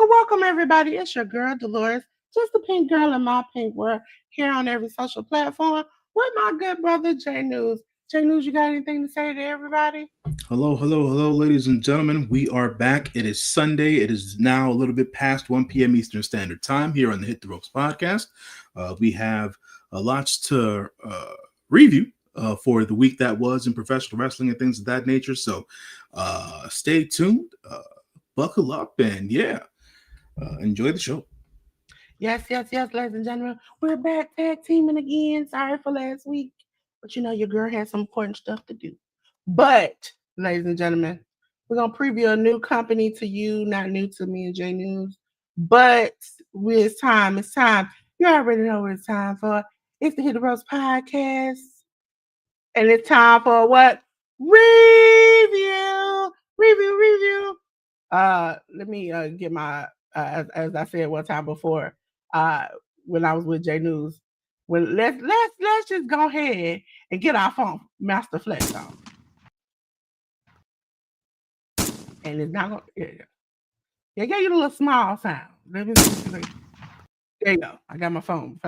Welcome, everybody. It's your girl, Delores, just the pink girl in my pink world, here on every social platform with my good brother, J.News. J.News, you got anything to say to everybody? Hello, ladies and gentlemen. We are back. It is Sunday. It is now a little bit past 1 p.m. Eastern Standard Time here on the Hit the Ropes podcast. We have lots to review for the week that was in professional wrestling and things of that nature. So stay tuned, buckle up, and enjoy the show. Yes, ladies and gentlemen. We're back tag teaming again. Sorry for last week, but you know your girl has some important stuff to do. But, ladies and gentlemen, we're going to preview a new company to you, not new to me and J News, but it's time. It's time. You already know what it's time for. It's the Hit the Ropes podcast. And it's time for what? Review. Let me get my as I said one time before, when I was with J News. Well, let's just go ahead and get our phone master flex on. And it's not gonna yeah, gave you a little small sound. Let me see. There you go. I got my phone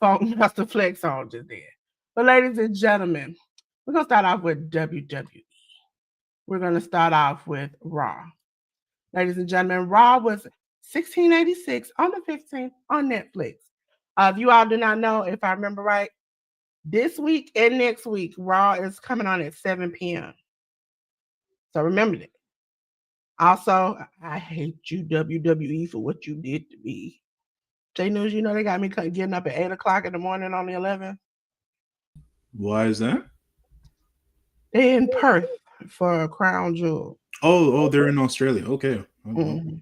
phone master flex on just there. But ladies and gentlemen, we're gonna start off with WWE. We're gonna start off with Raw. Ladies and gentlemen, Raw was 1686 on the 15th on Netflix. If you all do not know, if I remember right, this week and next week, Raw is coming on at 7 p.m. So remember that. Also, I hate you, WWE, for what you did to me. J News, you know they got me getting up at 8 o'clock in the morning on the 11th. Why is that? They're in Perth for Crown Jewel. Oh, they're in Australia. Okay. Mm-hmm.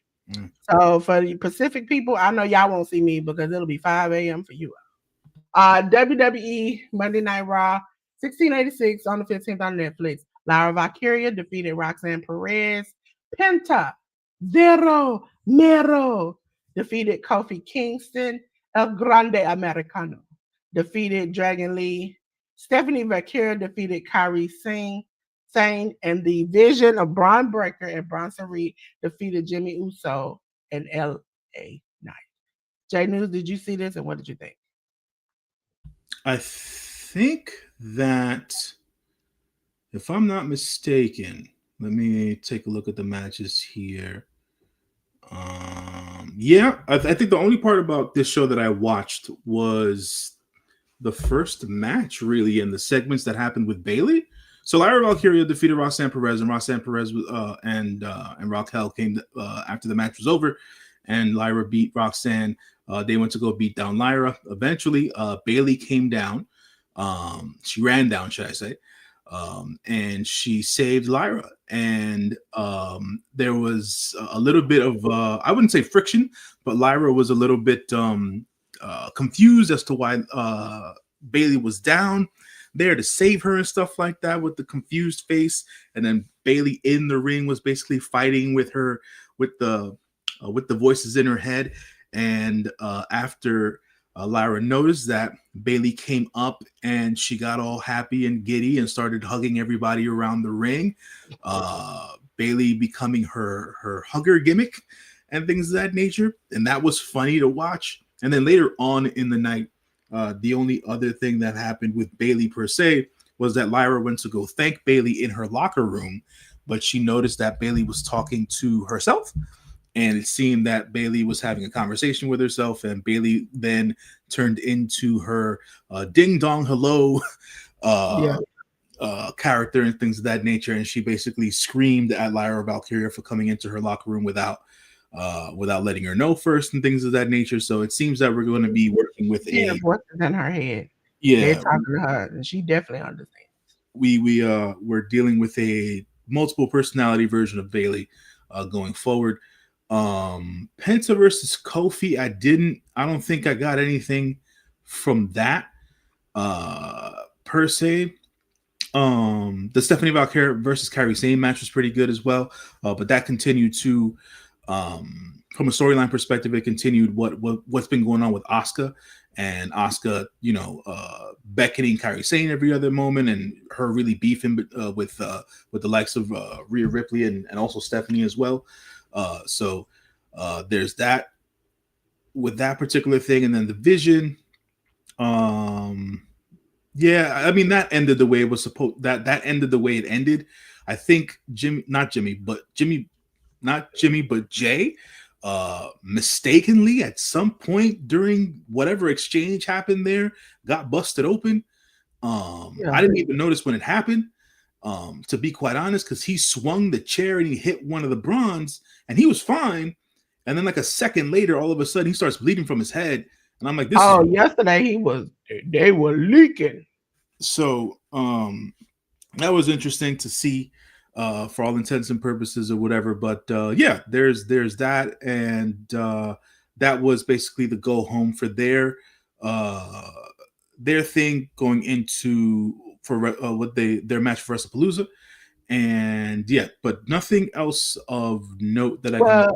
So for the Pacific people, I know y'all won't see me because it'll be 5 a.m. for you. WWE Monday Night Raw 1686 on the 15th on Netflix. Lyra Valkyria defeated Roxanne Perez. Penta Zero Mero defeated Kofi Kingston. El Grande Americano defeated Dragon Lee. Stephanie Valkyria defeated Kairi Sane, and the Vision of Braun Breaker and Bronson Reed defeated Jimmy Uso and L.A. Knight. J News, did you see this and what did you think? I think that, if I'm not mistaken, let me take a look at the matches here. I think the only part about this show that I watched was the first match, really, and the segments that happened with Bayley. So Lyra Valkyria defeated Roxanne Perez, and Roxanne Perez and Raquel came after the match was over, and Lyra beat Roxanne. They went to go beat down Lyra. Eventually, Bayley came down. She ran down, should I say, and she saved Lyra. And there was a little bit of, I wouldn't say friction, but Lyra was a little bit confused as to why Bayley was down there to save her and stuff like that, with the confused face. And then Bayley in the ring was basically fighting with her with the voices in her head. And after Lyra noticed that, Bayley came up and she got all happy and giddy and started hugging everybody around the ring. Bayley becoming her hugger gimmick and things of that nature. And that was funny to watch. And then later on in the night, the only other thing that happened with Bayley per se was that Lyra went to go thank Bayley in her locker room, but she noticed that Bayley was talking to herself. And it seemed that Bayley was having a conversation with herself, and Bayley then turned into her ding dong hello character and things of that nature. And she basically screamed at Lyra Valkyria for coming into her locker room without letting her know first and things of that nature. So it seems that we're going to be working with voices in her head. Yeah, they're talking to her, and she definitely understands. We're dealing with a multiple personality version of Bayley. going forward. Penta versus Kofi, I don't think I got anything from that per se. The Stephanie Valkyrie versus Kairi Sane match was pretty good as well, but that continued to from a storyline perspective, it continued what's been going on with Asuka, and Asuka, beckoning Kairi Sane every other moment, and her really beefing with the likes of Rhea Ripley and also Stephanie as well. So there's that with that particular thing, and then the Vision. Yeah, I mean that ended the way it was supposed. That ended the way it ended. I think Jay, mistakenly at some point during whatever exchange happened there, got busted open. I didn't even notice when it happened. To be quite honest, because he swung the chair and he hit one of the bronze, and he was fine. And then like a second later, all of a sudden he starts bleeding from his head, and I'm like, yesterday they were leaking. So that was interesting to see, for all intents and purposes or whatever. But yeah, there's that, and that was basically the go home for their thing going into for their match for WrestlePalooza. And yeah, but nothing else of note that I can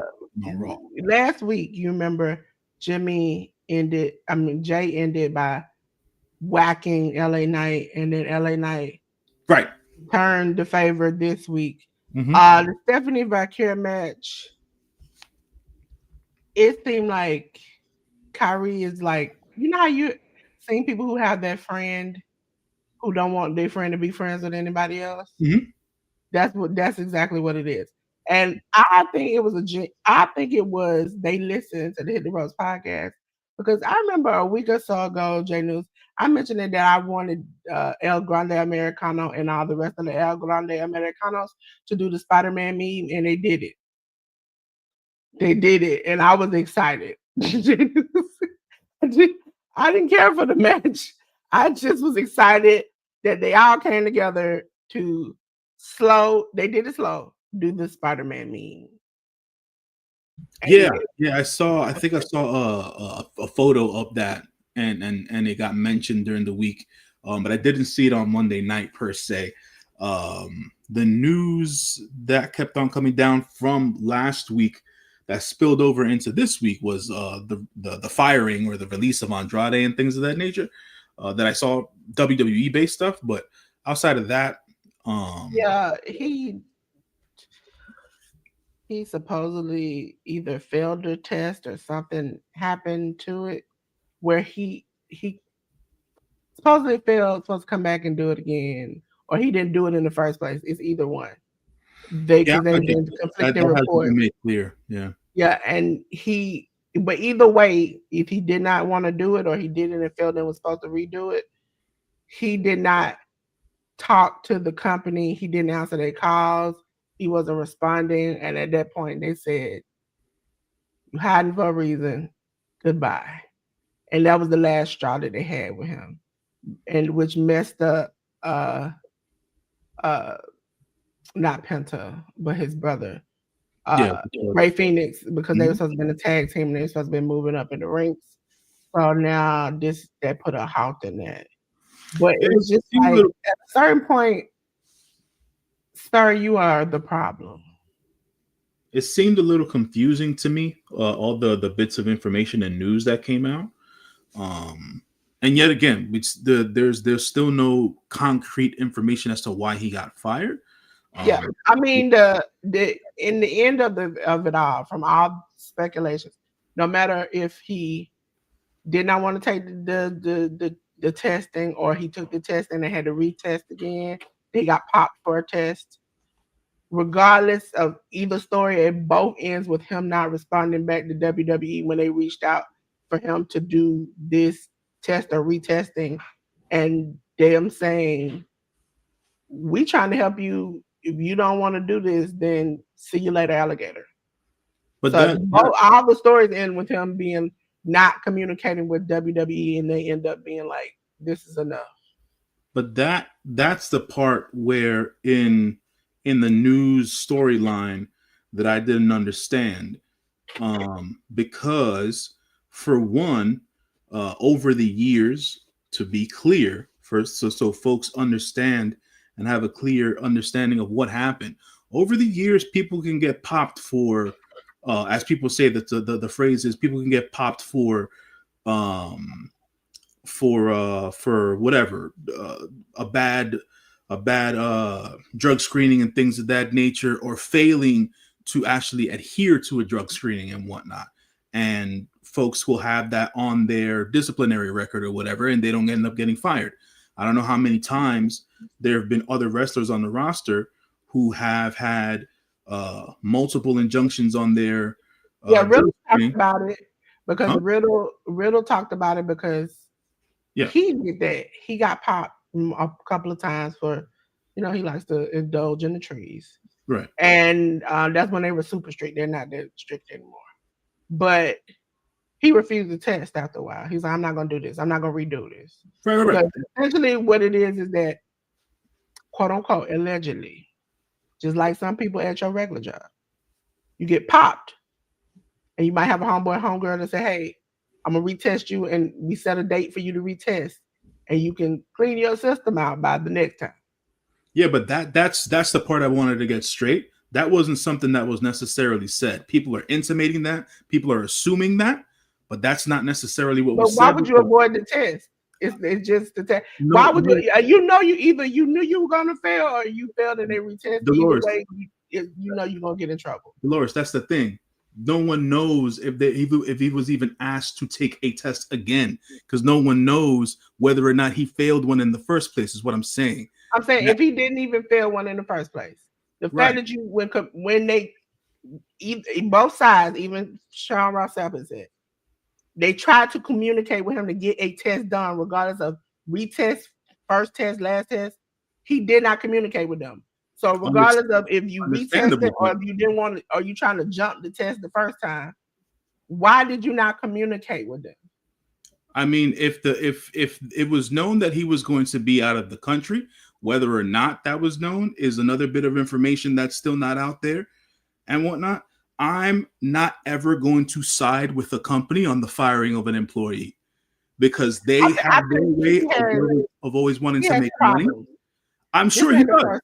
on Raw. Last week, you remember Jay ended by whacking LA Knight, and then LA Knight right turned the favor this week. Mm-hmm. The Stephanie Valkyrie match, it seemed like Kyrie is like, how you seen people who have that friend who don't want their friend to be friends with anybody else. Mm-hmm. That's exactly what it is. And I think it was they listened to the Hit the Ropes podcast, because I remember a week or so ago, J.News, I mentioned that I wanted El Grande Americano and all the rest of the El Grande Americanos to do the Spider-Man meme, and they did it. They did it, and I was excited. I didn't care for the match. I just was excited that they all came together to they did it slow, do the Spider-Man meme. Yeah, I think I saw a photo of that, and it got mentioned during the week, but I didn't see it on Monday night per se. The news that kept on coming down from last week that spilled over into this week was the firing or the release of Andrade and things of that nature. That I saw WWE based stuff, but outside of that, he supposedly either failed the test or something happened to it where he supposedly failed, supposed to come back and do it again, or he didn't do it in the first place. It's either one. They've been conflicting reports. Made clear. Yeah, and but either way, if he did not want to do it or he did it and failed and was supposed to redo it, he did not talk to the company. He didn't answer their calls. He wasn't responding. And at that point, they said, "You're hiding for a reason. Goodbye." And that was the last straw that they had with him, and which messed up not Penta, but his brother. Ray Phoenix, because they were supposed to be in a tag team and they were supposed to be moving up in the ranks. So now that put a halt in that. But it was just like at a certain point, sir, you are the problem. It seemed a little confusing to me, all the bits of information and news that came out. And yet again, there's still no concrete information as to why he got fired. Yeah, I mean the in the end of it all, from all speculations, no matter if he did not want to take the testing or he took the test and they had to retest again, they got popped for a test. Regardless of either story, it both ends with him not responding back to WWE when they reached out for him to do this test or retesting, and them saying, "We trying to help you. If you don't want to do this, then see you later, alligator." But all the stories end with him being not communicating with WWE, and they end up being like, "This is enough." But that's the part where in the news storyline, that I didn't understand. Because for one, over the years, to be clear, first, so folks understand and have a clear understanding of what happened. Over the years, people can get popped for, as people say that the phrase is, people can get popped um, for whatever, a bad drug screening and things of that nature, or failing to actually adhere to a drug screening and whatnot. And folks will have that on their disciplinary record or whatever, and they don't end up getting fired. I don't know how many times there have been other wrestlers on the roster who have had multiple injunctions on their Riddle talked about it because Huh? Riddle talked about it because Yeah. he did that. He got popped a couple of times for, he likes to indulge in the trees. Right. And that's when they were super strict. They're not that strict anymore. But he refused to test after a while. He's like, I'm not going to do this. I'm not going to redo this. Right. Essentially what it is that, quote unquote, allegedly, just like some people at your regular job, you get popped. And you might have a homeboy, homegirl that say, hey, I'm going to retest you, and we set a date for you to retest. And you can clean your system out by the next time. Yeah, but that's the part I wanted to get straight. That wasn't something that was necessarily said. People are intimating that. People are assuming that, but that's not necessarily what was said. But why would you avoid the test? It's just the test. Why would you? Either you knew you were going to fail, or you failed and they retested. Dolores, either way, you're going to get in trouble. Dolores, that's the thing. No one knows if he was even asked to take a test again, because no one knows whether or not he failed one in the first place, is what I'm saying. I'm saying if he didn't even fail one in the first place, the fact that you when they both sides, even Sean Ross Sapp said, they tried to communicate with him to get a test done, regardless of retest, first test, last test. He did not communicate with them. So regardless of if you retested or if you didn't want to, or you trying to jump the test the first time, why did you not communicate with them? I mean, if it was known that he was going to be out of the country, whether or not that was known is another bit of information that's still not out there and whatnot. I'm not ever going to side with a company on the firing of an employee, because they have their way of always wanting to make money. I'm sure he does.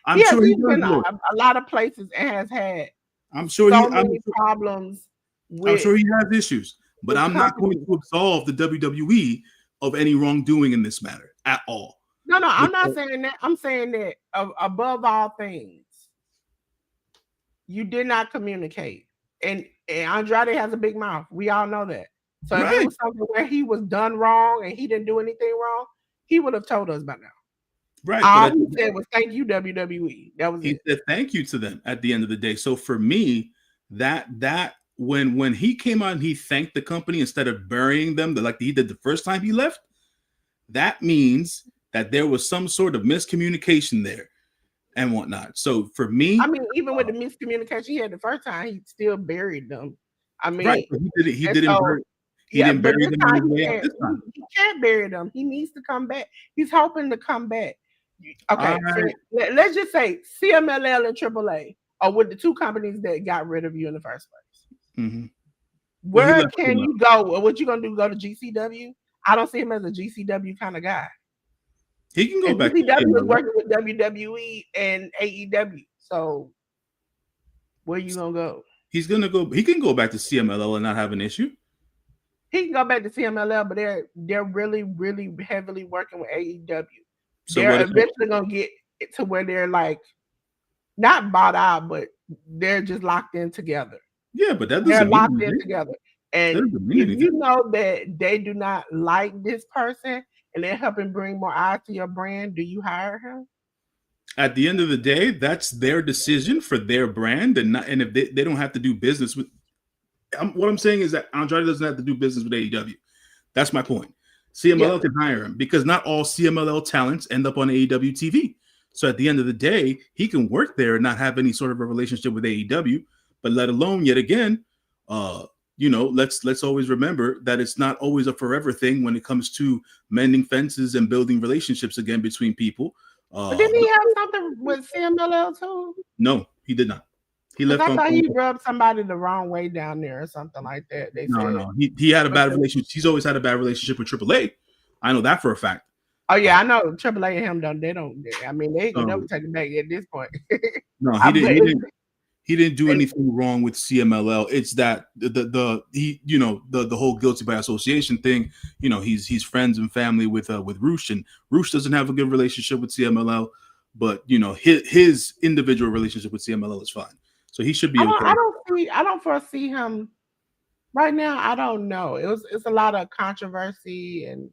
I'm sure he's been a lot of places and has had. I'm sure many problems. I'm sure he has issues, but I'm not going to absolve the WWE of any wrongdoing in this matter at all. No, I'm not saying that. I'm saying that above all things, you did not communicate. And Andrade has a big mouth. We all know that. So if it was something where he was done wrong and he didn't do anything wrong, he would have told us by now. Right. All he said was thank you, WWE. That was he said thank you to them at the end of the day. So for me, that when he came out and he thanked the company instead of burying them like he did the first time he left, that means that there was some sort of miscommunication there and whatnot. So for me, I mean, even with the miscommunication he had the first time, he still buried them. I mean, right? But he didn't bury them on his way out this time. He can't bury them. He needs to come back. He's hoping to come back. Okay, let's just say CMLL and AAA are with the two companies that got rid of you in the first place. Mm-hmm. Where can you go? Or what you gonna do? Go to GCW? I don't see him as a GCW kind of guy. He can go back. GCW is working with WWE and AEW. So where you gonna go? He's gonna go. He can go back to CMLL and not have an issue. He can go back to CMLL, but they're really, really heavily working with AEW. So they're eventually gonna get to where they're like not bought out, but they're just locked in together. Yeah, but that doesn't they're locked in together. And if you know that they do not like this person and they're helping bring more eyes to your brand, do you hire him? At the end of the day, that's their decision for their brand, and if they don't have to do business with. What I'm saying is that Andrade doesn't have to do business with AEW. That's my point. CMLL can hire him because not all CMLL talents end up on AEW TV. So at the end of the day, he can work there and not have any sort of a relationship with AEW. But let alone, yet again, let's always remember that it's not always a forever thing when it comes to mending fences and building relationships again between people. But didn't he have something with CMLL too? No, he did not. He Because left I on. thought he rubbed somebody the wrong way down there or something like that. They No, said. no. He had a bad relationship. He's always had a bad relationship with AAA. I know that for a fact. Oh yeah, I know AAA and him don't. They don't. I mean, they ain't gonna never So, take it back at this point. no, I he didn't. bet. He didn't do They, anything wrong with CMLL. It's that the whole guilty by association thing. You know, he's friends and family with Roosh, and Roosh doesn't have a good relationship with CMLL, but you know his individual relationship with CMLL is fine, so he should be okay. I don't foresee him right now. I don't know. It's a lot of controversy and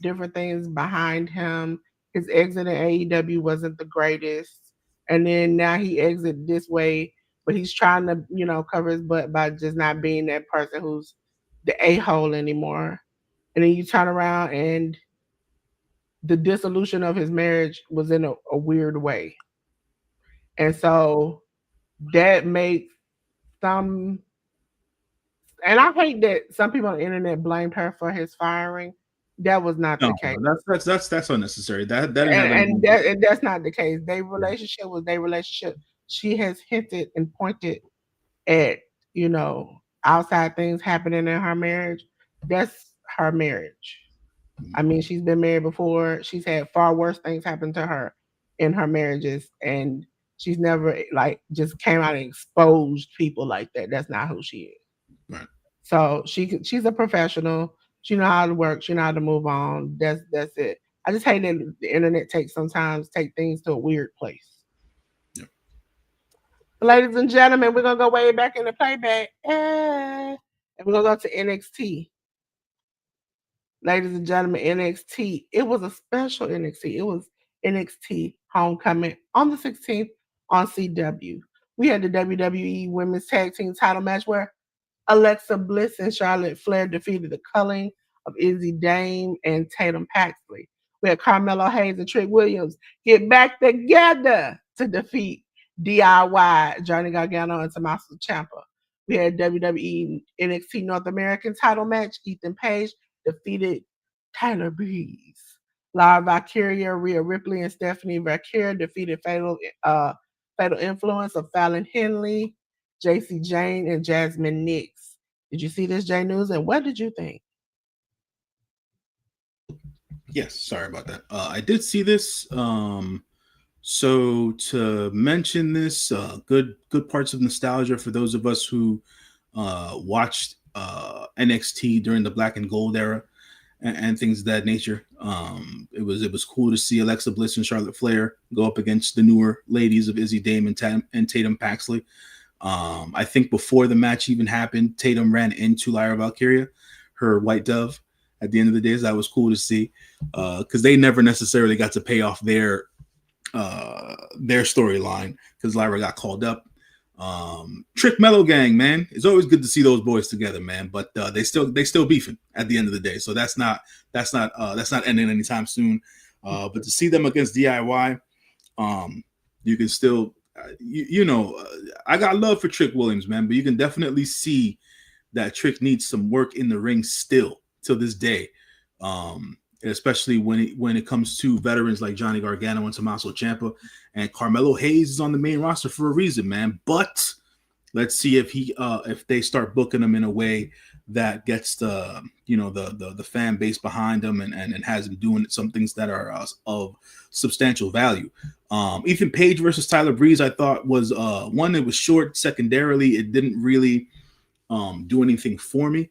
different things behind him. His exit in AEW wasn't the greatest, and then now he exit this way, but he's trying to cover his butt by just not being that person who's the a-hole anymore. And then you turn around and the dissolution of his marriage was in a weird way, and so that makes some. And I hate that some people on the internet blamed her for his firing. That was not the No, case. that's unnecessary. That didn't and have anything. and that's not the case. Their relationship was their relationship. She has hinted and pointed at outside things happening in her marriage. That's her marriage. I mean, she's been married before. She's had far worse things happen to her in her marriages, and she's never like just came out and exposed people like that. That's not who she is. Right. So she's a professional. She know how to work. She know how to move on. That's it. I just hate that the internet sometimes take things to a weird place. Yep. Ladies and gentlemen, we're gonna go way back in the playback, and we're gonna go to NXT. Ladies and gentlemen, NXT. It was a special NXT. It was NXT Homecoming on the 16th on CW. We had the WWE Women's Tag Team Title match where Alexa Bliss and Charlotte Flair defeated the Culling of Izzy Dame and Tatum Paxley. We had Carmelo Hayes and Trick Williams get back together to defeat DIY, Johnny Gargano and Tommaso Ciampa. We had WWE NXT North American title match. Ethan Page defeated Tyler Breeze. Lara Valkyria, Rhea Ripley, and Stephanie Valkyria defeated Fatal Influence of Fallon Henley, JC Jane, and Jasmine Nix. Did you see this, J.News? And what did you think? Yes, sorry about that. I did see this. So to mention this, good parts of nostalgia for those of us who watched NXT during the Black and Gold era and things of that nature. It was cool to see Alexa Bliss and Charlotte Flair go up against the newer ladies of Izzy Dame and Tatum Paxley. I think before the match even happened, Tatum ran into Lyra Valkyria, her white dove. At the end of the day, so that was cool to see because they never necessarily got to pay off their storyline because Lyra got called up. Trick Mellow Gang, man, it's always good to see those boys together, man. But they still beefing at the end of the day, so that's not ending anytime soon. But to see them against DIY, you can still, I got love for Trick Williams, man, but you can definitely see that Trick needs some work in the ring still till this day. Especially when it comes to veterans like Johnny Gargano and Tommaso Ciampa, and Carmelo Hayes is on the main roster for a reason, man. But let's see if they start booking him in a way that gets the fan base behind him and has him doing some things that are of substantial value. Ethan Page versus Tyler Breeze, I thought was one. It was short. Secondarily, it didn't really do anything for me.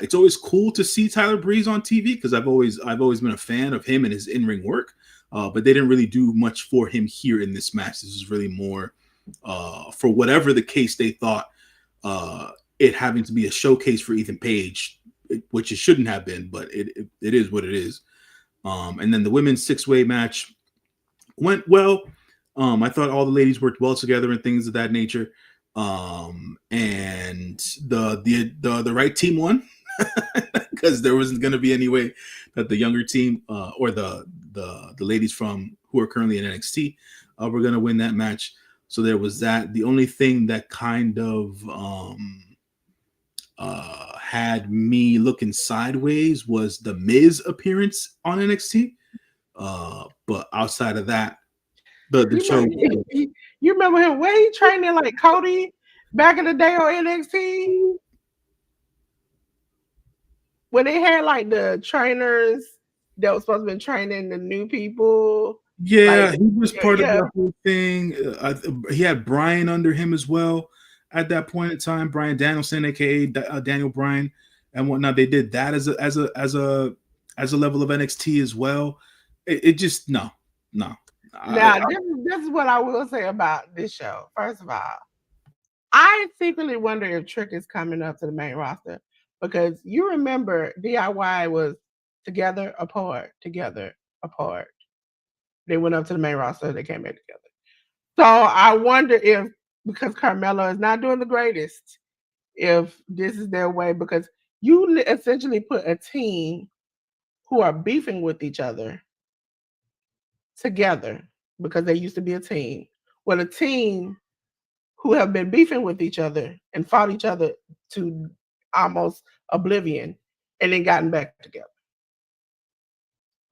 It's always cool to see Tyler Breeze on TV because I've always been a fan of him and his in-ring work, but they didn't really do much for him here in this match. This is really more for whatever the case they thought it having to be a showcase for Ethan Page, which it shouldn't have been, but it is what it is. And then the women's six-way match went well. I thought all the ladies worked well together and things of that nature. And the right team won because there wasn't going to be any way that the younger team or the ladies from who are currently in NXT were going to win that match. So there was that. The only thing that kind of had me looking sideways was the Miz appearance on NXT. But outside of that, the show. You remember him? Where he training like Cody Back in the day on NXT, when they had like the trainers that was supposed to be training the new people, Yeah, like he was part of yeah, the whole thing. He had Brian under him as well at that point in time. Brian Danielson, aka Daniel Bryan, and whatnot. They did that as a level of NXT as well. It just no. now this is what I will say about this show. First of all, I secretly wonder if Trick is coming up to the main roster because you remember DIY was together, apart. They went up to the main roster, they came back together. So I wonder if because Carmelo is not doing the greatest, if this is their way because you essentially put a team who are beefing with each other together because they used to be a team. With a team who have been beefing with each other and fought each other to almost oblivion and then gotten back together.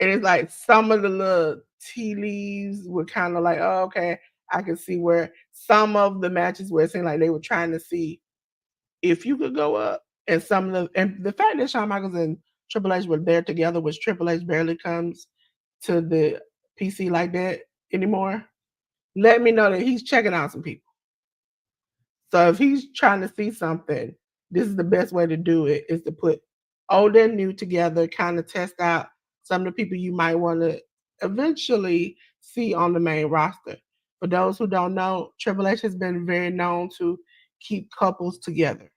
And it's like some of the little tea leaves were kind of like, oh, okay, I can see where some of the matches where it seemed like they were trying to see if you could go up. And the fact that Shawn Michaels and Triple H were there together, which Triple H barely comes to the PC like that anymore, let me know that he's checking out some people. So if he's trying to see something, this is the best way to do it is to put old and new together, kind of test out some of the people you might want to eventually see on the main roster. For those who don't know, Triple H has been very known to keep couples together.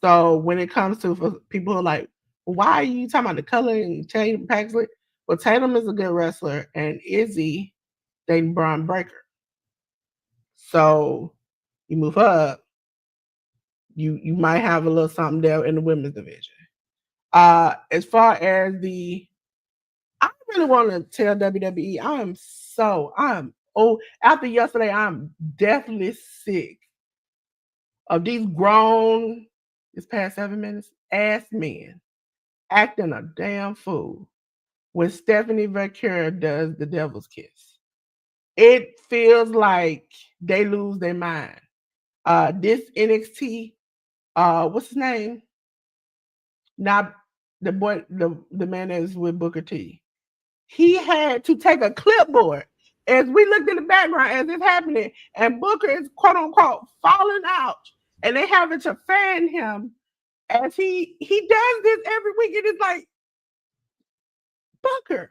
So when it comes to for people who are like, why are you talking about the color and Tatum Paxley? Well, Tatum is a good wrestler, and Izzy dating Braun Breaker. So you move up, you might have a little something there in the women's division. As far as I really want to tell WWE, I'm after yesterday, I'm definitely sick of these grown, it's past 7 minutes, ass men acting a damn fool when Stephanie Vaquer does the devil's kiss. It feels like they lose their mind. This NXT, what's his name? Not the boy, the man that is with Booker T. He had to take a clipboard as we looked in the background as it's happening, and Booker is quote unquote falling out, and they having to fan him as he does this every week. And it's like, Booker,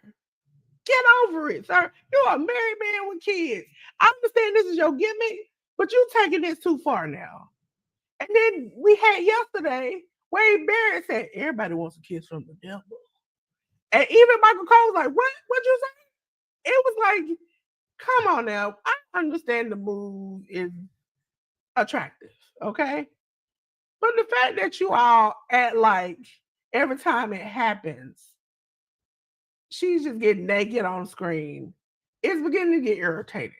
get over it, sir. You're a married man with kids. I understand this is your gimmick, but you're taking this too far now. And then we had yesterday, Wade Barrett said, everybody wants a kiss from the devil. And even Michael Cole was like, what? What'd you say? It was like, come on now. I understand the move is attractive, okay? But the fact that you all act like every time it happens, she's just getting naked on screen, it's beginning to get irritating.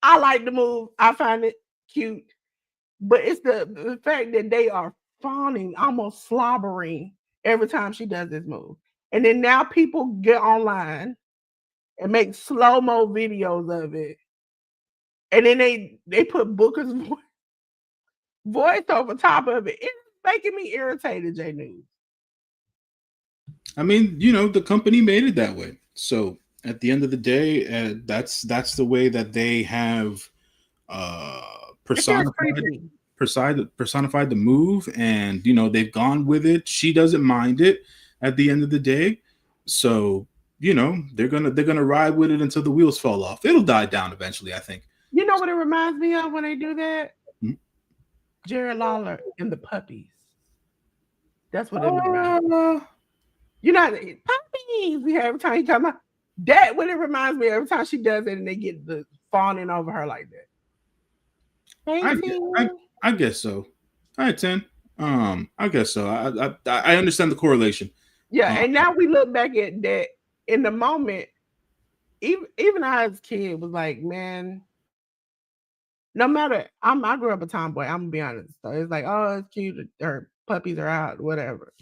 I like the move. I find it cute. But it's the fact that they are fawning, almost slobbering every time she does this move. And then now people get online and make slow-mo videos of it. And then they put Booker's voice over top of it. It's making me irritated, J.News. I mean, the company made it that way. So at the end of the day, that's the way that they have personified the move, and they've gone with it. She doesn't mind it at the end of the day. So they're gonna ride with it until the wheels fall off. It'll die down eventually, I think. You know what it reminds me of when they do that? Hmm? Jerry Lawler and the puppies. That's what it reminds me. Puppies. Yeah, every time he come out, that what it reminds me of every time she does it and they get the fawning over her like that. I guess so. All right, 10. I guess so. I understand the correlation. Yeah, and now we look back at that in the moment. Even I as a kid was like, man, no matter I grew up a tomboy, I'm gonna be honest. So it's like, oh, it's cute, her puppies are out, whatever.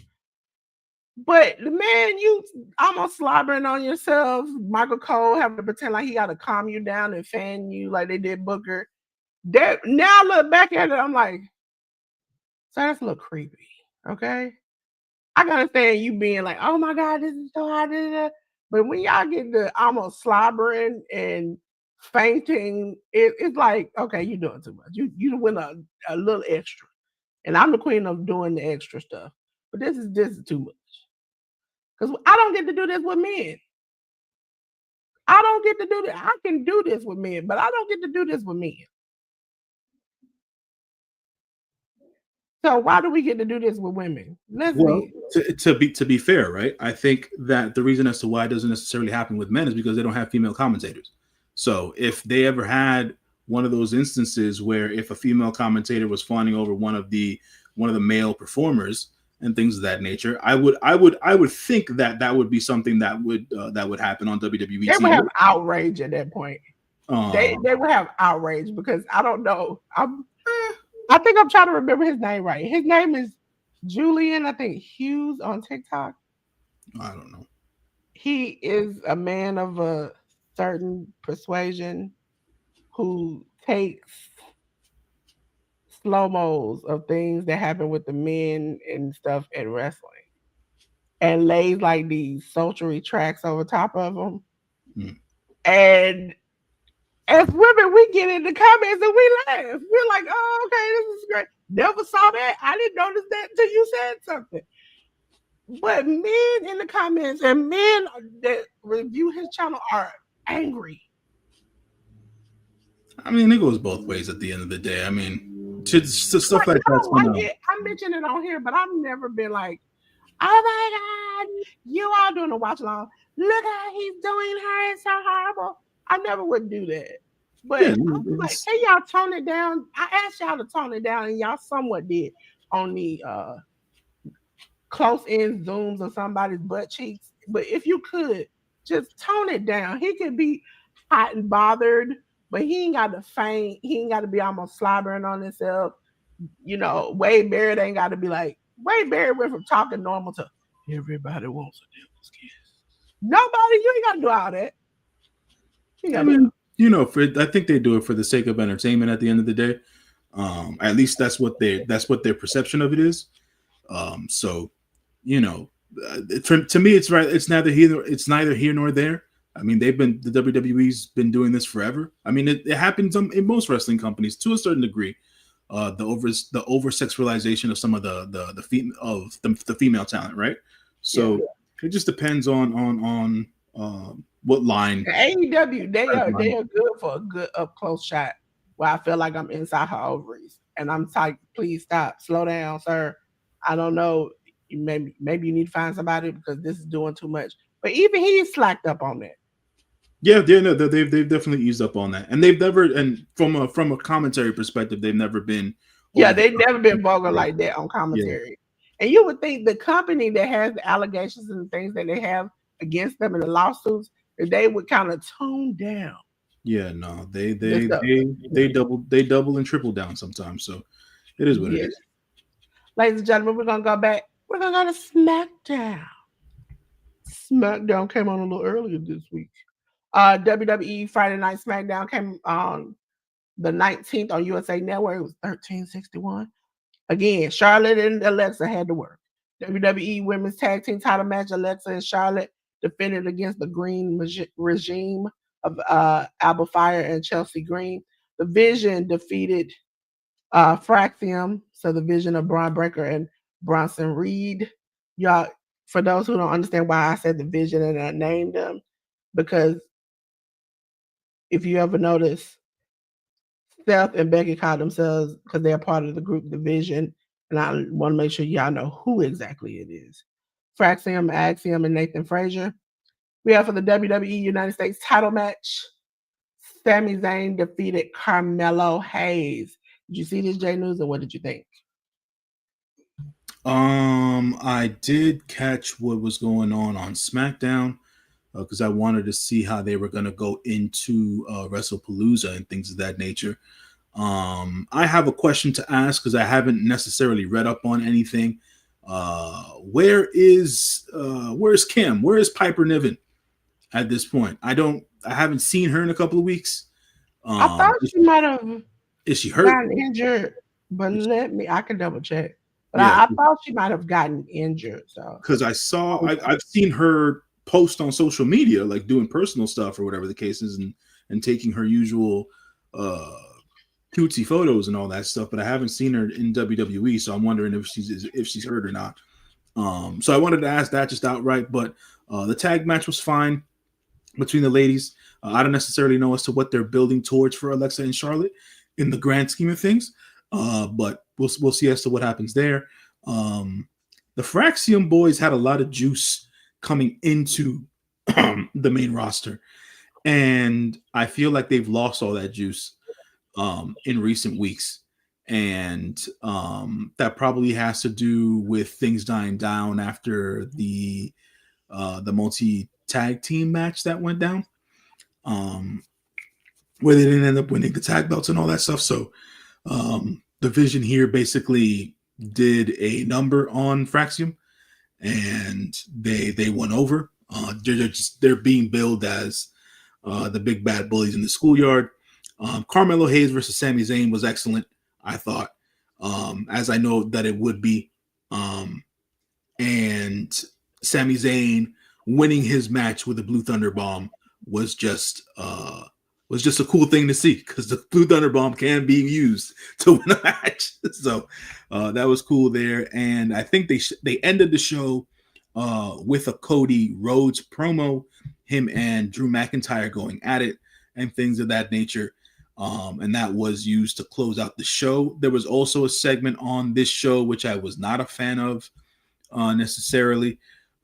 But the man, you almost slobbering on yourself. Michael Cole having to pretend like he got to calm you down and fan you like they did Booker. That now I look back at it, I'm like, so that's a little creepy. Okay. I can understand you being like, oh my God, this is so hot. Da, da, da. But when y'all get the almost slobbering and fainting, it's like, okay, you're doing too much. You went a little extra. And I'm the queen of doing the extra stuff. But this is too much. Because I don't get to do this with men. I don't get to do this. I can do this with men, but I don't get to do this with men. So why do we get to do this with women? Let's Well, be to be fair, right? I think that the reason as to why it doesn't necessarily happen with men is because they don't have female commentators. So if they ever had one of those instances where if a female commentator was fawning over one of the male performers and things of that nature, I would think that that would be something that would happen on WWE they would TV. have outrage at that point. They would have outrage because I don't know. I think I'm trying to remember his name right. His name is Julian, I think Hughes on TikTok. I don't know. He is a man of a certain persuasion who takes slow mos of things that happen with the men and stuff in wrestling and lays like these sultry tracks over top of them. Mm. And as women, we get in the comments and we laugh. We're like, oh, okay, this is great. Never saw that. I didn't notice that until you said something. But men in the comments and men that review his channel are angry. I mean, it goes both ways at the end of the day. I mean, to stuff Like, like I that's don't like it. I mentioned it on here, but I've never been like, oh my God, you all doing a watch along. Look how he's doing her. It's so horrible. I never would do that. But yeah, I'm like, can y'all tone it down? I asked y'all to tone it down, and y'all somewhat did on the close in zooms of somebody's butt cheeks. But if you could just tone it down, he could be hot and bothered, but he ain't got to faint. He ain't got to be almost slobbering on himself. You know, Wade Barrett ain't got to be like, Wade Barrett went from talking normal to everybody wants a devil's kiss. Nobody, you ain't got to do all that. I mean, I think they do it for the sake of entertainment. At the end of the day, at least that's what their perception of it is. So, to me, it's right. It's neither here nor there. I mean, the WWE's been doing this forever. I mean, it happens in most wrestling companies to a certain degree. The over sexualization of some of the female talent, right? So it just depends on what line. The AEW, they are good for a good up close shot where I feel like I'm inside her ovaries. And I'm like, please stop, slow down, sir. I don't know. Maybe you need to find somebody because this is doing too much. But even he's slacked up on that. Yeah, no, they've definitely eased up on that, and they've never, and from a commentary perspective, they've never been. Yeah, they've never been vulgar like that on commentary. Yeah. And you would think the company that has the allegations and things that they have against them in the lawsuits, that they would kind of tone down. Yeah, no, they double and triple down sometimes. So it is what it is. Ladies and gentlemen, we're gonna go back. We're gonna go to SmackDown. SmackDown came on a little earlier this week. WWE Friday Night SmackDown came on the 19th on USA Network. It was 1361. Again, Charlotte and Alexa had to work. WWE Women's Tag Team title match. Alexa and Charlotte defended against the Green regime of Alba Fire and Chelsea Green. The Vision defeated Fraxium, so the Vision of Braun Breaker and Bronson Reed. Y'all, for those who don't understand why I said the Vision and I named them, because if you ever notice, Seth and Becky call themselves, because they're part of the group The Vision, and I want to make sure y'all know who exactly it is. Fraxium, Axiom, and Nathan Frazier. We have for the WWE United States title match, Sami Zayn defeated Carmelo Hayes. Did you see this, J.News, and what did you think? I did catch what was going on SmackDown because I wanted to see how they were going to go into WrestlePalooza and things of that nature. I have a question to ask because I haven't necessarily read up on anything. Where's Kim? Where is Piper Niven at this point? I haven't seen her in a couple of weeks. I thought she might have. Is she hurt? Gotten injured, but I can double check. But Yeah, I thought she might have gotten injured. So because I've seen her post on social media, like doing personal stuff or whatever the case is, and taking her usual uh cutesy photos and all that stuff, but I haven't seen her in WWE, so I'm wondering if she's hurt or not. So I wanted to ask that just outright, but the tag match was fine between the ladies. I don't necessarily know as to what they're building towards for Alexa and Charlotte in the grand scheme of things, but we'll see as to what happens there. The Fraxium boys had a lot of juice coming into the main roster, and I feel like they've lost all that juice in recent weeks. And that probably has to do with things dying down after the multi tag team match that went down, where they didn't end up winning the tag belts and all that stuff. So the Vision here basically did a number on Fraxium, and they won over. They're being billed as the big bad bullies in the schoolyard. Carmelo Hayes versus Sami Zayn was excellent, I thought, as I know that it would be. And Sami Zayn winning his match with the Blue Thunder Bomb was just a cool thing to see, because the Blue Thunder Bomb can be used to win a match. So that was cool there. And I think they ended the show with a Cody Rhodes promo, him and Drew McIntyre going at it and things of that nature. And that was used to close out the show. There was also a segment on this show which I was not a fan of necessarily.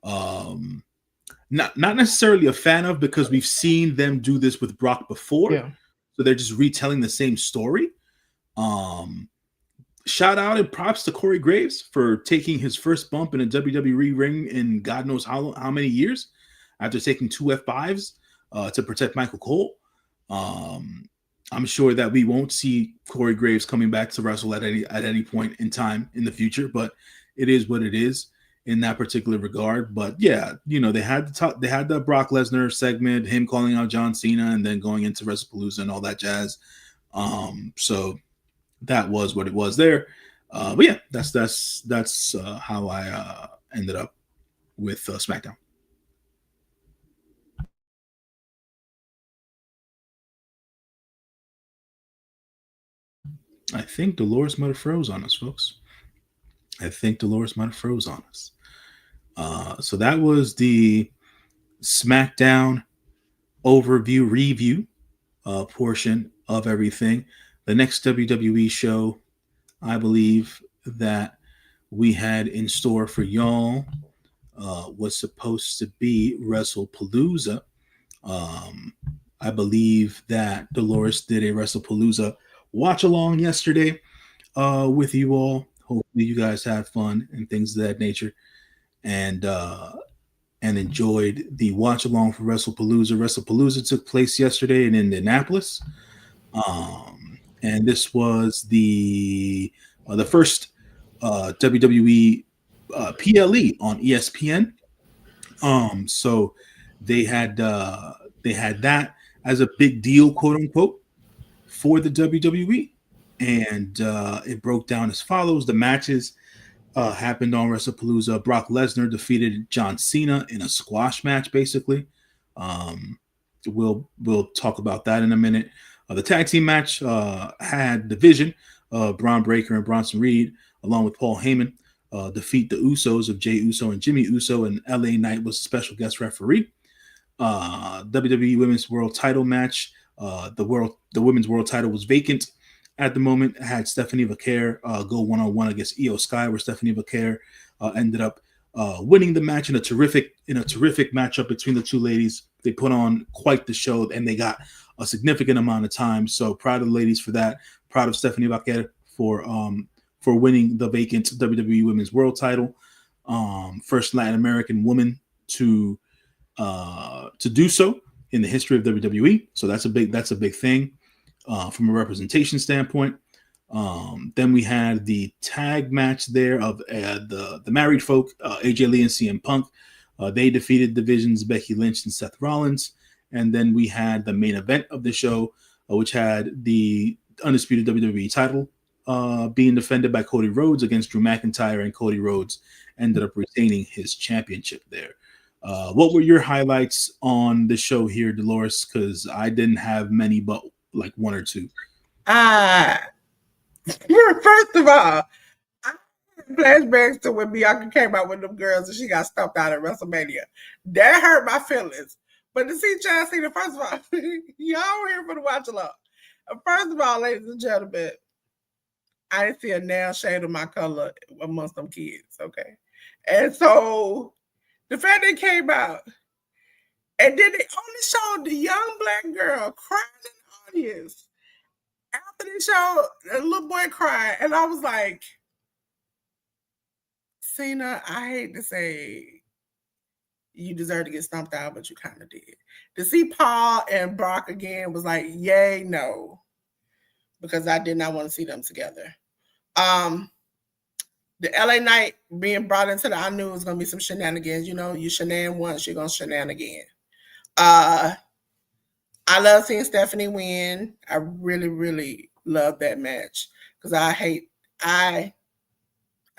Not necessarily a fan of, because we've seen them do this with Brock before. Yeah. So they're just retelling the same story. Shout out and props to Corey Graves for taking his first bump in a WWE ring in God knows how many years, after taking 2 F5s to protect Michael Cole. I'm sure that we won't see Corey Graves coming back to wrestle at any point in time in the future, but it is what it is in that particular regard. But yeah, they had the Brock Lesnar segment, him calling out John Cena, and then going into WrestlePalooza and all that jazz. So that was what it was there. But yeah, that's how I ended up with SmackDown. I think Dolores might have froze on us, folks. So that was the SmackDown overview review portion of everything. The next WWE show, I believe, that we had in store for y'all was supposed to be WrestlePalooza. I believe that Dolores did a WrestlePalooza watch along yesterday with you all. Hopefully you guys had fun and things of that nature, and enjoyed the watch along for WrestlePalooza. WrestlePalooza took place yesterday in Indianapolis, and this was the first WWE PLE on ESPN. So they had that as a big deal, quote unquote, for the WWE, and it broke down as follows. The matches happened on WrestlePalooza. Brock Lesnar defeated John Cena in a squash match, basically. We'll talk about that in a minute. The tag team match had Division, Braun Breaker and Bronson Reed, along with Paul Heyman, defeat the Usos of Jey Uso and Jimmy Uso, and LA Knight was a special guest referee. WWE Women's World Title match. The Women's World Title was vacant at the moment. It had Stephanie Vaquer go one-on-one against Io Sky, where Stephanie Vaquer ended up winning the match in a terrific matchup between the two ladies. They put on quite the show, and they got a significant amount of time. So proud of the ladies for that. Proud of Stephanie Vaquer for winning the vacant WWE Women's World Title. First Latin American woman to do so in the history of WWE. So that's a big thing from a representation standpoint. Then we had the tag match there of the married folk, AJ Lee and CM Punk. They defeated Division's Becky Lynch and Seth Rollins. And then we had the main event of the show, which had the undisputed WWE title being defended by Cody Rhodes against Drew McIntyre, and Cody Rhodes ended up retaining his championship there. What were your highlights on the show here, Dolores? Because I didn't have many, but like one or two. First of all, I flashbacks to when Bianca came out with them girls and she got stumped out at WrestleMania. That hurt my feelings. But to see John Cena, first of all, y'all were here for the watch along. First of all, ladies and gentlemen, I didn't see a nail shade of my color amongst them kids, okay? And so the fact they came out, and then they only showed the young black girl crying in the audience. After they showed the little boy crying, and I was like, Cena, I hate to say you deserve to get stomped out, but you kind of did. To see Paul and Brock again was like, yay, no. Because I did not want to see them together. The LA Knight being brought into I knew it was going to be some shenanigans. You know, you shenan once, you're going to shenan again. I love seeing Stephanie win. I really, really love that match because I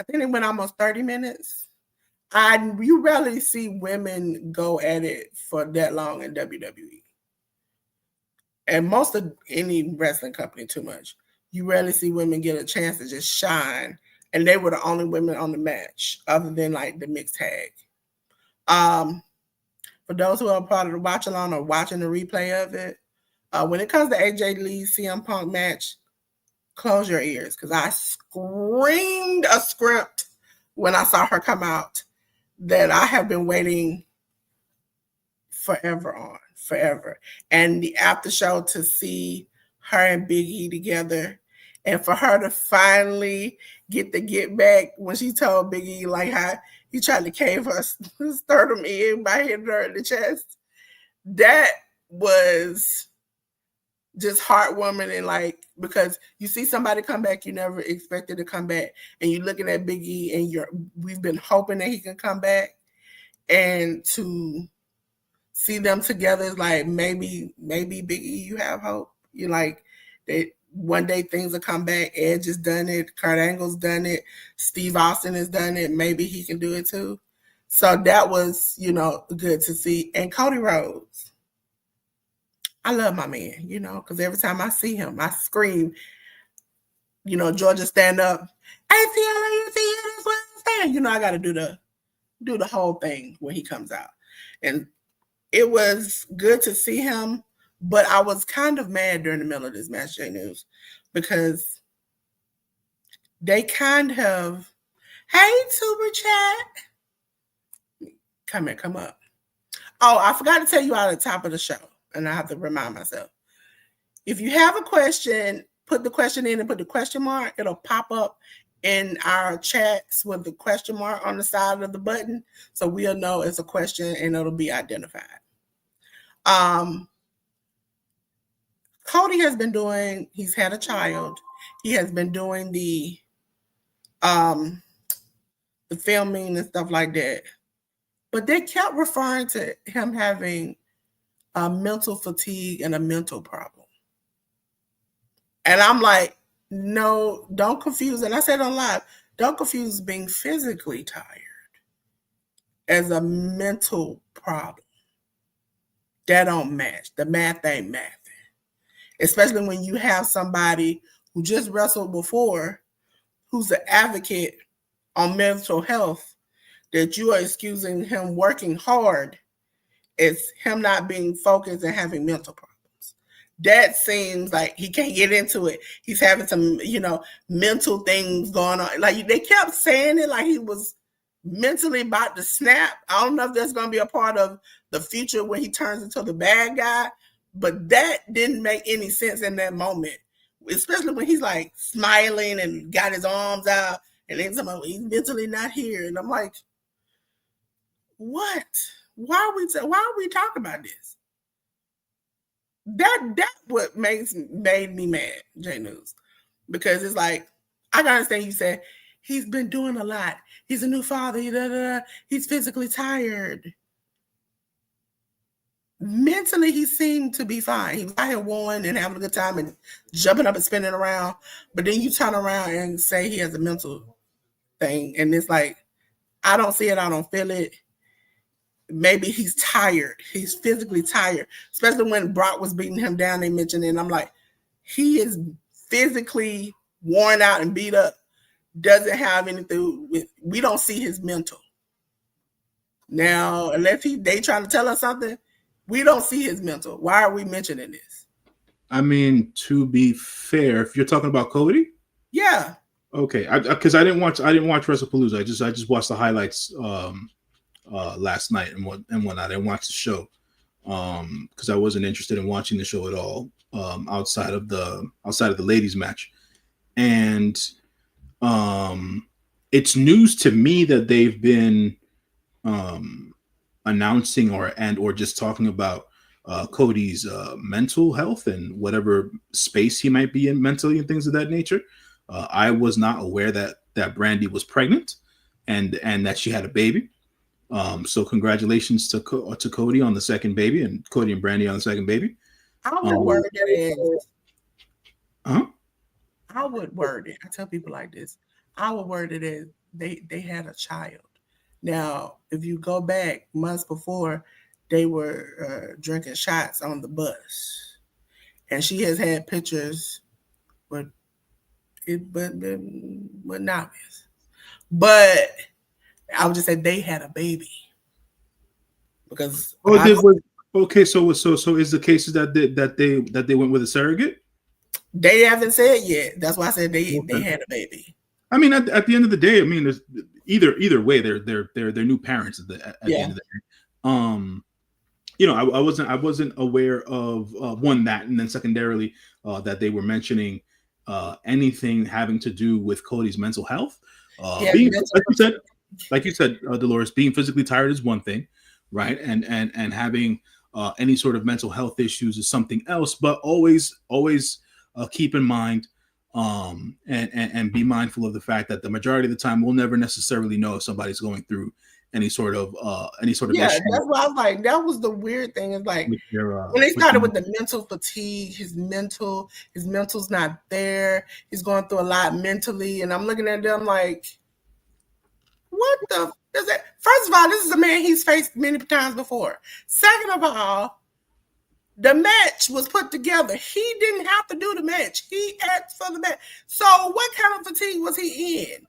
think it went almost 30 minutes. You rarely see women go at it for that long in WWE. And most of any wrestling company too much. You rarely see women get a chance to just shine. And they were the only women on the match other than like the mixed tag. For those who are part of the watch along or watching the replay of it, when it comes to AJ Lee's CM Punk match, close your ears because I screamed a script when I saw her come out that I have been waiting forever. And the after show to see her and Big E together and for her to finally get back when she told Big E like how he tried to cave her sternum in by hitting her in the chest. That was just heartwarming and like because you see somebody come back you never expected to come back and you're looking at Big E and we've been hoping that he can come back and to see them together is like maybe Big E you have hope. You're like that one day things will come back. Edge has done it, Kurt Angle's done it, Steve Austin has done it, maybe he can do it too. So that was, good to see. And Cody Rhodes. I love my man, because every time I see him, I scream, Georgia stand up. ATL, I got to do the whole thing when he comes out. And it was good to see him, but I was kind of mad during the middle of this match, J.News, because they kind of, hey, Tuber Chat. Come up. Oh, I forgot to tell you all at the top of the show. And I have to remind myself. If you have a question, put the question in and put the question mark. It'll pop up in our chats with the question mark on the side of the button. So we'll know it's a question and it'll be identified. Cody has been he's had a child. He has been doing the filming and stuff like that. But they kept referring to him having a mental fatigue and a mental problem. And I'm like, no, don't confuse, and I said on live, don't confuse being physically tired as a mental problem. That don't match. The math ain't mathing. Especially when you have somebody who just wrestled before, who's an advocate on mental health, that you are excusing him working hard as him not being focused and having mental problems. That seems like he can't get into it. He's having some, mental things going on. Like they kept saying it like he was mentally about to snap. I don't know if that's going to be a part of the future when he turns into the bad guy, but that didn't make any sense in that moment, especially when he's like smiling and got his arms out and then he's mentally not here. And I'm like, what? Why are we talking about this? That what made me mad, J.News, because it's like I can understand you said he's been doing a lot. He's a new father. He's physically tired. mentally he seemed to be fine. He was out here wooing and having a good time and jumping up and spinning around. But then you turn around and say he has a mental thing, and it's like, I don't see it, I don't feel it. Maybe he's tired. He's physically tired, especially when Brock was beating him down. They mentioned it, and I'm like, he is physically worn out and beat up. Doesn't have anything with. We don't see his mental now, unless they trying to tell us something. We don't see his mental. Why are we mentioning this? I mean, to be fair, if you're talking about Cody, yeah, okay, because I didn't watch WrestlePalooza. I just watched the highlights last night and whatnot. I didn't watch the show because I wasn't interested in watching the show at all outside of the ladies match, and it's news to me that they've been announcing or just talking about Cody's mental health and whatever space he might be in mentally and things of that nature. I was not aware that Brandy was pregnant and that she had a baby. So congratulations to Cody on the second baby, and Cody and Brandy on the second baby. I would word it. Huh? I would word it. I tell people like this. I would word it as they had a child. Now, if you go back months before, they were drinking shots on the bus, and she has had pictures, but not obvious. But I would just say they had a baby because. Okay, so is the cases that they went with a surrogate? They haven't said yet. That's why I said they had a baby. I mean, at the end of the day, I mean, there's either way, they're new parents at the end of the day. You know, I wasn't aware of one that, and then secondarily that they were mentioning anything having to do with Cody's mental health. Being, like you said, Delores, being physically tired is one thing, right? And having any sort of mental health issues is something else. But always keep in mind and be mindful of the fact that the majority of the time we'll never necessarily know if somebody's going through any sort of issue. That's why I was like, that was the weird thing. Is like when they started with the mental fatigue, his mental's not there. He's going through a lot mentally, and I'm looking at them like, what the is that? First of all, this is a man he's faced many times before. Second of all, the match was put together. He didn't have to do the match. He asked for the match. So what kind of fatigue was he in?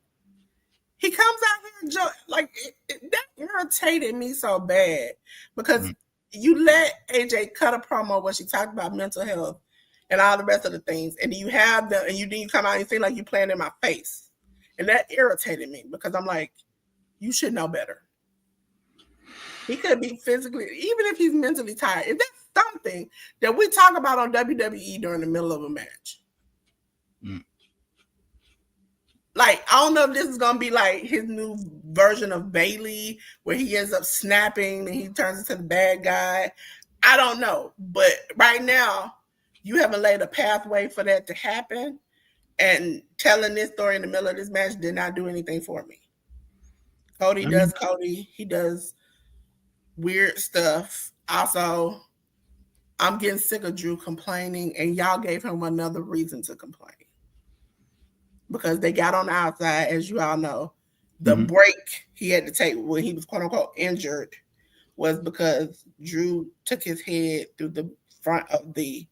He comes out here and like that irritated me so bad because you let AJ cut a promo where she talked about mental health and all the rest of the things, and you have them, and then you come out and feel like you're playing in my face, and that irritated me because I'm like, you should know better. He could be physically, even if he's mentally tired. If that's something that we talk about on WWE during the middle of a match. Like, I don't know if this is going to be like his new version of Bailey, where he ends up snapping and he turns into the bad guy. I don't know. But right now, you haven't laid a pathway for that to happen. And telling this story in the middle of this match did not do anything for me. Cody does Cody. He does weird stuff. Also, I'm getting sick of Drew complaining, and y'all gave him another reason to complain. Because they got on the outside, as you all know. The break he had to take when he was quote unquote injured was because Drew took his head through the front of the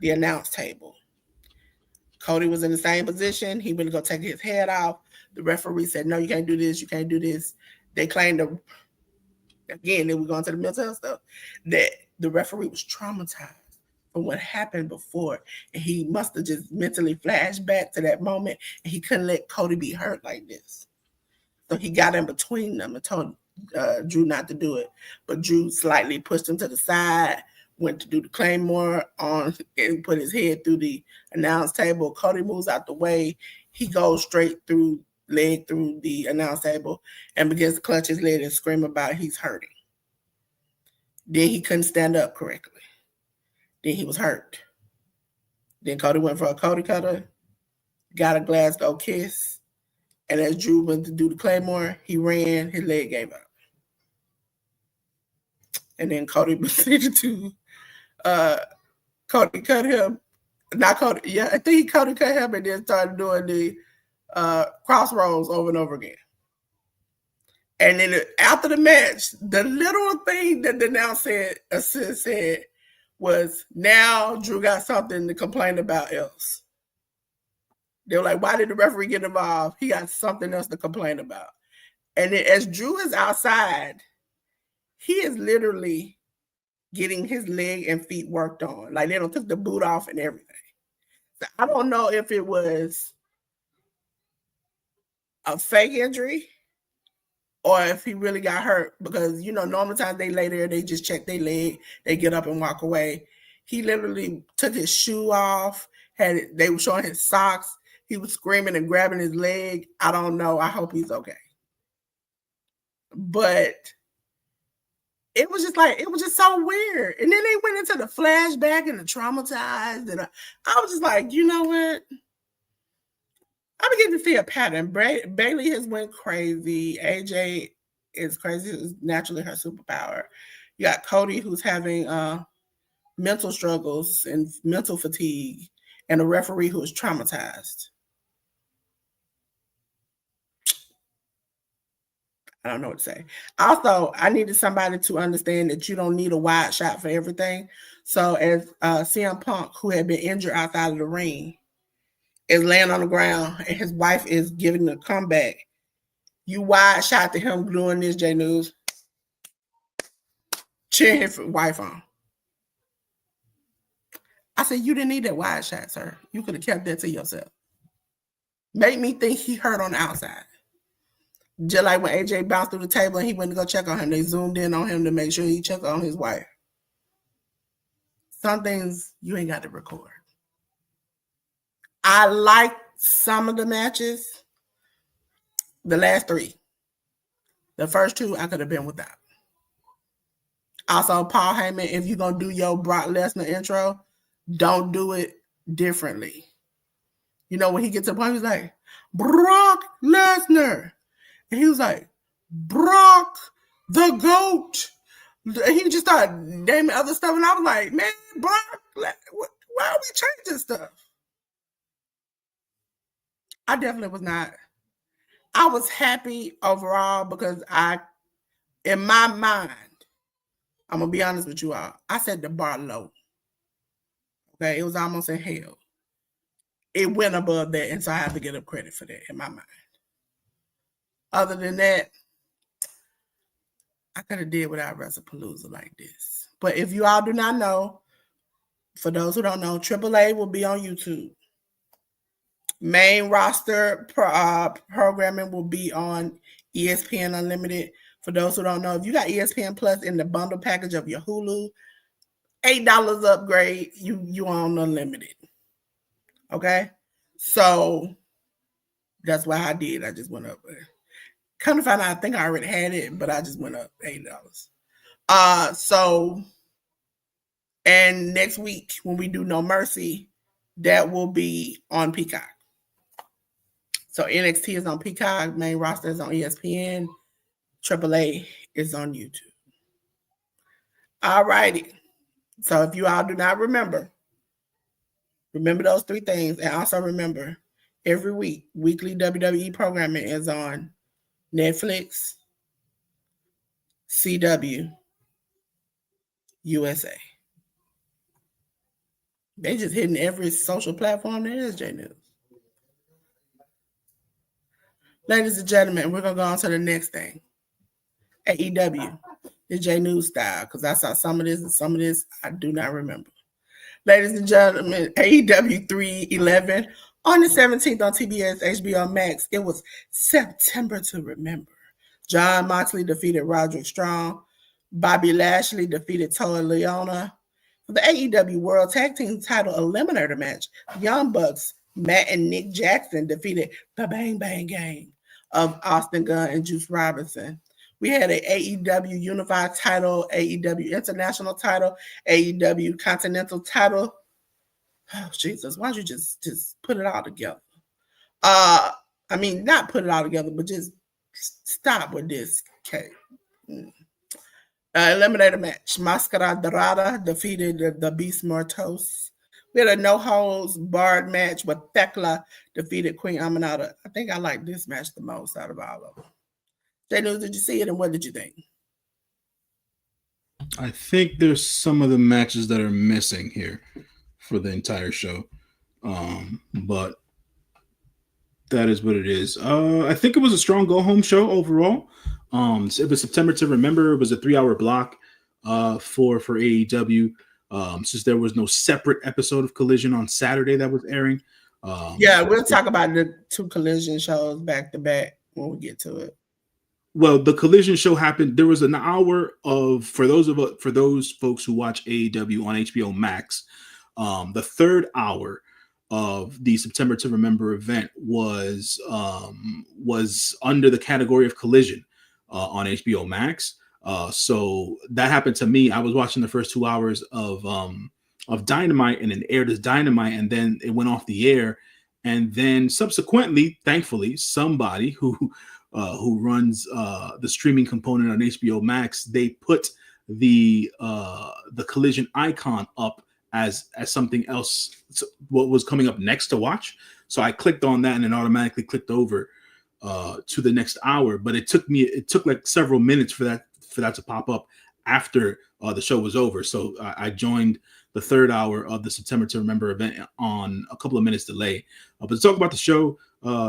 announce table. Cody was in the same position. He went to go take his head off. The referee said, no, you can't do this. You can't do this. They claimed, again, then we're going to the mental health stuff, that the referee was traumatized from what happened before. And he must have just mentally flashed back to that moment, and he couldn't let Cody be hurt like this. So he got in between them and told Drew not to do it. But Drew slightly pushed him to the side, went to do the Claymore on and put his head through the announce table. Cody moves out the way. He goes straight through the announce table and begins to clutch his leg and scream about he's hurting. Then he couldn't stand up correctly. Then he was hurt. Then Cody went for a Cody cutter, got a Glasgow kiss, and as Drew went to do the Claymore, he ran, his leg gave up. And then Cody proceeded to Cody cut him. Not Cody, yeah, I think Cody cut him and then started doing the crossroads over and over again. And then after the match, the little thing that the announcer said was, now Drew got something to complain about else. They were like, why did the referee get involved? He got something else to complain about. And then as Drew is outside, he is literally getting his leg and feet worked on. Like, they don't took the boot off and everything. So I don't know if it was a fake injury or if he really got hurt, because, you know, normal times they lay there, they just check their leg, they get up and walk away. He literally took his shoe off, they were showing his socks. He was screaming and grabbing his leg. I don't know. I hope he's okay. But it was just like, it was just so weird. And then they went into the flashback and the traumatized. And I was just like, you know what? I'm beginning to see a pattern. Bailey has went crazy. AJ is crazy. It's naturally her superpower. You got Cody, who's having mental struggles and mental fatigue, and a referee who is traumatized. I don't know what to say. Also, I needed somebody to understand that you don't need a wide shot for everything. So as CM Punk, who had been injured outside of the ring, is laying on the ground and his wife is giving the comeback, you wide shot to him doing this, J.News. Cheering his wife on. I said, you didn't need that wide shot, sir. You could have kept that to yourself. Made me think he hurt on the outside. Just like when AJ bounced through the table and he went to go check on him, they zoomed in on him to make sure he checked on his wife. Some things you ain't got to record. I liked some of the matches. The last three. The first two, I could have been without. Also, Paul Heyman, if you're going to do your Brock Lesnar intro, don't do it differently. You know, when he gets to the point, he's like, Brock Lesnar. And he was like, Brock the GOAT. And he just started naming other stuff. And I was like, man, Brock, why are we changing stuff? I definitely was not. I was happy overall because in my mind, I'm going to be honest with you all, I set the bar low. Okay, it was almost in hell. It went above that, and so I have to get up credit for that in my mind. Other than that, I could have did without WrestlePalooza like this. But if you all do not know, for those who don't know, AAA will be on YouTube. Main roster programming will be on ESPN Unlimited. For those who don't know, if you got ESPN Plus in the bundle package of your Hulu, $8 upgrade, you on Unlimited. Okay? So that's what I did. I just went up there. Come to find out, I think I already had it, but I just went up $8. So, and next week when we do No Mercy, that will be on Peacock. So NXT is on Peacock, main roster is on ESPN, AAA is on YouTube. All righty. So if you all do not remember those three things, and also remember, every week, weekly WWE programming is on Netflix, CW, USA. They just hitting every social platform there is, J.News. Ladies and gentlemen, we're going to go on to the next thing. AEW, the J.News style, because I saw some of this and some of this I do not remember. Ladies and gentlemen, AEW 311 on the 17th on TBS HBO Max. It was September to remember. Jon Moxley defeated Roderick Strong. Bobby Lashley defeated Toa Liona. For the AEW World Tag Team title eliminator match, Young Bucks, Matt and Nick Jackson defeated the Bang Bang Gang of Austin Gunn and Juice Robinson. We had an AEW Unified title, AEW International title, AEW Continental title. Oh, Jesus, why don't you just put it all together? I mean, not put it all together, but just stop with this, okay? Eliminator match. Mascara Dorada defeated the Beast Mortos. We had a no holds barred match with Thekla defeated Queen Aminata. I think I like this match the most out of all of them. J.News, did you see it and what did you think? I think there's some of the matches that are missing here for the entire show. But that is what it is. I think it was a strong go home show overall. It was September to Remember. It was a 3-hour block for AEW. Since there was no separate episode of Collision on Saturday that was airing. We'll talk about the 2 Collision shows back to back when we get to it. Well, the Collision show happened. There was an hour of for those folks who watch AEW on HBO Max. The third hour of the September to Remember event was under the category of Collision on HBO Max. So that happened to me. I was watching the first 2 hours of Dynamite, and it aired as Dynamite, and then it went off the air. And then subsequently, thankfully, somebody who runs the streaming component on HBO Max, they put the Collision icon up as something else, what was coming up next to watch. So I clicked on that and it automatically clicked over to the next hour. But it took like several minutes for that to pop up after the show was over. So I joined the third hour of the September to Remember event on a couple of minutes delay. But to talk about the show,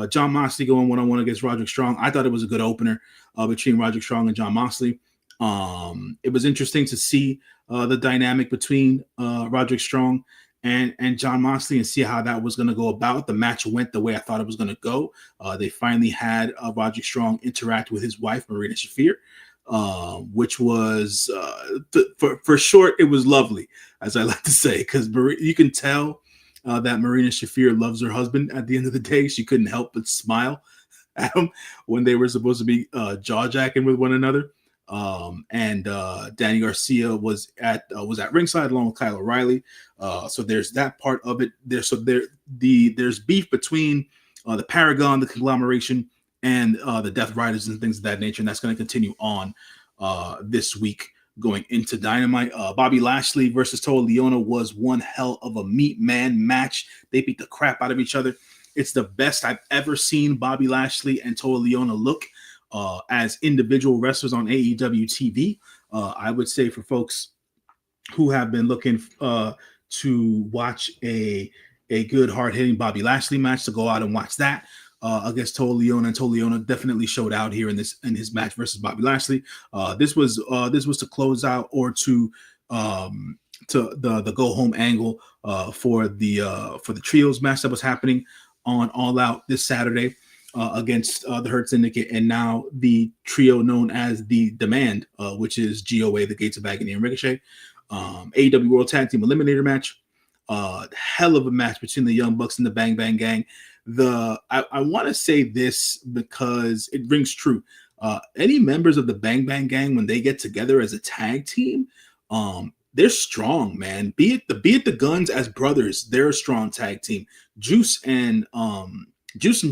Jon Moxley going one-on-one against Roderick Strong. I thought it was a good opener between Roderick Strong and Jon Moxley. It was interesting to see the dynamic between Roderick Strong and Jon Moxley and see how that was going to go about. The match went the way I thought it was going to go. They finally had Roderick Strong interact with his wife, Marina Shafir, which was, for short, it was lovely, as I like to say, because you can tell that Marina Shafir loves her husband. At the end of the day, she couldn't help but smile at him when they were supposed to be jaw-jacking with one another. And Danny Garcia was at ringside along with Kyle O'Reilly. So there's that part of it. There's beef between the Paragon, the conglomeration, and the Death Riders and things of that nature, and that's going to continue on this week going into Dynamite. Bobby Lashley versus Toa Liona was one hell of a meat man match. They beat the crap out of each other. It's the best I've ever seen Bobby Lashley and Toa Liona look as individual wrestlers on AEW TV. I would say for folks who have been looking to watch a good hard-hitting Bobby Lashley match, to go out and watch that against Toa Liona. And Toa Liona definitely showed out here in his match versus Bobby Lashley. This was to close out or to the go home angle for the trios match that was happening on All Out this Saturday against the Hurt Syndicate, and now the trio known as the Demand, which is GOA, the Gates of Agony, and Ricochet. AEW World Tag Team Eliminator match. Hell of a match between the Young Bucks and the Bang Bang Gang. I want to say this because it rings true. Any members of the Bang Bang Gang, when they get together as a tag team, they're strong, man. Be it the Guns as brothers, they're a strong tag team. Juice and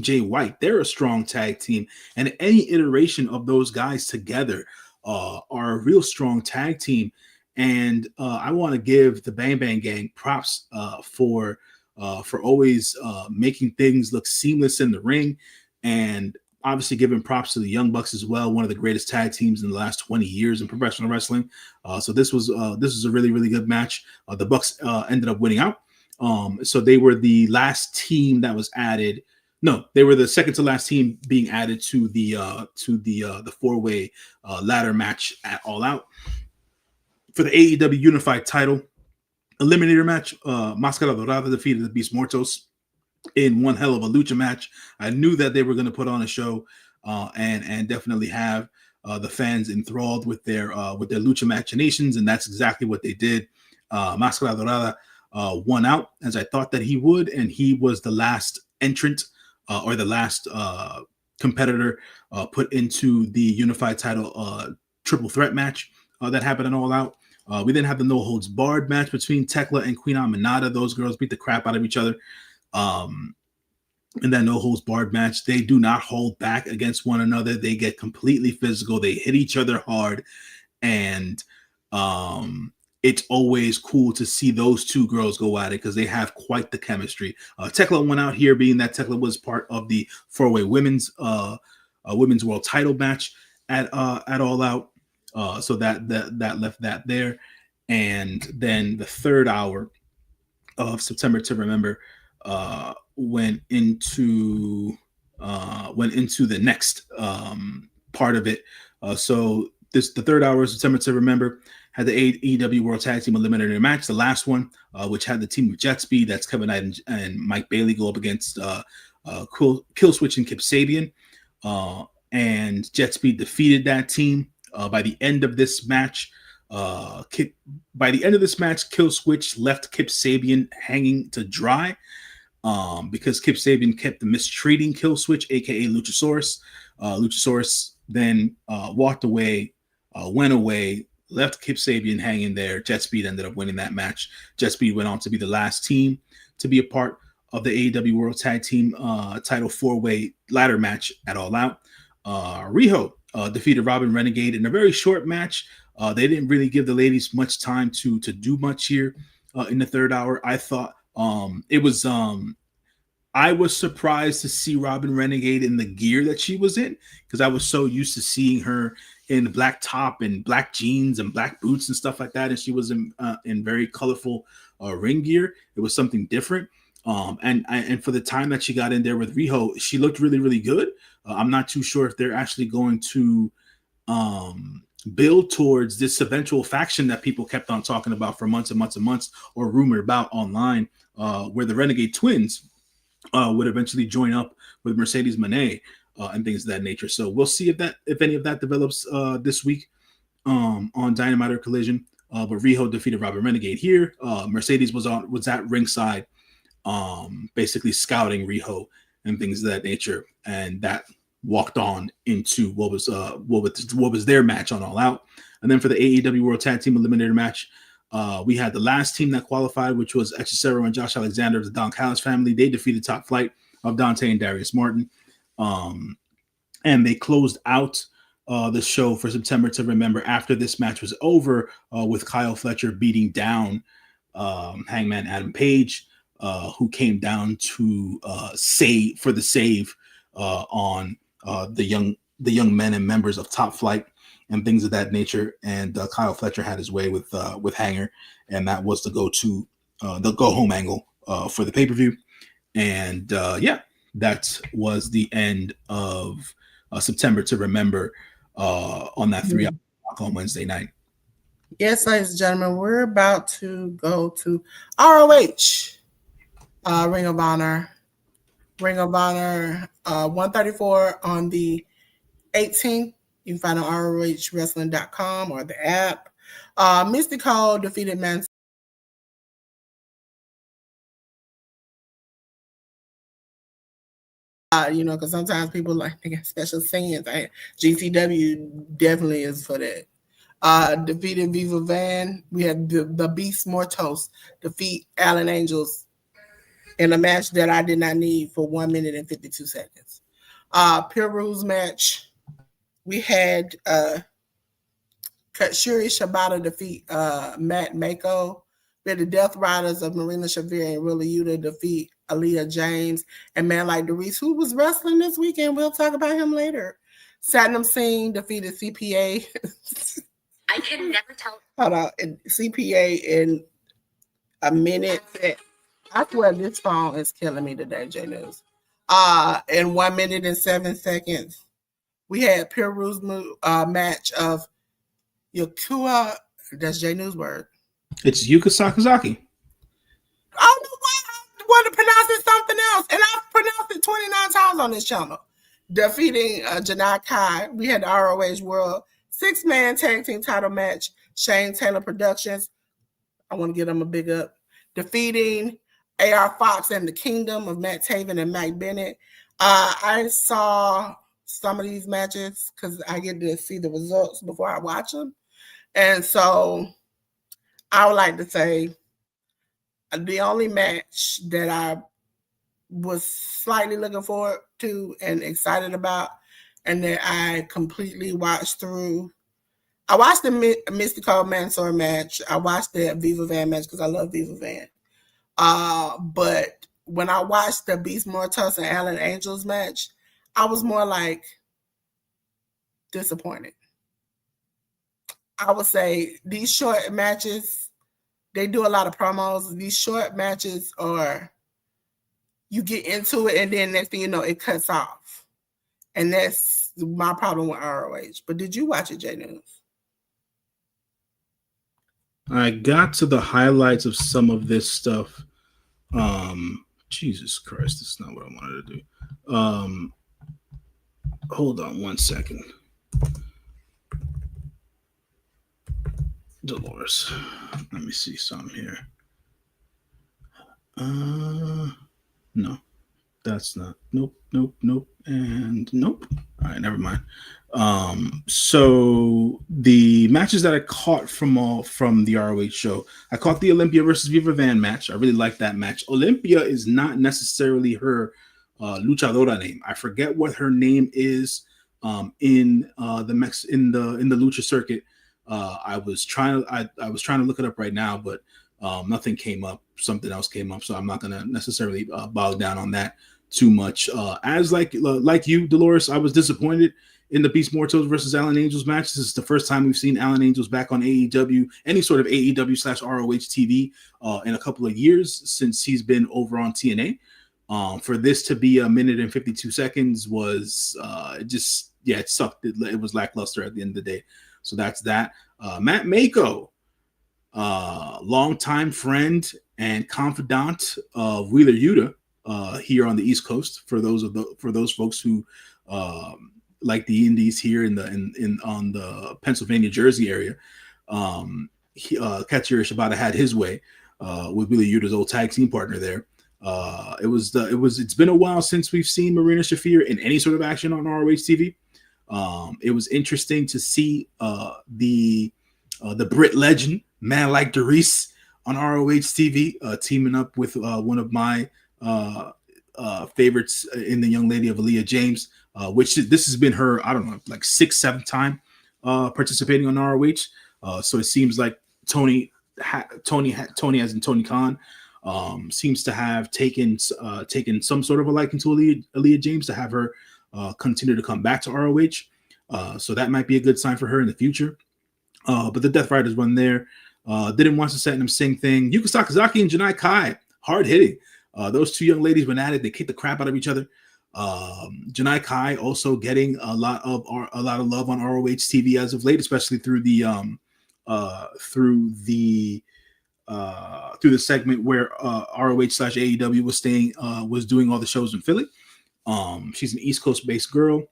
Jay White, they're a strong tag team. And any iteration of those guys together are a real strong tag team. And I want to give the Bang Bang Gang props for always making things look seamless in the ring, and obviously giving props to the Young Bucks as well, one of the greatest tag teams in the last 20 years in professional wrestling. So this was a really, really good match. The Bucks ended up winning out. So they were the last team that was added. No, they were the second to last team being added to the 4-way ladder match at All Out for the AEW Unified Title. Eliminator match. Mascara Dorada defeated the Beast Mortos in one hell of a lucha match. I knew that they were going to put on a show and definitely have the fans enthralled with their lucha machinations, and that's exactly what they did. Mascara Dorada won out, as I thought that he would, and he was the last entrant or the last competitor put into the Unified Title triple threat match that happened in All Out. We then have the no holds barred match between Thekla and Queen Aminata. Those girls beat the crap out of each other. In that no holds barred match, they do not hold back against one another. They get completely physical. They hit each other hard. and it's always cool to see those two girls go at it because they have quite the chemistry. Tekla went out here, being that Tekla was part of the 4-way women's world title match at All Out, so that left that there. And then the third hour of September to Remember went into the next part of it. So the third hour of September to Remember had the AEW World Tag Team Eliminator match, the last one, which had the team of Jet Speed, that's Kevin Knight and Mike Bailey, go up against Killswitch and Kip Sabian. And Jet Speed defeated that team. By the end of this match, Killswitch left Kip Sabian hanging to dry because Kip Sabian kept mistreating Killswitch, aka Luchasaurus. Luchasaurus then walked away, went away, left Kip Sabian hanging there. Jet Speed ended up winning that match. Jet Speed went on to be the last team to be a part of the AEW World Tag Team title 4-way ladder match at All Out. Riho defeated Robin Renegade in a very short match. They didn't really give the ladies much time to do much here in the third hour. I thought I was surprised to see Robin Renegade in the gear that she was in, because I was so used to seeing her in the black top and black jeans and black boots and stuff like that, and she was in very colorful ring gear. It was something different. And for the time that she got in there with Riho, she looked really, really good. I'm not too sure if they're actually going to build towards this eventual faction that people kept on talking about for months and months and months, or rumored about online, where the Renegade Twins would eventually join up with Mercedes Moné and things of that nature. So we'll see if any of that develops this week on Dynamite or Collision. But Riho defeated Robin Renegade here. Mercedes was at ringside, basically scouting Riho and things of that nature, and that walked on into what was their match on All Out. And then for the AEW World Tag Team Eliminator match, we had the last team that qualified, which was Hechicero and Josh Alexander of the Don Callis family. They defeated Top Flight of Dante and Darius Martin, and they closed out the show for September to Remember after this match was over, with Kyle Fletcher beating down Hangman Adam Page, who came down to save on the young men and members of Top Flight and things of that nature. And Kyle Fletcher had his way with Hanger, and that was the go home angle for the pay-per-view. And that was the end of September to Remember on that 3 hour block on Wednesday night. Yes, ladies and gentlemen, we're about to go to ROH, Ring of Honor 134 on the 18th. You can find it on ROHWrestling.com or the app. Mystic Cole defeated Man. Because sometimes people like to get special scenes. GCW definitely is for that. Defeated Viva Van. We had the Beast Mortos defeat Allen Angels in a match that I did not need for 1 minute and 52 seconds. Pure Rules match. We had Katsuri Shibata defeat Matt Mako. We had the Death Riders of Marina Shavir and Willa Yuta defeat Aaliyah James and Man Like Doris, who was wrestling this weekend. We'll talk about him later. Satnam Singh defeated CPA. I can never tell. Hold on. CPA in a minute. I swear this phone is killing me today, J.News. In 1 minute and 7 seconds. We had Pure Rules match of Yukua. That's J.News word. It's Yuka Sakazaki. I don't know why I want to pronounce it something else, and I've pronounced it 29 times on this channel. Defeating Janai Kai. We had the ROH World 6-man tag team title match. Shane Taylor Productions. I want to give them a big up. Defeating AR Fox and the Kingdom of Matt Taven and Mike Bennett. I saw some of these matches because I get to see the results before I watch them. And so I would like to say the only match that I was slightly looking forward to and excited about and that I completely watched through I watched the Mystical Mansoor match. I watched the Viva Van match because I love Viva Van. But when I watched the Beast Mortus and Alan Angels match, I was more like disappointed. I would say these short matches, they do a lot of promos. These short matches are, you get into it and then next thing you know, it cuts off. And that's my problem with ROH. But did you watch it, J.News? I got to the highlights of some of this stuff. Jesus Christ, that's not what I wanted to do. Hold on one second. Delores. Let me see some here. No, that's not. Nope, and nope. All right, never mind. So the matches that I caught from the ROH show, I caught the Olympia versus Viva Van match. I really liked that match. Olympia is not necessarily her luchadora name. I forget what her name is in the lucha circuit. I was trying to look it up right now, but nothing came up. Something else came up, so I'm not gonna necessarily bog down on that too much. As like you, Delores, I was disappointed in the Beast Mortals versus Alan Angels match. This is the first time we've seen Alan Angels back on AEW, any sort of AEW/ROH TV in a couple of years since he's been over on TNA. For this to be 1 minute and 52 seconds was it sucked. It was lackluster at the end of the day. So that's that. Matt Mako, longtime friend and confidant of Wheeler Yuta here on the East Coast. For those folks who like the Indies here on the Pennsylvania Jersey area, Katsuyori Shibata had his way with Wheeler Yuta's old tag team partner there. It's been a while since we've seen Marina Shafir in any sort of action on ROH TV. It was interesting to see the Brit legend, man like Doris, on ROH TV, teaming up with one of my favorites in the young lady of Aaliyah James, which this has been her, I don't know, like 6th, 7th time participating on ROH. So it seems like Tony as in Tony Khan, seems to have taken some sort of a liking to Aaliyah James, to have her continue to come back to ROH. So that might be a good sign for her in the future. But the Death Riders run there. Didn't watch the Satnam Singh thing. Yuka Sakazaki and Janai Kai, hard hitting. Those two young ladies went at it. They kicked the crap out of each other. Janai Kai also getting a lot of love on ROH TV as of late, especially through the segment where ROH/AEW was doing all the shows in Philly. She's an East Coast based girl.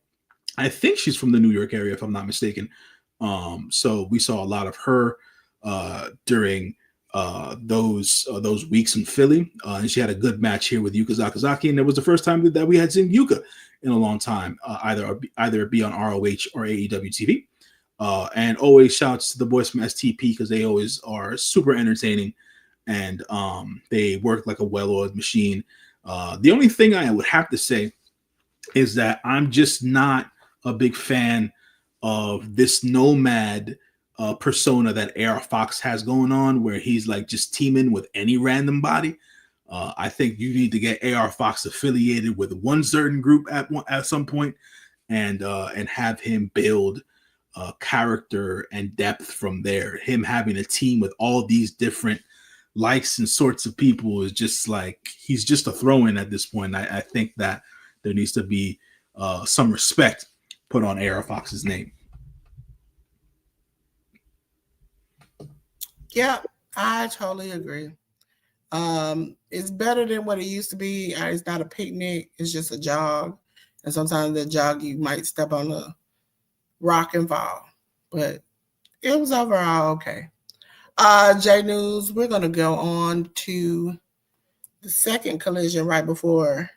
I think she's from the New York area, if I'm not mistaken. So we saw a lot of her during those weeks in Philly, and she had a good match here with Yuka Sakazaki, and it was the first time that we had seen Yuka in a long time, either be on ROH or AEW TV. And always shouts to the boys from STP, because they always are super entertaining, and they work like a well-oiled machine. The only thing I would have to say is that I'm just not a big fan of this nomad persona that AR Fox has going on, where he's like just teaming with any random body. I think you need to get AR Fox affiliated with one certain group at some point, and have him build character and depth from there. Him having a team with all these different likes and sorts of people is just like, he's just a throw-in at this point. I think that there needs to be some respect put on AR Fox's name. Yeah, I totally agree. It's better than what it used to be. It's not a picnic, it's just a jog. And sometimes the jog, you might step on a rock and fall. But it was overall okay. J.News, we're going to go on to the second collision right before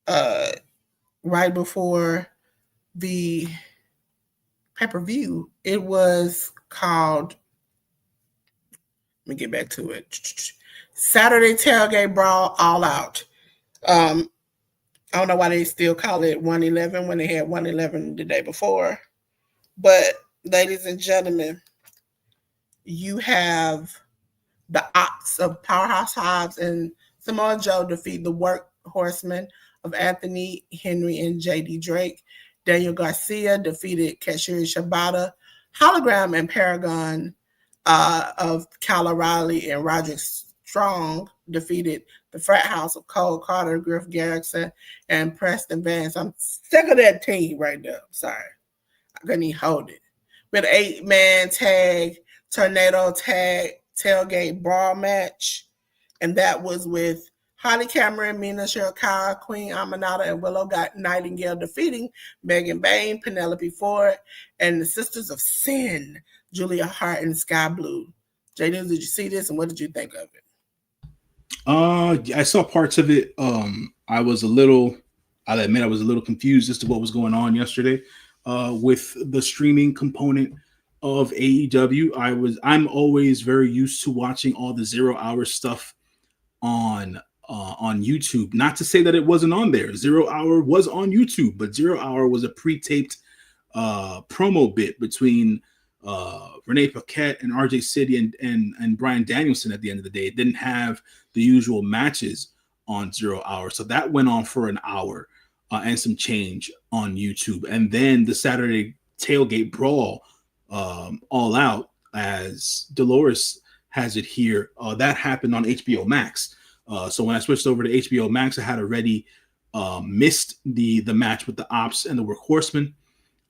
the pay-per-view. It was called, let me get back to it, Saturday Tailgate Brawl All Out. I don't know why they still call it 111 when they had 111 the day before, But ladies and gentlemen, you have the Ops of Powerhouse Hobbs and Samoa Joe defeat the Work Horsemen of Anthony Henry and J.D. Drake. Daniel Garcia defeated Katsuyori Shibata. Hologram and Paragon of Kyle O'Reilly and Roderick Strong defeated the Frat House of Cole Carter, Griff Garrison, and Preston Vance. I'm sick of that team right now. I'm sorry. I couldn't even hold it. With an 8-man tag, tornado tag, tailgate brawl match. And that was with Holly Cameron, Mina Shirakawa, Queen Aminata, and Willow Nightingale defeating Megan Bain, Penelope Ford, and the Sisters of Sin, Julia Hart and Sky Blue. J.News, did you see this and what did you think of it? I saw parts of it. I'll admit I was a little confused as to what was going on yesterday with the streaming component of AEW. I'm always very used to watching all the 0 hour stuff on YouTube. Not to say that it wasn't on there. 0 hour was on YouTube, but 0 hour was a pre-taped promo bit between Renee Paquette and RJ City and Bryan Danielson. At the end of the day, it didn't have the usual matches on 0 hour, so that went on for an hour and some change on YouTube. And then the Saturday tailgate brawl, All Out, as Delores has it here, that happened on HBO Max. So when I switched over to HBO Max, I had already missed the match with the Ops and the Workhorsemen.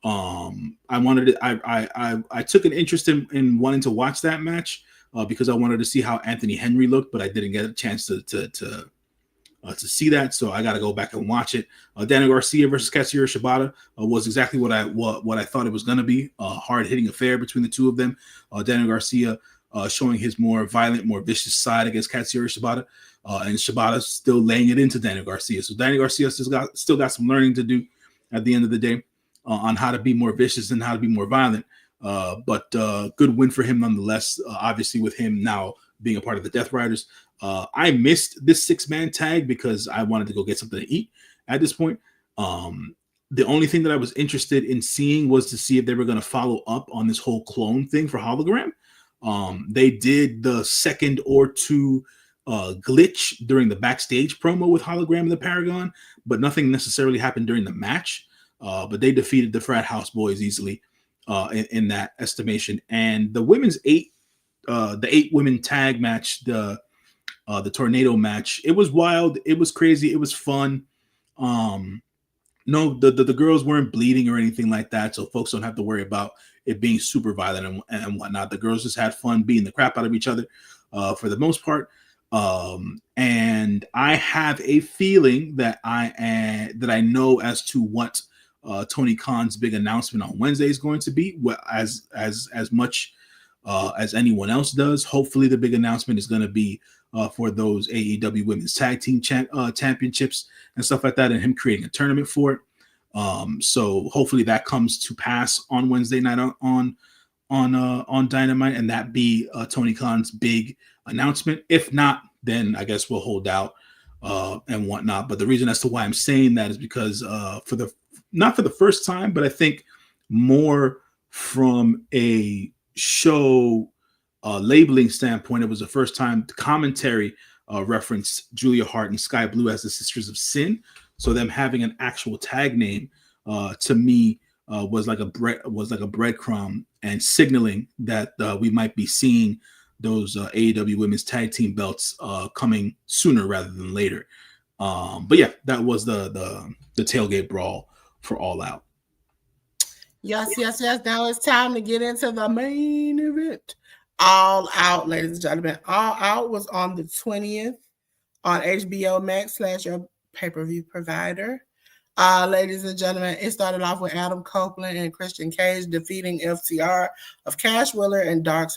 I took an interest in wanting to watch that match because I wanted to see how Anthony Henry looked, but I didn't get a chance to see that, so I got to go back and watch it. Daniel Garcia versus Katsuyori Shibata was exactly what I thought it was going to be. A hard-hitting affair between the two of them. Daniel Garcia showing his more violent, more vicious side against Katsuyori Shibata, and Shibata still laying it into Daniel Garcia. So Daniel Garcia still got some learning to do at the end of the day on how to be more vicious and how to be more violent. But good win for him nonetheless. Obviously, with him now being a part of the Death Riders. I missed this 6-man tag because I wanted to go get something to eat at this point. The only thing that I was interested in seeing was to see if they were going to follow up on this whole clone thing for Hologram. They did the second or two glitch during the backstage promo with Hologram and the Paragon, but nothing necessarily happened during the match. But they defeated the Frat House Boys easily in that estimation. And the women's the 8 women tag match, the tornado match, it was wild, it was crazy, it was fun. No, the girls weren't bleeding or anything like that, so folks don't have to worry about it being super violent and whatnot. The girls just had fun beating the crap out of each other for the most part. And I have a feeling that I know as to what Tony Khan's big announcement on Wednesday is going to be, as much as anyone else does. Hopefully the big announcement is going to be for those AEW Women's Tag Team Championships and stuff like that, and him creating a tournament for it. So hopefully that comes to pass on Wednesday night on Dynamite, and that be Tony Khan's big announcement. If not, then I guess we'll hold out and whatnot. But the reason as to why I'm saying that is because not for the first time, but I think more from a show labeling standpoint, it was the first time the commentary referenced Julia Hart and Sky Blue as the Sisters of Sin. So them having an actual tag name to me was like a breadcrumb and signaling that we might be seeing those AEW Women's Tag Team belts coming sooner rather than later. But yeah, that was the tailgate brawl for All Out. Yes. Now it's time to get into the main event. All Out, ladies and gentlemen. All Out was on the 20th on HBO Max / your pay-per-view provider. Ladies and gentlemen, it started off with Adam Copeland and Christian Cage defeating FTR of Cash Wheeler and Dax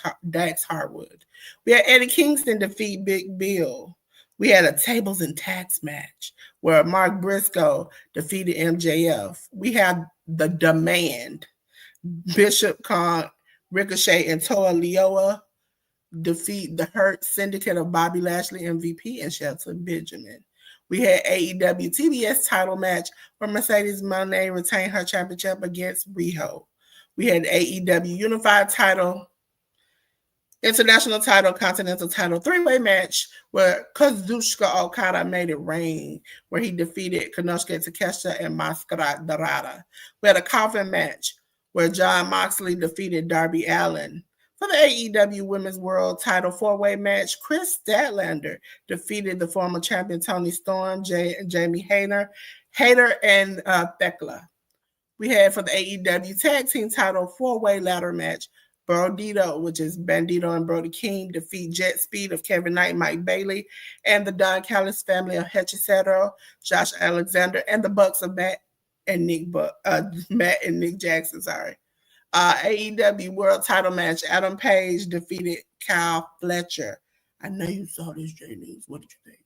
Harwood. We had Eddie Kingston defeat Big Bill. We had a tables and tax match where Mark Briscoe defeated MJF. We had the Demand, Bishop Khan, Ricochet, and Toa Lioa defeat the Hurt Syndicate of Bobby Lashley, MVP, and Shelton Benjamin. We had AEW TBS title match where Mercedes Moné retained her championship against Riho. We had AEW Unified title, International title, Continental title, three-way match where Kazuchika Okada made it rain, where he defeated Konosuke Takeshita and Mascara Dorada. We had a coffin match where Jon Moxley defeated Darby Allin. For the AEW Women's World title four-way match, Chris Statlander defeated the former champion Toni Storm, Jamie Hayter, and Thekla. We had for the AEW Tag Team title four-way ladder match, Bandito, which is Bandito and Brody King, defeat Jet Speed of Kevin Knight, Mike Bailey, and the Don Callis family of Hechicero, Josh Alexander, and the Bucks of Matt and Nick Jackson. AEW World Title match: Adam Page defeated Kyle Fletcher. I know you saw this, J.News. What did you think?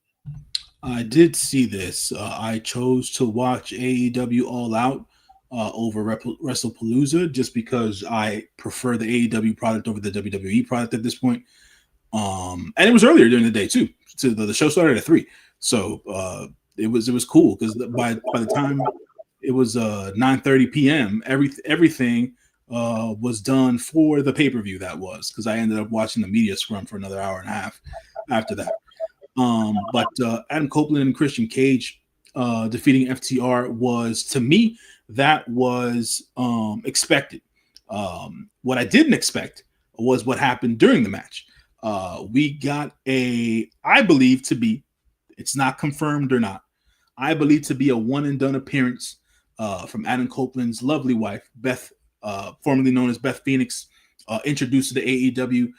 I did see this. I chose to watch AEW All Out over WrestlePalooza just because I prefer the AEW product over the WWE product at this point. And it was earlier during the day too. So the show started at 3, so it was cool because by the time it was 9:30 p.m., everything was done for the pay-per-view. That was because I ended up watching the media scrum for another hour and a half after that. But Adam Copeland and Christian Cage defeating FTR was, to me, that was expected. What I didn't expect was what happened during the match. We got I believe to be, it's not confirmed or not, I believe to be a one and done appearance from Adam Copeland's lovely wife, Beth, formerly known as Beth Phoenix, introduced to the AEW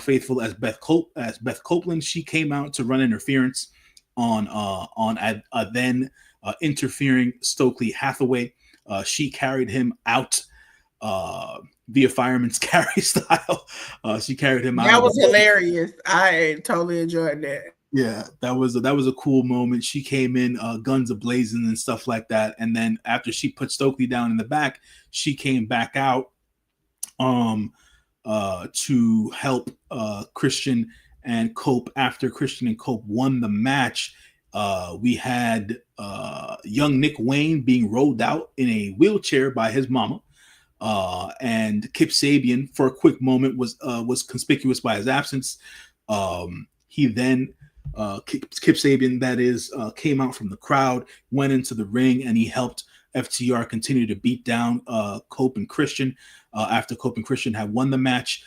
faithful as Beth Copeland. She came out to run interference on a then interfering Stokely Hathaway. She carried him out via fireman's carry style. She carried him out. That was hilarious. I totally enjoyed that. Yeah, that was a cool moment. She came in guns a-blazing and stuff like that. And then after she put Stokely down in the back, she came back out to help Christian and Cope. After Christian and Cope won the match, we had young Nick Wayne being rolled out in a wheelchair by his mama. And Kip Sabian, for a quick moment, was conspicuous by his absence. He then Kip Sabian, that is, came out from the crowd, went into the ring, and he helped FTR continue to beat down Cope and Christian. After Cope and Christian had won the match,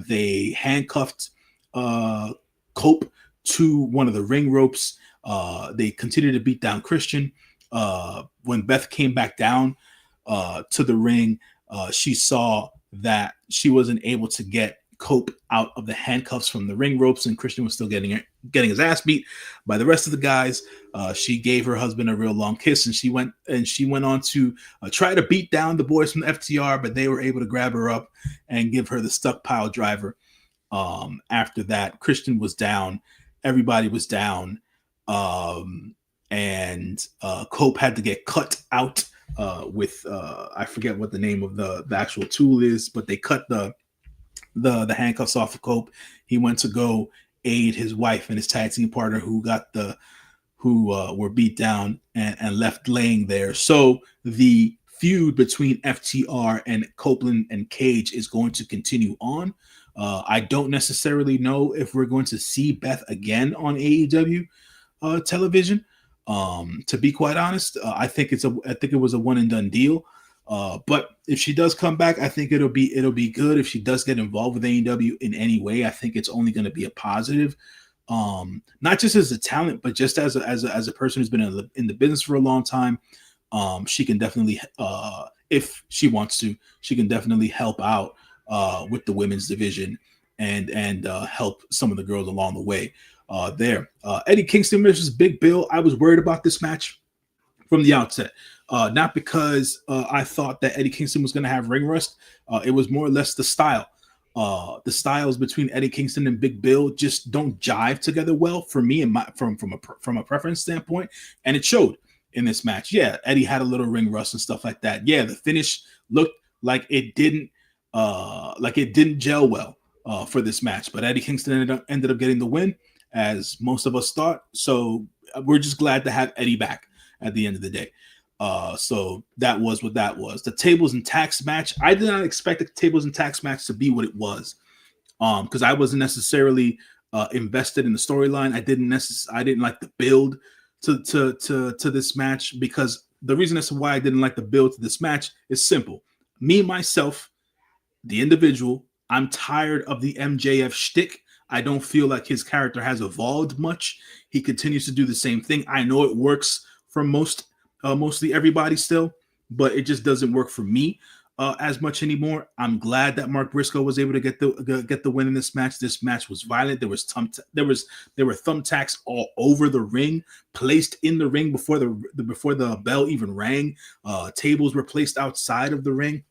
they handcuffed Cope to one of the ring ropes. They continued to beat down Christian. When Beth came back down to the ring, she saw that she wasn't able to get Cope out of the handcuffs from the ring ropes, and Christian was still getting his ass beat by the rest of the guys. She gave her husband a real long kiss, and she went on to try to beat down the boys from the FTR, but they were able to grab her up and give her the stuck pile driver. After that, Christian was down, everybody was down, and Cope had to get cut out with I forget what the name of the actual tool is, but they cut the handcuffs off of Cope. He went to go aid his wife and his tag team partner who were beat down and left laying there. So the feud between FTR and Copeland and Cage is going to continue on. I don't necessarily know if we're going to see Beth again on AEW television. To be quite honest, I think it was a one and done deal. But if she does come back, I think it'll be good. If she does get involved with AEW in any way, I think it's only going to be a positive. Not just as a talent, but just as a person who's been in the business for a long time. She can definitely, if she wants to, she can definitely help out with the women's division and help some of the girls along the way. There, Eddie Kingston versus Big Bill. I was worried about this match from the outset. Not because I thought that Eddie Kingston was going to have ring rust. It was more or less the style. The styles between Eddie Kingston and Big Bill just don't jive together well for me and from a preference standpoint, and it showed in this match. Yeah, Eddie had a little ring rust and stuff like that. Yeah, the finish looked like it didn't gel well for this match, but Eddie Kingston ended up getting the win, as most of us thought. So we're just glad to have Eddie back at the end of the day. So that was what that was. The tables and tax match. I did not expect the tables and tax match to be what it was, because I wasn't necessarily invested in the storyline. I didn't like the build to this match, because the reason as to why I didn't like the build to this match is simple. Me, myself, the individual, I'm tired of the MJF shtick. I don't feel like his character has evolved much. He continues to do the same thing. I know it works for mostly everybody still, but it just doesn't work for me as much anymore. I'm glad that Mark Briscoe was able to get the win in this match. This match was violent. There were thumbtacks all over the ring, placed in the ring before the bell even rang. Tables were placed outside of the ring,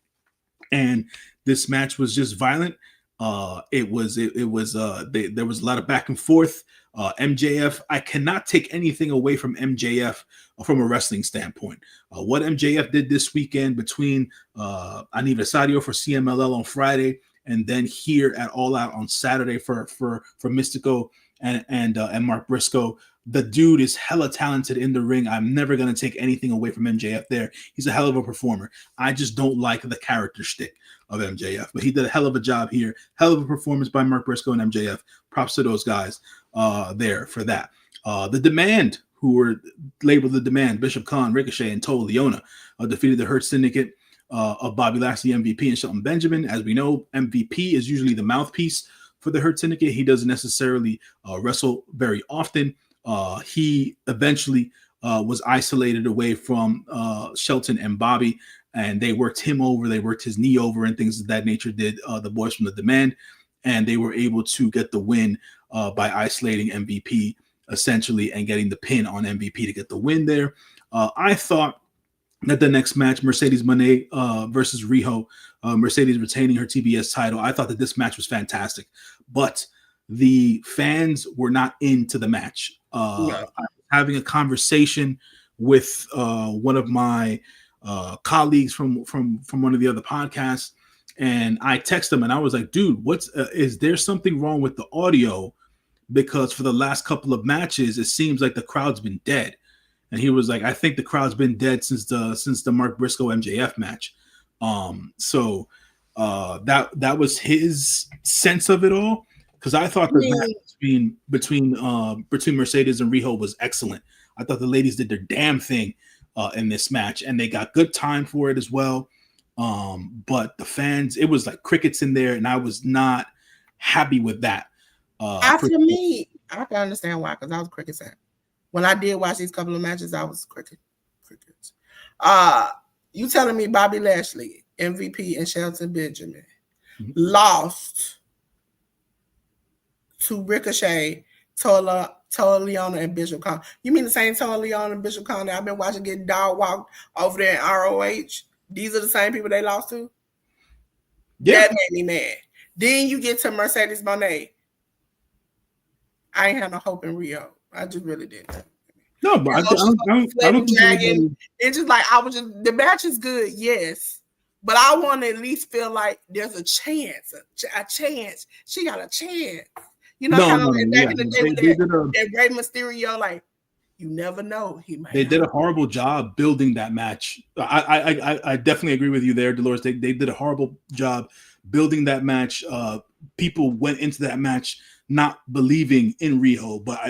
and this match was just violent. There was a lot of back and forth. MJF, I cannot take anything away from MJF from a wrestling standpoint. What MJF did this weekend between Aniversario for CMLL on Friday, and then here at All Out on Saturday for Mystico and Mark Briscoe. The dude is hella talented in the ring. I'm never going to take anything away from MJF there. He's a hell of a performer. I just don't like the character shtick of MJF, but he did a hell of a job here. Hell of a performance by Mark Briscoe and MJF. Props to those guys there for that. The Demand, who were labeled The Demand, Bishop Khan, Ricochet, and Toa Leona, defeated the Hurt Syndicate of Bobby Lashley, MVP, and Shelton Benjamin. As we know, MVP is usually the mouthpiece for the Hurt Syndicate. He doesn't necessarily wrestle very often. He eventually was isolated away from Shelton and Bobby, and they worked him over. They worked his knee over and things of that nature, did the boys from The Demand, and they were able to get the win by isolating MVP essentially and getting the pin on MVP to get the win there. I thought that the next match, Mercedes Moné versus Riho, Mercedes retaining her TBS title, I thought that this match was fantastic, but the fans were not into the match. I was having a conversation with one of my colleagues from one of the other podcasts, and I texted him and I was like, dude, is there something wrong with the audio? Because for the last couple of matches, it seems like the crowd's been dead. And he was like, I think the crowd's been dead since the Mark Briscoe MJF match. So that was his sense of it all. Because I thought the match between Mercedes and Riho was excellent. I thought the ladies did their damn thing in this match, and they got good time for it as well. But the fans, it was like crickets in there, and I was not happy with that. After me, I can understand why, because I was crickets fan. When I did watch these couple of matches, I was crickets. You telling me Bobby Lashley, MVP, and Shelton Benjamin lost to Ricochet, Toa Leona, and Bishop Khan? You mean the same Toa Leona and Bishop Khan that I've been watching get dog walked over there in ROH? These are the same people they lost to? Yeah. That made me mad. Then you get to Mercedes Moné. I ain't had no hope in Rio. I just really didn't. No, but I don't think it's just like the match is good, yes, but I want to at least feel like there's a chance, a chance. She got a chance, you know. Back in the day with that Rey Mysterio, like you never know. They did a horrible job building that match. I definitely agree with you there, Delores. They did a horrible job building that match. People went into that match not believing in Riho, but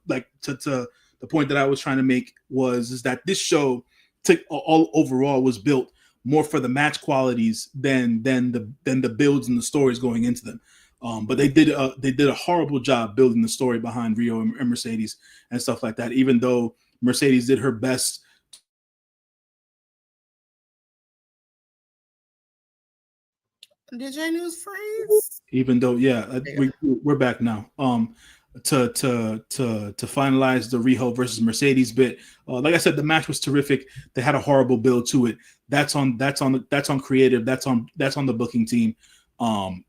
like to the point that I was trying to make is that this show all overall was built more for the match qualities than the builds and the stories going into them. But they did a horrible job building the story behind Riho and Mercedes and stuff like that. Even though Mercedes did her best. Did J.News freeze? Even though, we're back now. To finalize the Riho versus Mercedes bit, like I said, the match was terrific. They had a horrible build to it. That's on creative. That's on the booking team.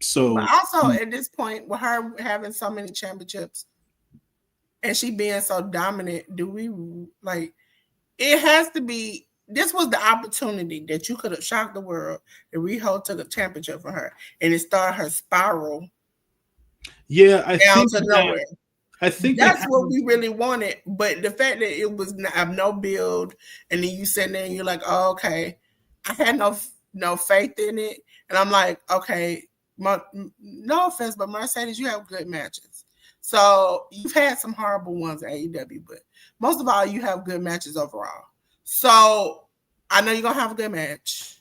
So but also at this point, with her having so many championships and she being so dominant, do we like? It has to be. This was the opportunity that you could have shocked the world. And Riho took a championship for her, and it started her spiral. Yeah, I think that's what we really wanted. But the fact that it was no build, and then you sitting there and you're like, oh, okay, I had no faith in it, and I'm like, okay, no offense, but Mercedes, you have good matches. So you've had some horrible ones at AEW, but most of all, you have good matches overall. So I know you're gonna have a good match.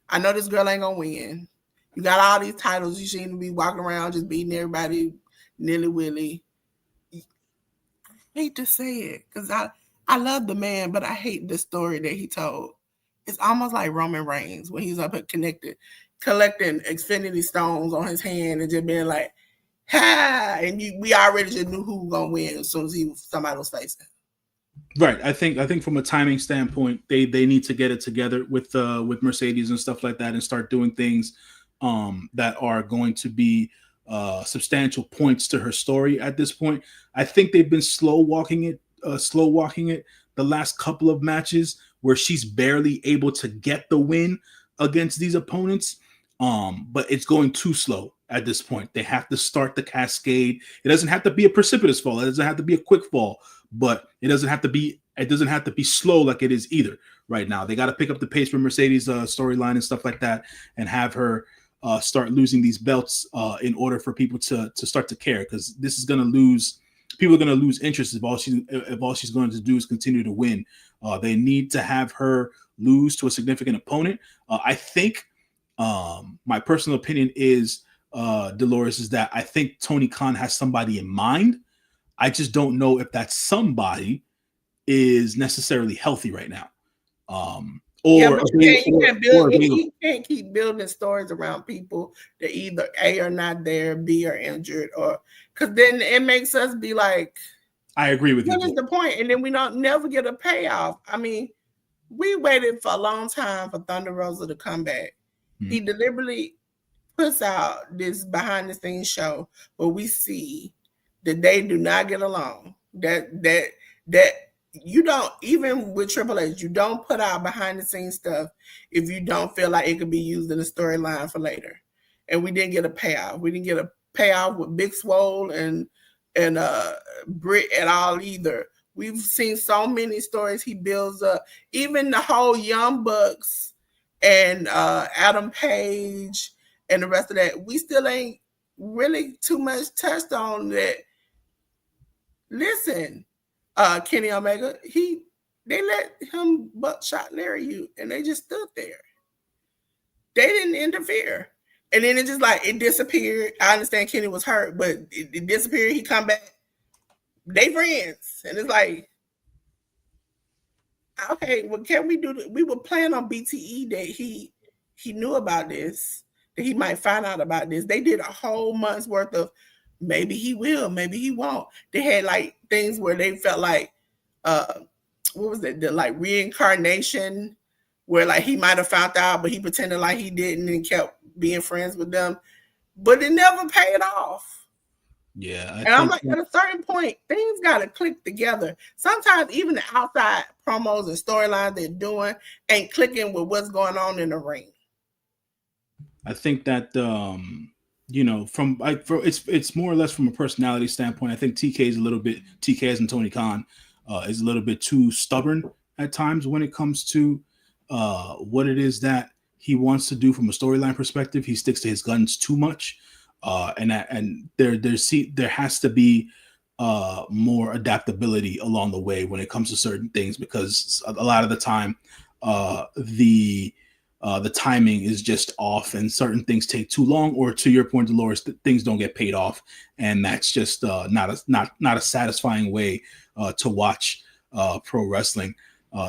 I know this girl ain't gonna win. You got all these titles. You shouldn't be walking around just beating everybody nilly-willy. I hate to say it because I love the man, but I hate the story that he told. It's almost like Roman Reigns when he's up at collecting Xfinity Stones on his hand and just being like, ha! And we already just knew who was gonna win as soon as somebody was facing. Right. I think from a timing standpoint, they need to get it together with Mercedes and stuff like that, and start doing things that are going to be substantial points to her story at this point. I think they've been slow walking it the last couple of matches where she's barely able to get the win against these opponents. But it's going too slow at this point. They have to start the cascade. It doesn't have to be a precipitous fall. It doesn't have to be a quick fall, but it doesn't have to be slow like it is either right now. They got to pick up the pace for Mercedes storyline and stuff like that, and have her start losing these belts in order for people to start to care, because this is going to lose. People are going to lose interest if all she's going to do is continue to win. They need to have her lose to a significant opponent. I think my personal opinion is Delores is that I think Tony Khan has somebody in mind. I just don't know if that somebody is necessarily healthy right now. You can't keep building stories around people that either A are not there, B are injured, or because then it makes us be like, I agree with you. What is the point? And then we don't never get a payoff. I mean, we waited for a long time for Thunder Rosa to come back. Mm-hmm. He deliberately puts out this behind the scenes show where we see that they do not get along. That you don't, even with Triple H, you don't put out behind the scenes stuff if you don't feel like it could be used in a storyline for later. And we didn't get a payoff. We didn't get a payoff with Big Swole and Britt at all either. We've seen so many stories he builds up. Even the whole Young Bucks and Adam Page and the rest of that, we still ain't really too much touched on that. Listen, Kenny Omega, they let him buckshot Larry you, and they just stood there. They didn't interfere. And then it just like, it disappeared. I understand Kenny was hurt, but it disappeared. He come back. They friends. And it's like, okay, well, can we do we were planning on BTE that he knew about this, that he might find out about this. They did a whole month's worth of maybe he will, maybe he won't. They had like things where they felt like, what was it? The like reincarnation, where like he might have found out, but he pretended like he didn't and kept being friends with them. But it never paid off. Yeah. I'm like, at a certain point, things got to click together. Sometimes even the outside promos and storylines they're doing ain't clicking with what's going on in the ring. I think that, it's more or less from a personality standpoint. I think TK as in Tony Khan is a little bit too stubborn at times when it comes to what it is that he wants to do from a storyline perspective. He sticks to his guns too much. And there has to be more adaptability along the way when it comes to certain things, because a lot of the time the timing is just off, and certain things take too long, or to your point, Delores, things don't get paid off, and that's just not a satisfying way to watch pro wrestling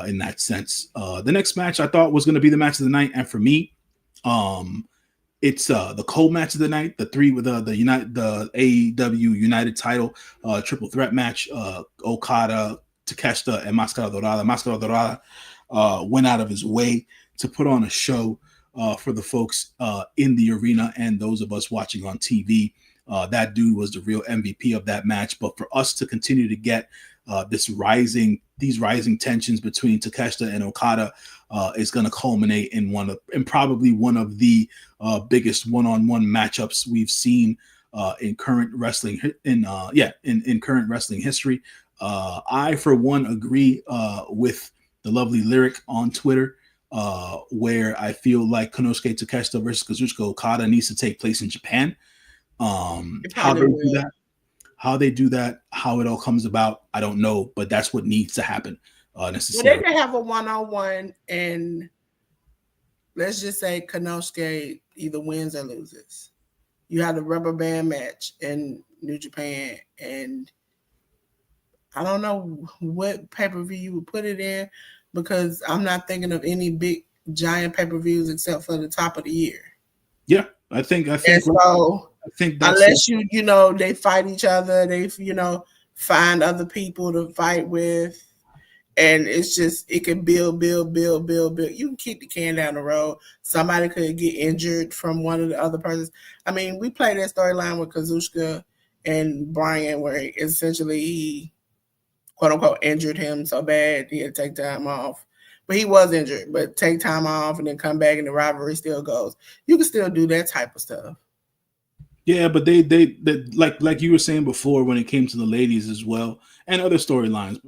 in that sense. The next match I thought was going to be the match of the night, and for me, it's the cold match of the night, the AEW United title triple threat match. Okada, Takeshita, and Máscara Dorada. Máscara Dorada went out of his way to put on a show for the folks in the arena and those of us watching on TV. That dude was the real MVP of that match. But for us to continue to get these rising tensions between Takeshita and Okada is going to culminate in probably one of the biggest one-on-one matchups we've seen in current wrestling in current wrestling history. I for one agree with the lovely lyric on Twitter, where I feel like Konosuke Takeshita versus Kazuchika Okada needs to take place in Japan. How they do that, how it all comes about, I don't know, but that's what needs to happen necessarily. Well, they can have a one-on-one, and let's just say Konosuke either wins or loses. You have the rubber band match in New Japan, and I don't know what pay-per-view you would put it in, because I'm not thinking of any big giant pay-per-views except for the top of the year. Yeah, I think and so I think that's unless they fight each other, they find other people to fight with, and it's just it can build. You can kick the can down the road. Somebody could get injured from one of the other persons. I mean, we played that storyline with Kazuchika and Brian, where essentially he, quote unquote, injured him so bad he had to take time off. But he was injured, but take time off and then come back and the rivalry still goes. You can still do that type of stuff. Yeah, but they like you were saying before, when it came to the ladies as well and other storylines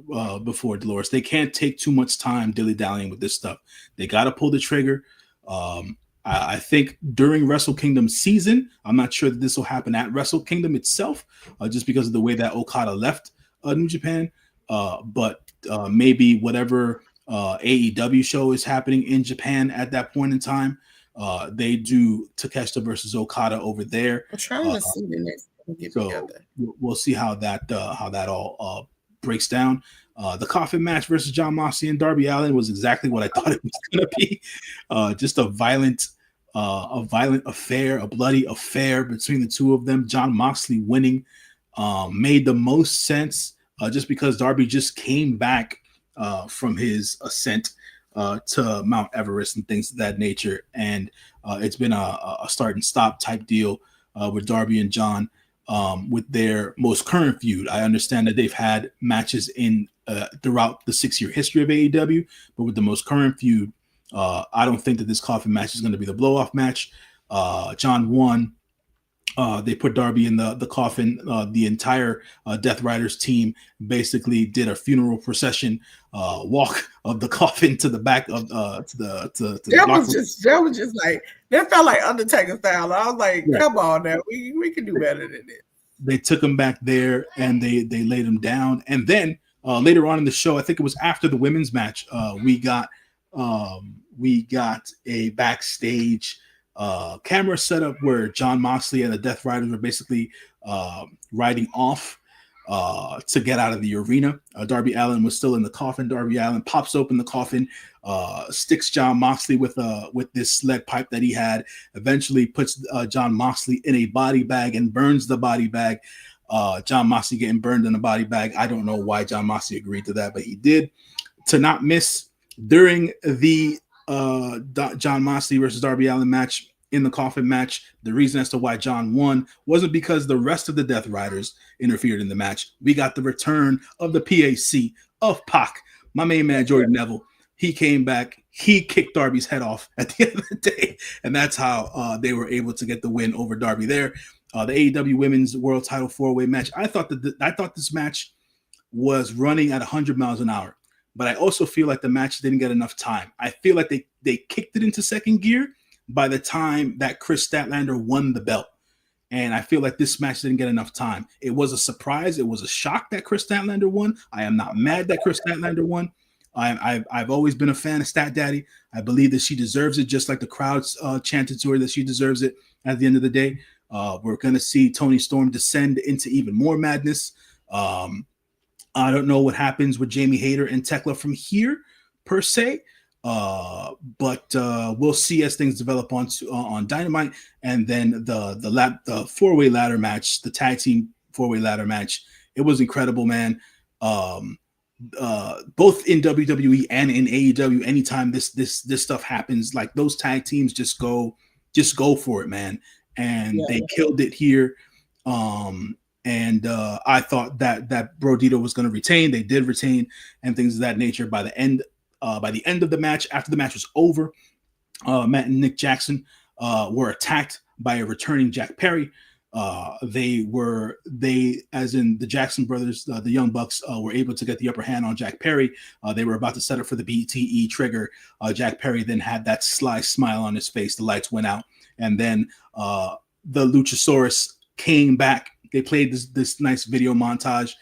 before Dolores, they can't take too much time dilly-dallying with this stuff. They got to pull the trigger. I think during Wrestle Kingdom season, I'm not sure that this will happen at Wrestle Kingdom itself, just because of the way that Okada left New Japan. But maybe whatever AEW show is happening in Japan at that point in time, they do Takeshita versus Okada over there. I'm trying to see the next get together. We'll see how that all breaks down. The coffin match versus Jon Moxley and Darby Allin was exactly what I thought it was going to be. Just a violent affair, a bloody affair between the two of them. Jon Moxley winning made the most sense, just because Darby just came back from his ascent to Mount Everest and things of that nature, and it's been a start and stop type deal with Darby and John with their most current feud. I understand that they've had matches in throughout the 6-year history of AEW, but with the most current feud, I don't think that this coffin match is going to be the blow-off match. John won. They put Darby in the coffin. The entire Death Riders team basically did a funeral procession walk of the coffin to the back of that was just like, that felt like Undertaker style. I was like, come on now, we can do better than this. They took him back there and they laid him down, and then later on in the show, I think it was after the women's match, we got a backstage camera setup where Jon Moxley and the Death Riders were basically riding off to get out of the arena. Darby Allin was still in the coffin. Darby Allin pops open the coffin, sticks Jon Moxley with this lead pipe that he had, eventually puts Jon Moxley in a body bag and burns the body bag. Jon Moxley getting burned in a body bag. I don't know why Jon Moxley agreed to that, but he did. To not miss during the Jon Moxley versus Darby Allin match, in the coffin match, the reason as to why John won wasn't because the rest of the Death Riders interfered in the match. We got the return of the PAC of Pac, my main man Jordan Neville. He came back, he kicked Darby's head off at the end of the day, and that's how they were able to get the win over Darby there. The AEW Women's World Title 4-way match. I thought this match was running at 100 miles an hour, but I also feel like the match didn't get enough time. I feel like they kicked it into second gear by the time that Chris Statlander won the belt. And I feel like this match didn't get enough time. It was a surprise. It was a shock that Chris Statlander won. I am not mad that Chris Statlander won. I've always been a fan of Stat Daddy. I believe that she deserves it, just like the crowd chanted to her that she deserves it at the end of the day. We're going to see Toni Storm descend into even more madness. I don't know what happens with Jamie Hayter and Tekla from here, per se. But we'll see as things develop on Dynamite, and then the 4-way ladder match, the tag team 4-way ladder match. It was incredible, man. Both in WWE and in AEW, anytime this stuff happens, like those tag teams just go for it, man. And they killed it here. And I thought that Brodito was going to retain. They did retain, and things of that nature. By the end of the match, after the match was over, Matt and Nick Jackson were attacked by a returning Jack Perry. They as in the Jackson brothers, the Young Bucks, were able to get the upper hand on Jack Perry. They were about to set up for the BTE trigger. Jack Perry then had that sly smile on his face. The lights went out, and then the Luchasaurus came back. They played this nice video montage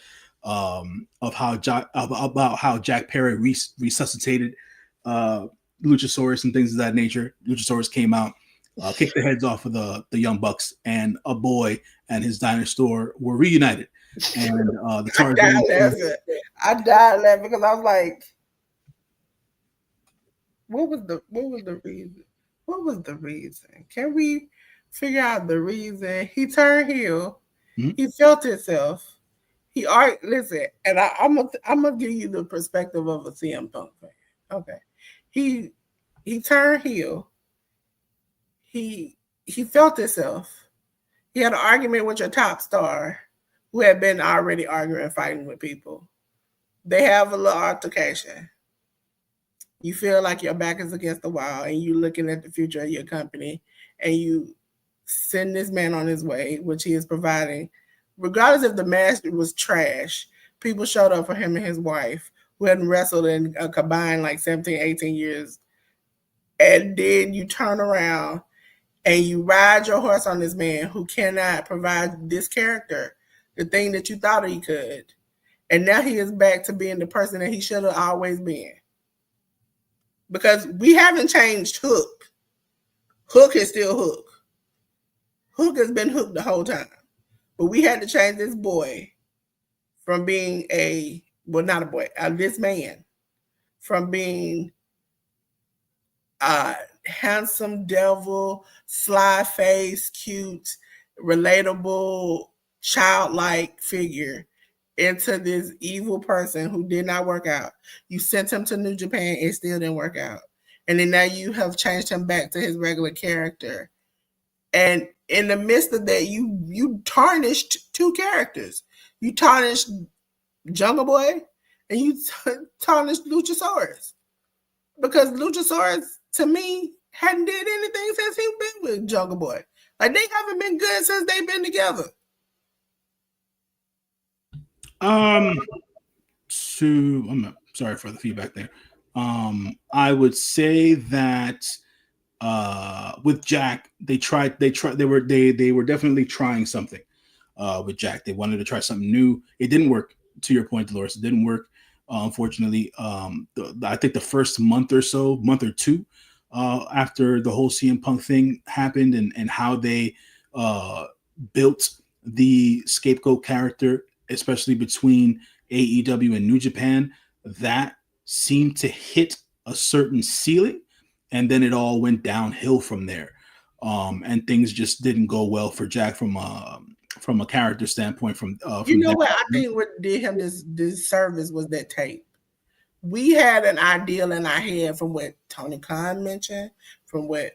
of how about how Jack Perry resuscitated Luchasaurus and things of that nature. Luchasaurus came out, kicked the heads off of the Young Bucks, and a boy and his diner store were reunited. And the Tarzan. I died laughing because I was like, what was the reason? What was the reason? Can we figure out the reason? He turned heel. Mm-hmm. He felt himself. Listen, and I'm gonna give you the perspective of a CM Punk fan. Okay, he turned heel. He felt himself. He had an argument with your top star, who had been already arguing, fighting with people. They have a little altercation. You feel like your back is against the wall, and you're looking at the future of your company, and you send this man on his way, which he is providing. Regardless if the match was trash, people showed up for him and his wife, who hadn't wrestled in a combined like 17, 18 years. And then you turn around and you ride your horse on this man who cannot provide this character, the thing that you thought he could. And now he is back to being the person that he should have always been. Because we haven't changed Hook. Hook is still Hook. Hook has been Hook the whole time. But we had to change this boy from being not a boy, this man, from being a handsome devil, sly face, cute, relatable, childlike figure into this evil person who did not work out. You sent him to New Japan, it still didn't work out. And then now you have changed him back to his regular character. And in the midst of that, you tarnished two characters. You tarnished Jungle Boy and you tarnished Luchasaurus. Because Luchasaurus, to me, hadn't did anything since he's been with Jungle Boy. Like, they haven't been good since they've been together. I'm sorry for the feedback there. I would say that with Jack, they were definitely trying something with Jack. They wanted to try something new. It didn't work. To your point, Dolores, it didn't work. Unfortunately, I think the first month or two after the whole CM Punk thing happened and how they built the scapegoat character, especially between AEW and New Japan, that seemed to hit a certain ceiling. And then it all went downhill from there. And things just didn't go well for Jack from a character standpoint. You know what? I think what did him this service was that tape. We had an ideal in our head from what Tony Khan mentioned, from what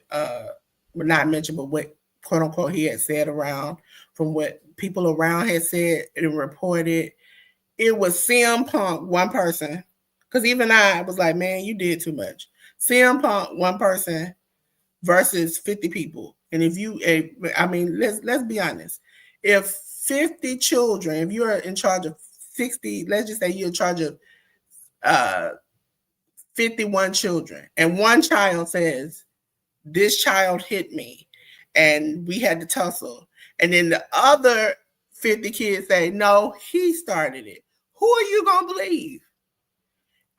not mentioned, but what quote unquote he had said around, from what people around had said and reported. It was CM Punk, one person. Because even I was like, man, you did too much. CM Punk, one person versus 50 people. And if let's be honest. If 50 children, if you're in charge of 60, let's just say you're in charge of 51 children, and one child says, this child hit me, and we had to tussle. And then the other 50 kids say, no, he started it. Who are you going to believe?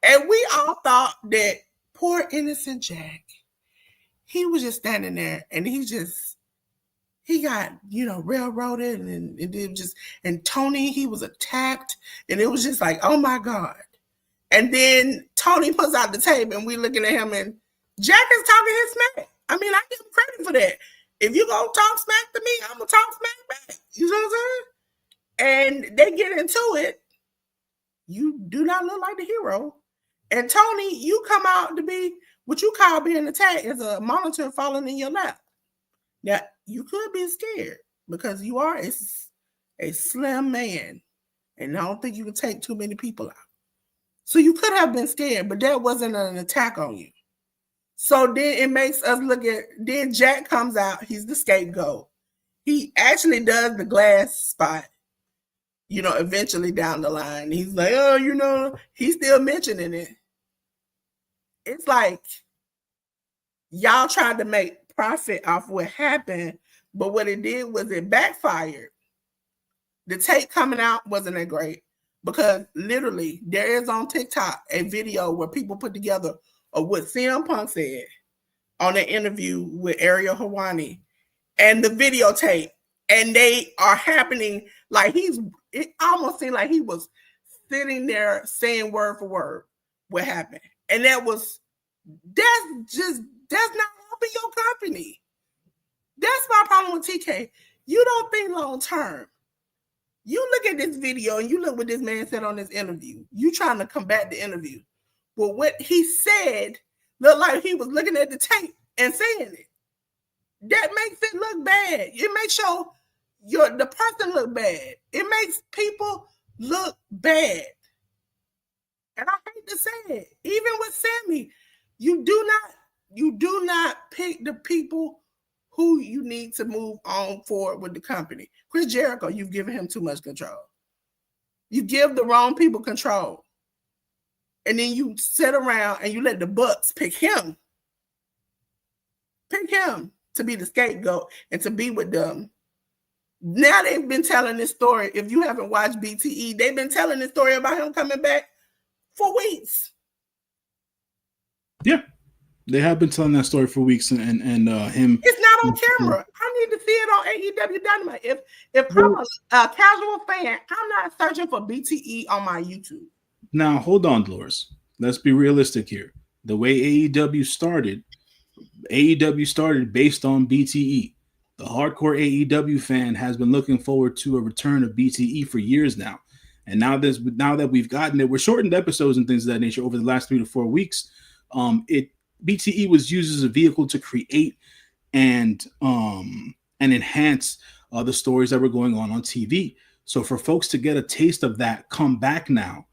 And we all thought that poor innocent Jack, he was just standing there and he got, railroaded and Tony, he was attacked and it was just like, oh my God. And then Tony puts out the tape and we looking at him and Jack is talking his smack. I mean, I give him credit for that. If you gonna talk smack to me, I'm gonna talk smack back. You know what I'm saying? And they get into it. You do not look like the hero. And Tony, you come out to be what you call being attacked as a monitor falling in your lap. Now, you could be scared because you are a slim man. And I don't think you can take too many people out. So you could have been scared, but that wasn't an attack on you. So then it makes us look at, then Jack comes out, he's the scapegoat. he actually does the glass spot, eventually down the line. He's like, oh, he's still mentioning it. It's like y'all tried to make profit off what happened, but what it did was it backfired. The tape coming out wasn't that great because literally there is on TikTok a video where people put together of what CM Punk said on an interview with Ariel Helwani and the videotape, and they are happening like it almost seemed like he was sitting there saying word for word what happened. And that's not helping your company. That's my problem with TK. You don't think long term. You look at this video and you look what this man said on this interview. You trying to combat the interview. But what he said looked like he was looking at the tape and saying it. That makes it look bad. It makes the person look bad. It makes people look bad. And I hate to say it. Even with Sammy, you do not pick the people who you need to move on forward with the company. Chris Jericho, you've given him too much control. You give the wrong people control. And then you sit around and you let the Bucks pick him. Pick him to be the scapegoat and to be with them. Now they've been telling this story. If you haven't watched BTE, they've been telling this story about him coming back for weeks. Yeah. They have been telling that story for weeks, and him. It's not on camera. I need to see it on AEW Dynamite. If I'm a casual fan, I'm not searching for BTE on my YouTube. Now, hold on, Dolores. Let's be realistic here. The way AEW started based on BTE. The hardcore AEW fan has been looking forward to a return of BTE for years now. And now that we've gotten it, we're shortened episodes and things of that nature over the last 3 to 4 weeks. BTE was used as a vehicle to create and enhance the stories that were going on TV. So for folks to get a taste of that come back now,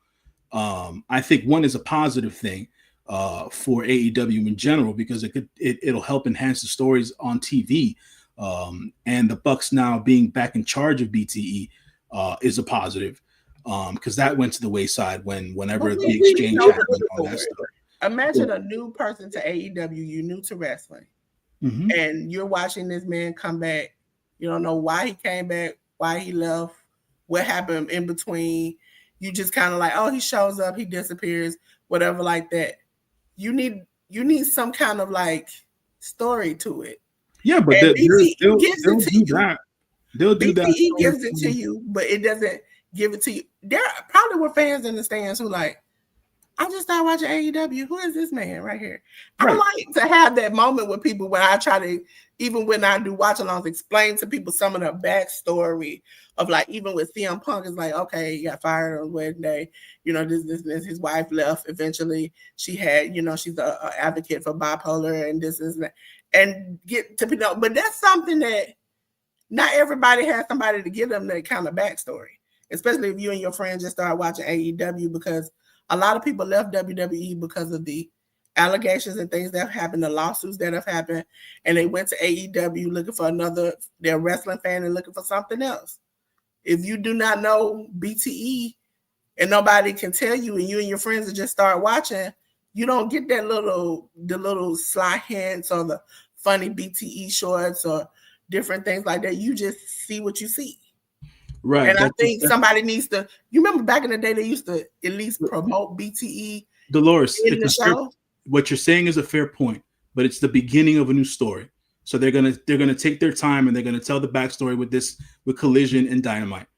I think one is a positive thing for AEW in general, because it'll help enhance the stories on TV. And the Bucks now being back in charge of BTE is a positive, because that went to the wayside whenever the exchange happened and all that stuff. Imagine a new person to AEW, you new to wrestling, and you're watching this man come back. You don't know why he came back, why he left, what happened in between. You just kind of like, oh, he shows up, he disappears, whatever like that. You need some kind of like story to it. Yeah, but they'll do that. They'll do that. He gives it to you, but it doesn't give it to you. There probably were fans in the stands who like, I just started watching AEW. Who is this man right here? Right. I like to have that moment with people when I try to, even when I do watch-alongs, explain to people some of the backstory of like, even with CM Punk, it's like, okay, he got fired on wedding day. This. His wife left eventually. She had, she's an advocate for bipolar and this and that. And get to know, but that's something that not everybody has somebody to give them that kind of backstory, especially if you and your friends just start watching AEW, because a lot of people left WWE because of the allegations and things that have happened, the lawsuits that have happened, and they went to AEW looking for their wrestling fan and looking for something else. If you do not know BTE and nobody can tell you, and you and your friends just start watching, you don't get the little sly hints or the funny BTE shorts or different things like that. You just see what you see. Right. And I think somebody needs to, you remember back in the day, they used to at least promote BTE. Dolores, in the show. What you're saying is a fair point, but it's the beginning of a new story. So they're gonna take their time and they're gonna tell the backstory with Collision and Dynamite.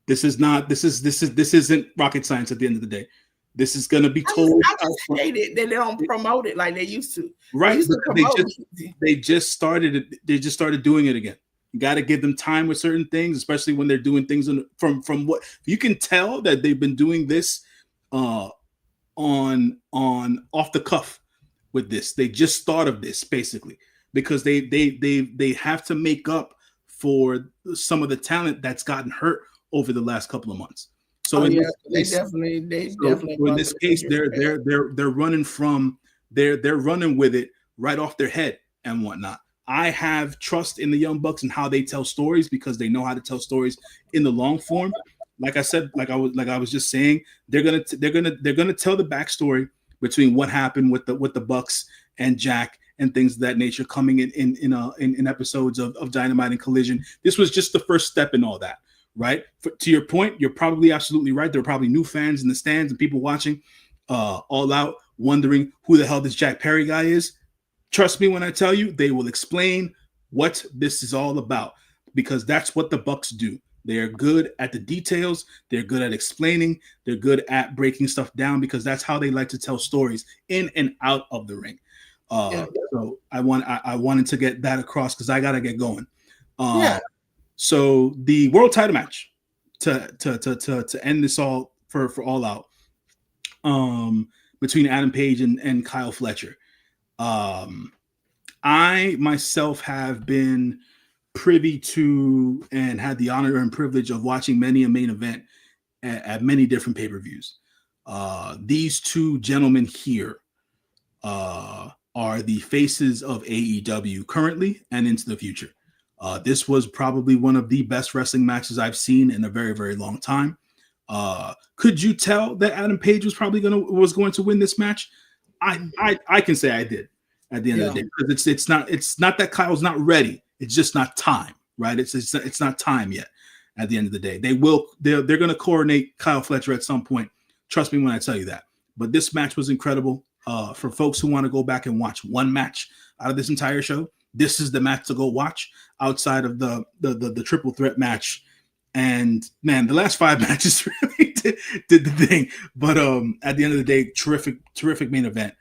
This isn't rocket science at the end of the day. This is gonna be told. I just hate it that they don't promote it like they used to. Right. They just started doing it again. You got to give them time with certain things, especially when they're doing things from what you can tell that they've been doing this on off the cuff with this. They just thought of this basically because they have to make up for some of the talent that's gotten hurt over the last couple of months. So in this case, they're running with it right off their head and whatnot. I have trust in the Young Bucks and how they tell stories because they know how to tell stories in the long form. Like I said, like I was just saying, they're gonna tell the backstory between what happened with the Bucks and Jack and things of that nature coming in episodes of Dynamite and Collision. This was just the first step in all that, right? To your point, you're probably absolutely right. There are probably new fans in the stands and people watching All Out wondering who the hell this Jack Perry guy is. Trust me when I tell you, they will explain what this is all about because that's what the Bucks do. They are good at the details. They're good at explaining. They're good at breaking stuff down because that's how they like to tell stories in and out of the ring. So I wanted to get that across because I gotta get going. So the world title match to end this all for All Out between Adam Page and Kyle Fletcher. I myself have been privy to and had the honor and privilege of watching many a main event at many different pay-per-views. These two gentlemen here are the faces of AEW currently and into the future. This was probably one of the best wrestling matches I've seen in a very, very long time. Could you tell that Adam Page was going to win this match? I can say I did at the end of the day because it's not that Kyle's not ready. It's just not time, right? It's not time yet. At the end of the day, they're going to coronate Kyle Fletcher at some point. Trust me when I tell you that. But this match was incredible. For folks who want to go back and watch one match out of this entire show, this is the match to go watch outside of the triple threat match. And man, the last 5 matches really did the thing. But at the end of the day, terrific main event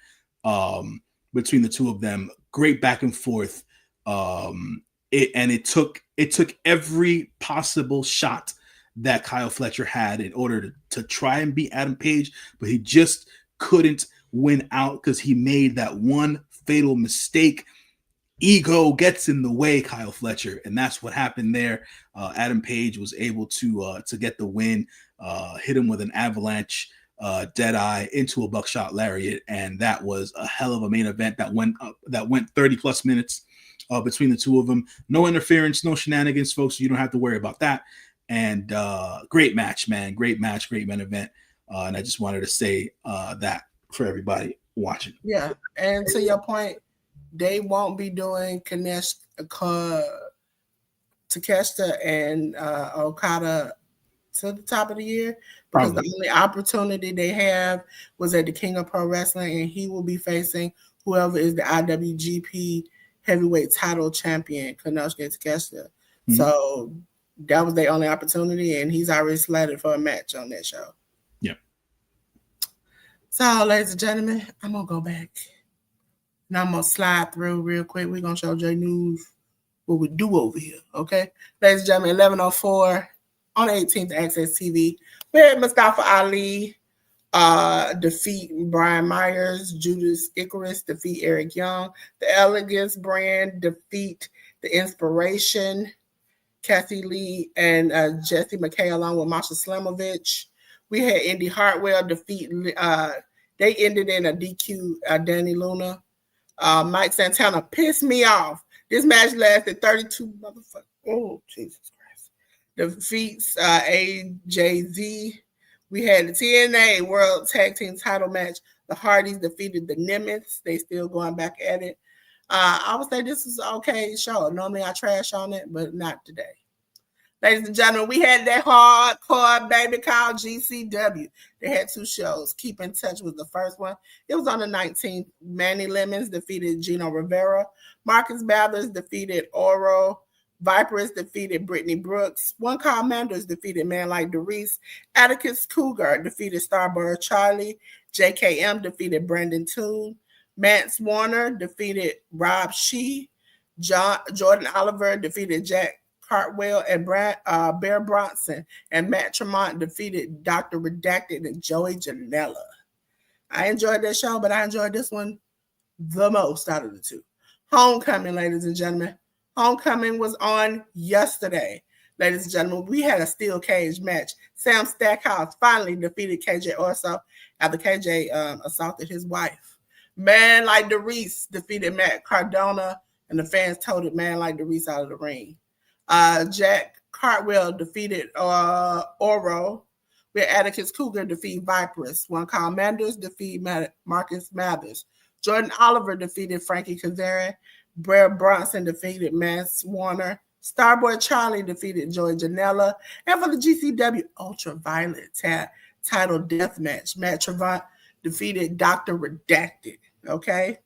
between the two of them. Great back and forth. It took every possible shot that Kyle Fletcher had in order to try and beat Adam Page, but he just couldn't win out because he made that one fatal mistake. Ego gets in the way, Kyle Fletcher, and that's what happened there. Adam Page was able to get the win, hit him with an avalanche deadeye into a buckshot lariat, and that was a hell of a main event that went 30 plus minutes between the two of them. No interference, no shenanigans, folks. So you don't have to worry about that. And great match, man. Great match, great main event. And I just wanted to say that for everybody watching. Yeah, and to your point, they won't be doing Takeshita and Okada to the top of the year because the only opportunity they have was at the King of Pro Wrestling, and he will be facing whoever is the IWGP Heavyweight Title Champion, Konosuke Takeshita. Mm-hmm. So that was their only opportunity, and he's already slated for a match on that show. Yeah. So, ladies and gentlemen, I'm gonna go back. Now I'm going to slide through real quick. We're going to show J.News what we do over here, okay? Ladies and gentlemen, 11:04 on the 18th, Access TV. We had Mustafa Ali defeat Brian Myers. Judas Icarus defeat Eric Young. The Elegance brand defeat The Inspiration. Kathy Lee and Jesse McKay along with Masha Slamovich. We had Indy Hartwell defeat, they ended in a DQ Danny Luna. Mike Santana pissed me off. This match lasted 32 motherfuckers. Oh, Jesus Christ. Defeats AJZ. We had the TNA World Tag Team title match. The Hardys defeated the Nimitz. They still going back at it. I would say this is an okay show. Normally I trash on it, but not today. Ladies and gentlemen, we had that hardcore baby called GCW. They had 2 shows. Keep in Touch was the first one. It was on the 19th. Manny Lemons defeated Gino Rivera. Marcus Mathers defeated Oro. Vipers defeated Brittany Brooks. One Call Manders defeated Man Like Doris. Atticus Cougar defeated Starbird Charlie. JKM defeated Brandon Toon. Mance Warner defeated Rob Shee. Jordan Oliver defeated Jack Cartwell and Bear Bronson, and Matt Tremont defeated Dr. Redacted and Joey Janela. I enjoyed that show, but I enjoyed this one the most out of the 2. Homecoming, ladies and gentlemen. Homecoming was on yesterday. Ladies and gentlemen, we had a steel cage match. Sam Stackhouse finally defeated KJ Orso after KJ assaulted his wife. Man Like Doris defeated Matt Cardona and the fans told man like the Reese out of the ring. Jack Cartwheel defeated Oro. We had Atticus Cougar defeat Viperous. One called Manders defeat Marcus Mathers. Jordan Oliver defeated Frankie Kazarian. Brer Bronson defeated Mance Warner. Starboy Charlie defeated Joey Janela. And for the GCW Ultraviolet title death match, Matt Trevant defeated Dr. Redacted. Okay.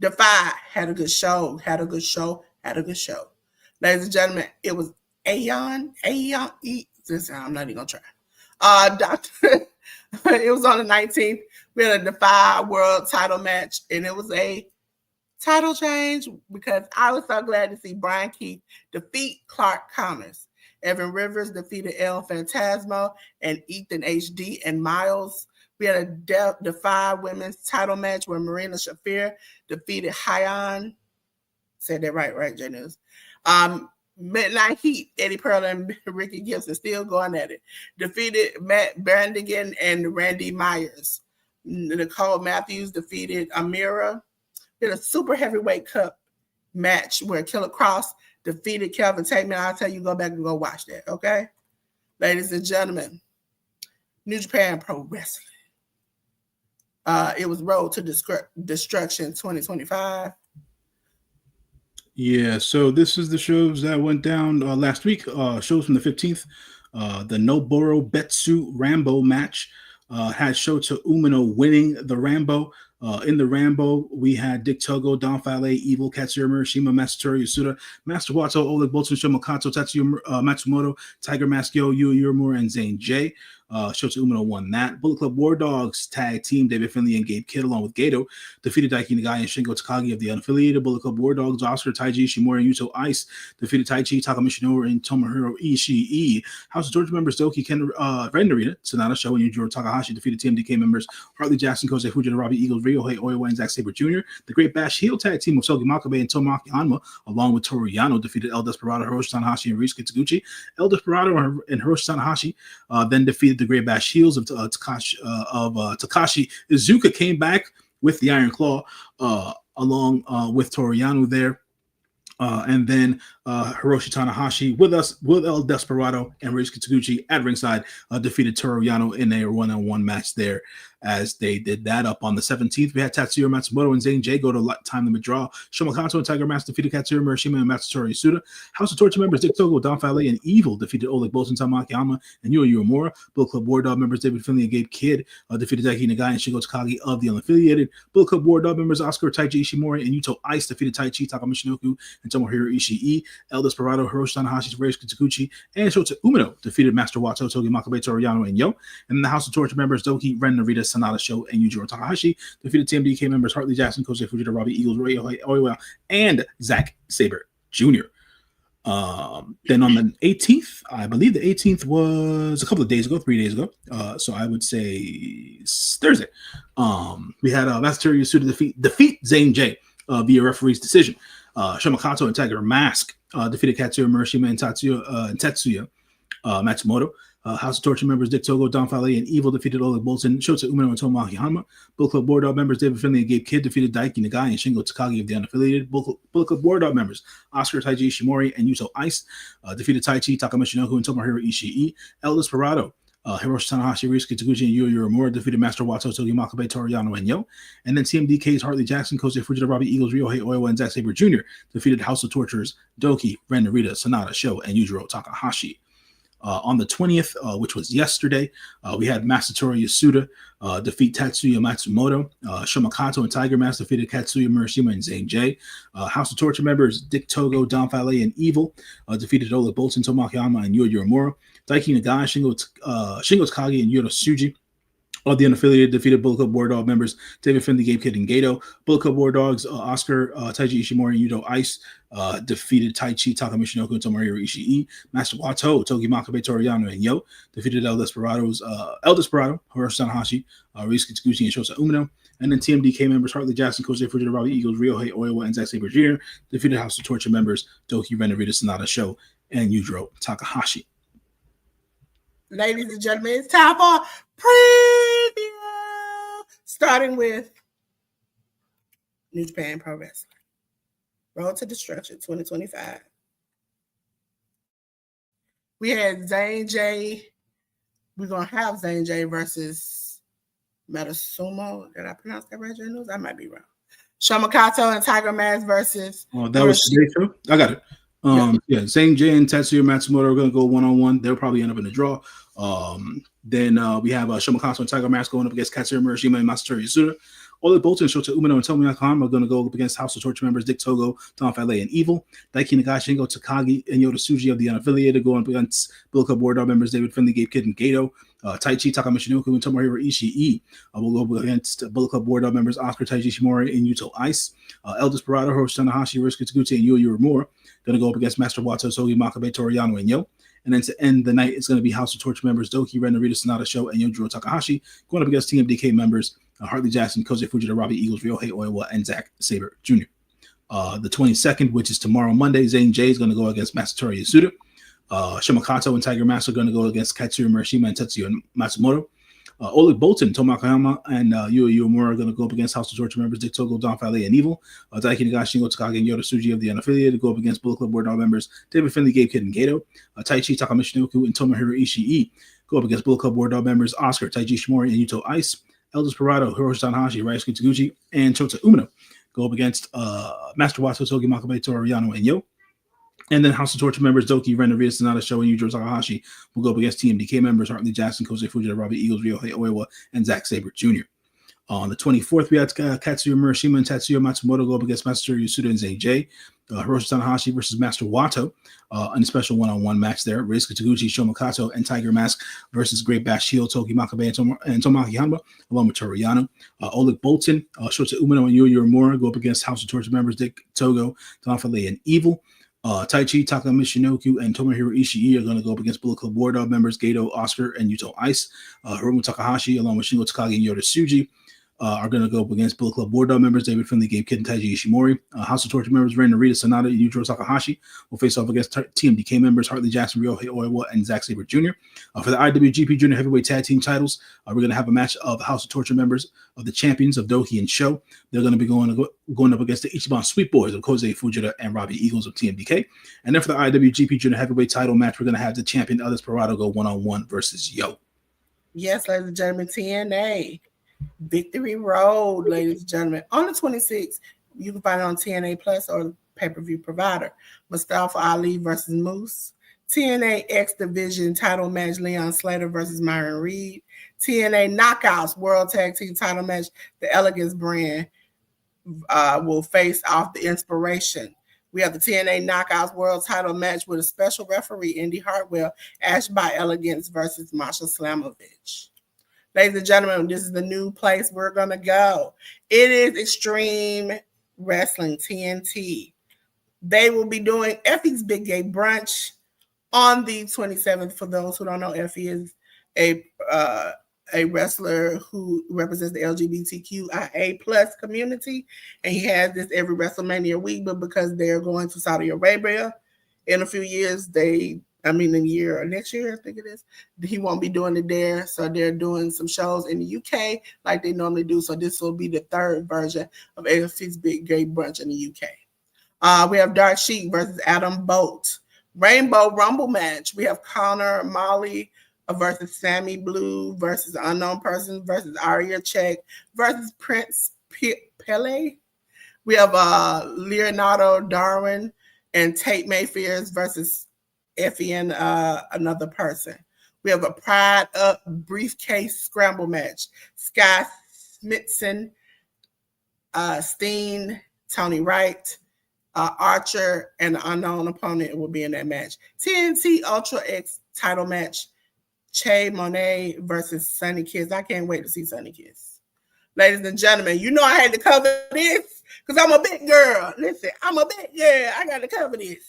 Defy had a good show. Ladies and gentlemen, it was Aeon. I'm not even gonna try. It was on the 19th. We had a Defy World title match, and it was a title change because I was so glad to see Brian Keith defeat Clark Connors. Evan Rivers defeated El Phantasmo and Ethan HD and Miles. We had a Defy women's title match where Marina Shafir defeated Hyon. Said that right, J.News. Midnight Heat, Eddie Pearl and Ricky Gibson still going at it. Defeated Matt Brandigan and Randy Myers. Nicole Matthews defeated Amira. Did a super heavyweight cup match where Killer Cross defeated Kelvin Tateman. I'll tell you, go back and go watch that, okay? Ladies and gentlemen, New Japan Pro Wrestling. It was Road to Destruction 2025. Yeah, so this is the shows that went down last week. Shows from the 15th. The Noboro Betsu Rambo match had Shota Umino winning the Rambo. In the Rambo, we had Dick Togo, Don Fale, Evil, Katsuyori Murashima, Masatori Yasuda, Master Wato, Oleg Bolton, Shomokato, Tatsuya Matsumoto, Tiger Mask Yo, Yu Urimura, and Zane J. Shota Umino won that. Bullet Club War Dogs tag team, David Finley and Gabe Kidd, along with Gato, defeated Daiki Nagai and Shingo Takagi of the unaffiliated. Bullet Club War Dogs, Oscar, Taiji Ishimori, and Yuto Ice defeated Taichi, Takamishinobu, and Tomohiro Ishii. House of Torture members Doki Ken Ren Narita, Sonata Show, and Yujiro Takahashi defeated TMDK members Hartley Jackson, Kosei Fujita, Robbie Eagles, Ryohei Oiwa, and Zack Sabre Jr. The Great Bash heel tag team of Sogi Makabe and Tomoaki Hanma, along with Toru Yano, defeated El Desperado, Hiroshi Tanahashi, and Ryusuke Taguchi. El Desperado and Hiroshi Tanahashi then defeated the Great Bash heels of Takashi Iizuka, came back with the Iron Claw along with Toru Yano there. And then Hiroshi Tanahashi with El Desperado and Ryusuke Taguchi at ringside defeated Toru Yano in a one-on-one match there. As they did that up on the 17th, we had Tatsuya Matsumoto and Zane J go to time limit draw. Shomokato and Tiger Mask defeated Katsuyori Murashima and Matsutori Yasuda. House of Torture members Dick Togo, Don Fale, and Evil defeated Oleg Bolton, Tamaki Hama, and Yu Uemura. Bullet Club War Dog members David Finley and Gabe Kidd defeated Daiki Nagai and Shingo Takagi of the unaffiliated. Bullet Club War Dog members Oscar, Taiji Ishimori, and Yuto Ice defeated Taichi, Takamishinoku, and Tomohiro Ishii. El Desperado, Hiroshi Tanahashi, Ryusuke Taguchi, and Shota Umino defeated Master Wato, Togi Makabe, Toru Yano, and Yo. And then the House of Torture members Doki, Ren Narita, Sonata Show, and Yujiro Takahashi defeated TMDK members Hartley Jackson, Kosei Fujita, Robbie Eagles, Ryohei Oiwa, and Zack Sabre Jr. Then on the 18th, I believe the 18th was a couple of days ago, 3 days ago. So I would say Thursday. We had Masatori Yasuda defeat Zane J via referee's decision. Shomokato and Tiger Mask defeated Katsuyori Murashima and Tetsuya Matsumoto. House of Torture members Dick Togo, Don Fale, and Evil defeated Oleg Bolton, Shota Umino, and Tomoaki Hanma. Bullet Club War Dog members David Finley and Gabe Kidd defeated Daiki Nagai and Shingo Takagi of the unaffiliated. Bullet Club War Dog members Oscar, Taiji Ishimori, and Yuto Ice defeated Taichi, Takamishinoku, and Tomohiro Ishii. El Desperado, Hiroshi Tanahashi, Ryusuke Taguchi, and Yu Uemura defeated Master Wato, Togi Makabe, Toru Yano, and Yo. And then TMDK's Hartley Jackson, Kosei Fujita, Robbie Eagles, Ryohei Oiwa, and Zack Sabre Jr. defeated House of Tortures Doki, Ren Narita, Sonata Show, and Yujiro Takahashi. On the 20th, which was yesterday, we had Masatori Yasuda defeat Tatsuya Matsumoto. Shomokato and Tiger Mask defeated Katsuya Murashima and Zane J. House of Torture members Dick Togo, Don Fale, and Evil defeated Oleg Bolton, Tomoaki Hama, and Yu Uemura. Daiki Nagai, Shingo Takagi, and Yoto Tsuji of the unaffiliated defeated Bullet Club War Dog members David Finley, Gabe Kidd, and Gato. Bullet Club War Dogs Oscar, Taiji Ishimori, and Yuto Ice defeated Taichi, Takamishinoku, and Tomohiro Ishii. Master Wato, Togi Makabe, Toru Yano, and Yo defeated El Desperado, Hiroshi Tanahashi, Ryusuke Taguchi, and Shota Umino. And then TMDK members Hartley Jackson, Kosei Fujita, Robbie Eagles, Ryohei Oiwa, and Zack Sabre Jr. defeated House of Torture members Doki, Ren Narita, Sonata Show, and Yujiro Takahashi. Ladies and gentlemen, it's time for preview. Starting with New Japan Pro Wrestling. Road to Destruction 2025. We had Zane J. We're going to have Zane J versus Metasumo. Did I pronounce that right, J.News? I might be wrong. Shomakato and Tiger Mask versus. Oh, that was today too. I got it. Yeah, Zane J and Tetsuya Matsumoto are going to go 1-on-1. They'll probably end up in the draw. Then we have Shomakato and Tiger Mask going up against Katsura Murashima and Masatori Yasuda. Ole Bolton, Shota Umino, and Tomoya Nakahama are going to go up against House of Torture members Dick Togo, Don Fale, and Evil. Daiki Nagashi, Shingo Takagi, and Yota Tsuji of the Unaffiliated going up against Bullet Club War Dog members David Finley, Gabe Kidd, and Gato. Taichi, Takamishinoku, and Tomohiro Ishii will go against Bullet Club War Dog members Oscar, Taiji Shimori, and Yuto Ice. El Desperado, Hiroshi Tanahashi, Ryosuke Taguchi, and Yuya Uemura going to go up against Master Wato, Sogi, Makabe, Toriyano, and Yo. And then to end the night, it's going to be House of Torture members Doki, Ren, Narita, Sonata Show, and Yojiro Takahashi going up against TMDK members Hartley Jackson, Kosei Fujita, Robbie Eagles, Ryohei Oiwa, and Zack Sabre Jr. The 22nd, which is tomorrow, Monday, Zane J is going to go against Masatori Yasuda. Shomakato and Tiger Mask are going to go against Katsura Murashima and Tetsuya Matsumoto. Ole Bolton, Tomoya and Yuya Uemura are going to go up against House of Torture members Dick Togo, Don Fale, and Evil. Daiki Nagashi, Shingo Takagi, and Yota Tsuji of the Unaffiliated go up against Bullet Club War Dog members David Finley, Gabe Kidd, and Gato. Taichi, Takamishinoku, and Tomohiro Ishii go up against Bullet Club War Dog members Oscar, Taiji Shimori, and Yuto Ice. El Desperado, Hiroshi Tanahashi, Ryosuke Taguchi, and Shota Umino go up against Master Wato, Sogi, Makabe, Toriyano, and Yo. And then House of Torture members Doki, Ren, Narita, Sonata Show, and Yujiro Takahashi will go up against TMDK members Hartley Jackson, Kosei Fujita, Robbie Eagles, Ryohei Oiwa, and Zack Sabre Jr. On the 24th, we had Katsura Murashima and Tetsuya Matsumoto go up against Masatori Yasuda and Zane J. Hiroshi Tanahashi versus Master Wato in a special one-on-one match there. Ryosuke Taguchi, Shomakato, and Tiger Mask versus Great Bash Heel, Toki Makabe, and Tomoaki Hanba, along with Toriyano. Oleg Bolton, Shota Umino, and Yuya Uemura go up against House of Torture members Dick Togo, Don Fale, and Evil. Taichi, Takamishinoku, and Tomohiro Ishii are going to go up against Bullet Club War Dog members Gato, Oscar, and Yuto Ice. Hiromu Takahashi, along with Shingo Takagi and Yota Tsuji, are going to go up against Bullet Club War Dog members David Finley, Gabe Kidd, and Taiji Ishimori. House of Torture members Ren, Narita, Sonata, and Yujiro Takahashi will face off against TMDK members Hartley Jackson, Ryohei Oiwa, and Zack Sabre Jr. For the IWGP Junior Heavyweight Tag Team titles, we're going to have a match of House of Torture members of the champions of Doki and Sho. They're going to be going up against the Ichiban Sweet Boys of Kosei Fujita and Robbie Eagles of TMDK. And then for the IWGP Junior Heavyweight title match, we're going to have the champion El Desperado go 1-on-1 versus Yo. Yes, ladies and gentlemen, TNA. Victory Road, ladies and gentlemen. On the 26th, you can find it on TNA Plus or the pay-per-view provider. Mustafa Ali versus Moose. TNA X Division title match, Leon Slater versus Myron Reed. TNA Knockouts World Tag Team title match, the Elegance brand will face off the Inspiration. We have the TNA Knockouts World title match with a special referee, Indy Hartwell, Ash by Elegance versus Masha Slamovich. Ladies and gentlemen, this is the new place we're going to go. It is Extreme Wrestling, TNT. They will be doing Effie's Big Gay Brunch on the 27th. For those who don't know, Effie is a wrestler who represents the LGBTQIA plus community, and he has this every WrestleMania week, but because they're going to Saudi Arabia in a few years, next year, I think it is, he won't be doing it there. So they're doing some shows in the UK like they normally do. So this will be the third version of AFC's Big Gay Brunch in the UK. We have Dark Sheik versus Adam Bolt. Rainbow Rumble match. We have Connor Molly versus Sammy Blue versus Unknown Person versus Aria Czech versus Prince Pele. We have Leonardo Darwin and Tate Mayfield versus Effie and another person. We have a Pride Up briefcase scramble match. Sky Smithson, Steen, Tony Wright, Archer, and the unknown opponent will be in that match. TNT Ultra X title match. Che Monet versus Sunny Kiss. I can't wait to see Sunny Kiss. Ladies and gentlemen, you know I had to cover this because I'm a big girl. Listen, I'm a big girl. I got to cover this.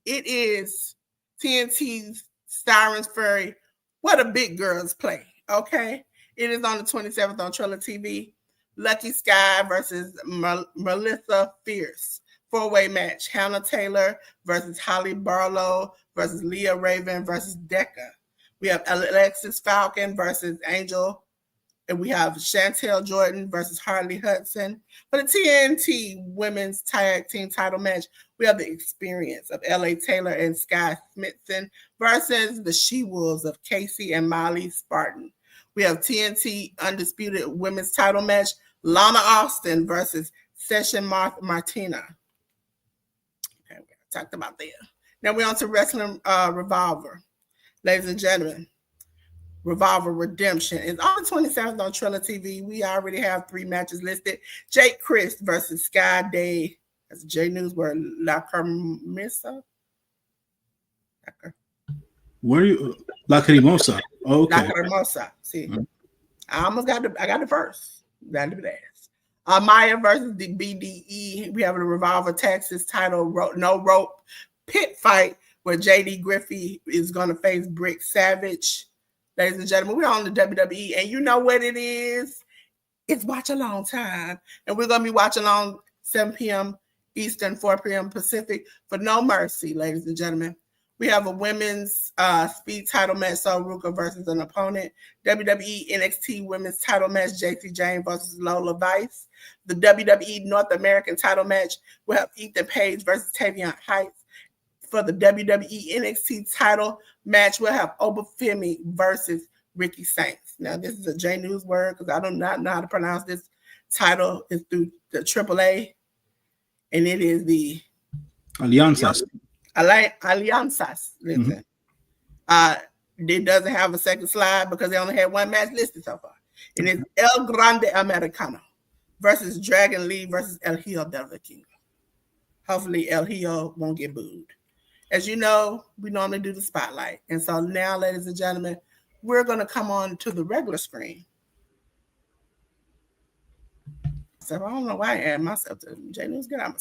It is TNT's Sirens Fury. What a big girls play, okay? It is on the 27th on Triller TV. Lucky Sky versus Melissa Fierce. 4-way match. Hannah Taylor versus Holly Barlow versus Leah Raven versus Decca. We have Alexis Falcon versus Angel And we have Chantel Jordan versus Harley Hudson. For the TNT Women's Tag Team title match, we have the experience of LA Taylor and Sky Smithson versus the She-Wolves of Casey and Molly Spartan. We have TNT Undisputed Women's title match, Lana Austin versus Session Martina. Okay, we talked about that. Now we're on to Wrestling Revolver. Ladies and gentlemen, Revolver Redemption is on the 27th on Triller TV. We already have 3 matches listed. Jake Christ versus Sky Day. That's J.News word. La Carmisa. Where are you? La Cremosa. Oh, okay. La Carmosa. See, I almost got the first. That'd be last. Maya versus the BDE. We have a Revolver Texas title no rope pit fight where JD Griffey is going to face Brick Savage. Ladies and gentlemen, we're on the WWE, and you know what it is? It's watch along time, and we're going to be watching on 7 p.m. Eastern, 4 p.m. Pacific for No Mercy, ladies and gentlemen. We have a women's speed title match, Sol Ruka versus an opponent. WWE NXT women's title match, JC Jane versus Lola Vice. The WWE North American title match, we have Ethan Page versus Tavion Heights. For the WWE NXT title match, we'll have Obafemi versus Ricky Saints. Now, this is a J.News word because I do not know how to pronounce this title. It's through the AAA, and it is the Alianzas. Alianzas. Listen, it doesn't have a second slide because they only had 1 match listed so far. And it's El Grande Americano versus Dragon Lee versus El Hijo del Vikingo. Hopefully, El Hijo won't get booed. As you know, we normally do the spotlight. And so now, ladies and gentlemen, we're going to come on to the regular screen. So I don't know why I add myself to J.News. Get out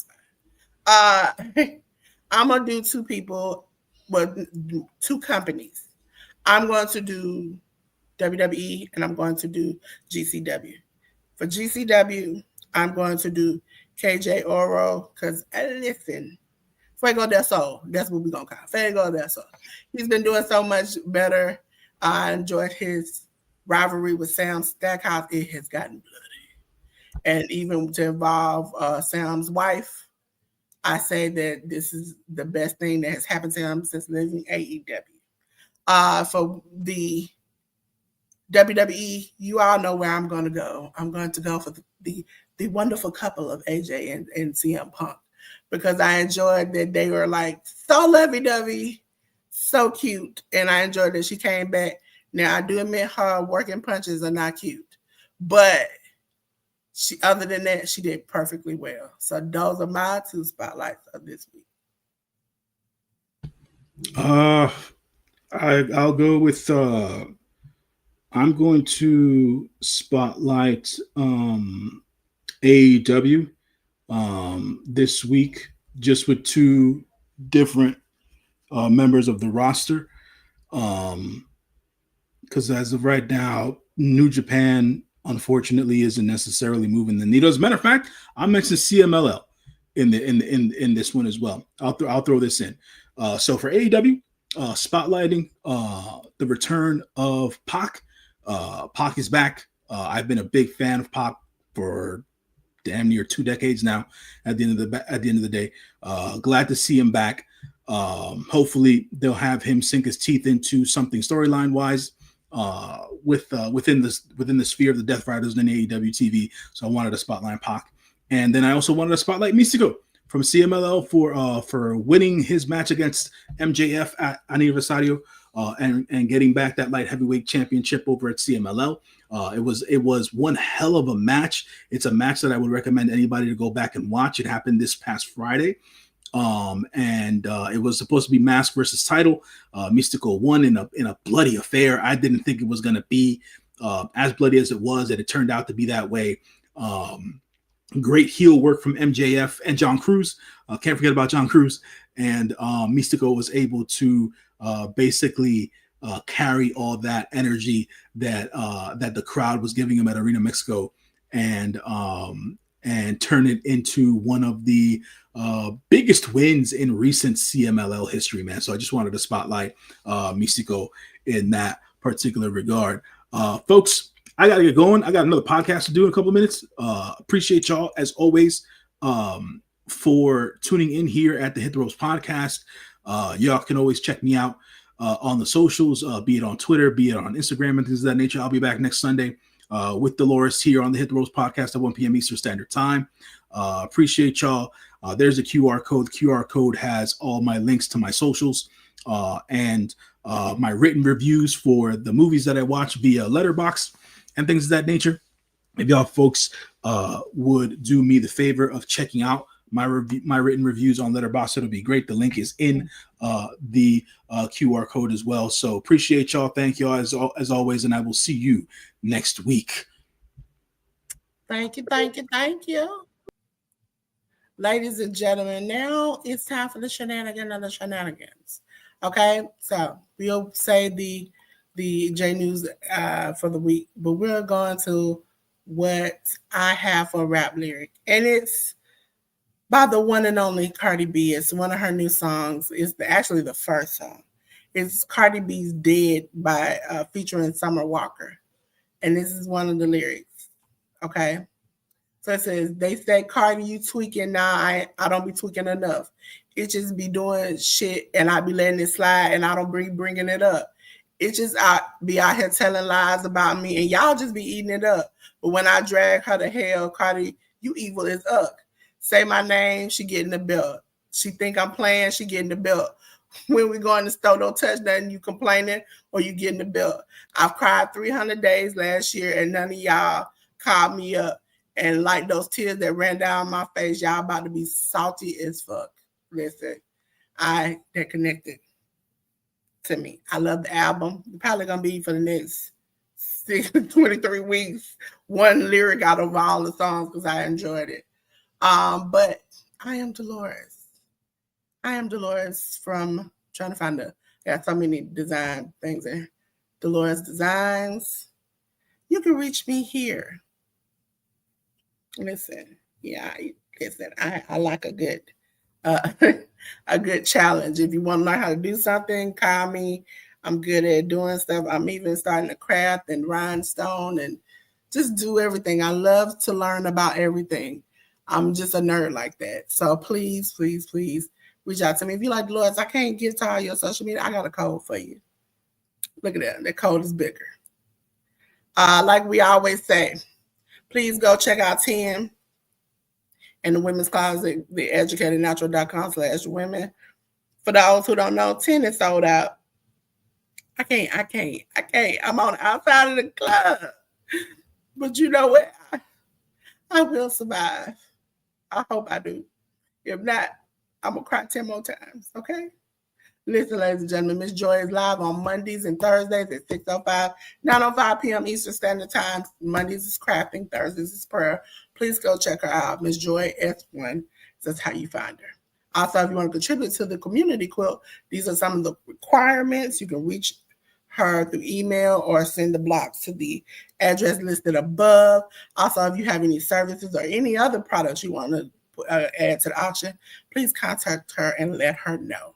my spot. I'm going to do 2 people, well, 2 companies. I'm going to do WWE and I'm going to do GCW. For GCW, I'm going to do KJ Oro because, listen, Fuego del Sol. That's what we're going to call Fuego del Sol. He's been doing so much better. I enjoyed his rivalry with Sam Stackhouse. It has gotten bloody. And even to involve Sam's wife, I say that this is the best thing that has happened to him since leaving AEW. For the WWE, you all know where I'm going to go. I'm going to go for the wonderful couple of AJ and CM Punk. Because I enjoyed that they were like so lovey-dovey, so cute. And I enjoyed that she came back. Now, I do admit her working punches are not cute. But other than that, she did perfectly well. So those are my 2 spotlights of this week. I'll go with I'm going to spotlight AEW. This week, just with 2 different members of the roster. Because as of right now, New Japan, unfortunately, isn't necessarily moving the needle. As a matter of fact, I mentioned CMLL in this one as well. I'll throw this in. So for AEW, spotlighting the return of Pac. Pac is back. I've been a big fan of Pac for damn near 2 decades now. At the end of the day, glad to see him back. Hopefully, they'll have him sink his teeth into something storyline wise within the sphere of the Death Riders and AEW TV. So I wanted to spotlight Pac, and then I also wanted to spotlight Mystico from CMLL for winning his match against MJF at Aniversario and getting back that light heavyweight championship over at CMLL. It was one hell of a match. It's a match that I would recommend anybody to go back and watch. It happened this past Friday. And it was supposed to be mask versus title. Mystico won in a bloody affair. I didn't think it was going to be as bloody as it was, and it turned out to be that way. Great heel work from MJF and John Cruz. Can't forget about John Cruz. And Mystico was able to basically carry all that energy that the crowd was giving him at Arena Mexico and turn it into one of the biggest wins in recent CMLL history, man. So I just wanted to spotlight Mystico in that particular regard. Folks, I got to get going. I got another podcast to do in a couple of minutes. Appreciate y'all as always for tuning in here at the Hit the Ropes podcast. Y'all can always check me out on the socials, be it on Twitter, be it on Instagram, and things of that nature. I'll be back next Sunday with Delores here on the Hit the Ropes podcast at 1 p.m. Eastern Standard Time. Appreciate y'all. There's a QR code. The QR code has all my links to my socials and my written reviews for the movies that I watch via Letterboxd and things of that nature. If y'all folks would do me the favor of checking out my written reviews on Letterboxd, it'll be great. The link is in the QR code as well. So appreciate y'all. Thank y'all as always, and I will see you next week. Thank you. Ladies and gentlemen, now it's time for the shenanigans. Okay, so we'll say the J.News for the week, but we're going to what I have for a rap lyric, and it's by the one and only Cardi B. It's one of her new songs. It's actually the first song. It's Cardi B's "Dead" by featuring Summer Walker, and this is one of the lyrics. Okay, so it says, "They say Cardi, you tweaking now. I don't be tweaking enough. It just be doing shit, and I be letting it slide, and I don't be bringing it up. It just be out here telling lies about me, and y'all just be eating it up. But when I drag her to hell, Cardi, you evil as uck. Say my name, she getting the belt. She think I'm playing, she getting the belt. When we go in the store, don't touch nothing, you complaining or you getting the belt. I've cried 300 days last year, and none of y'all called me up. And like those tears that ran down my face, y'all about to be salty as fuck. Listen, they're connected to me. I love the album. It's probably gonna be for the next 23 weeks, one lyric out of all the songs because I enjoyed it. But I am Delores. From trying to find got so many design things there. Delores Designs. You can reach me here. Listen, I like a good a good challenge. If you want to learn how to do something, call me. I'm good at doing stuff. I'm even starting to craft and rhinestone and just do everything. I love to learn about everything. I'm just a nerd like that. So please reach out to me. If you like Delores, I can't get to all your social media. I got a code for you. Look at that. The code is bigger. Like we always say, please go check out 10 in the Women's Closet, theeducatednatural.com/women. For those who don't know, 10 is sold out. I can't. I'm on the outside of the club. But you know what? I will survive. I hope I do. If not, I'm going to cry 10 more times, okay? Listen, ladies and gentlemen, Miss Joy is live on Mondays and Thursdays at 6:05, 9:05 p.m. Eastern Standard Time. Mondays is crafting, Thursdays is prayer. Please go check her out, Miss Joy S1. That's how you find her. Also, if you want to contribute to the community quilt, these are some of the requirements. You can reach her through email or send the blocks to the address listed above. Also, if you have any services or any other products you want to add to the auction, please contact her and let her know.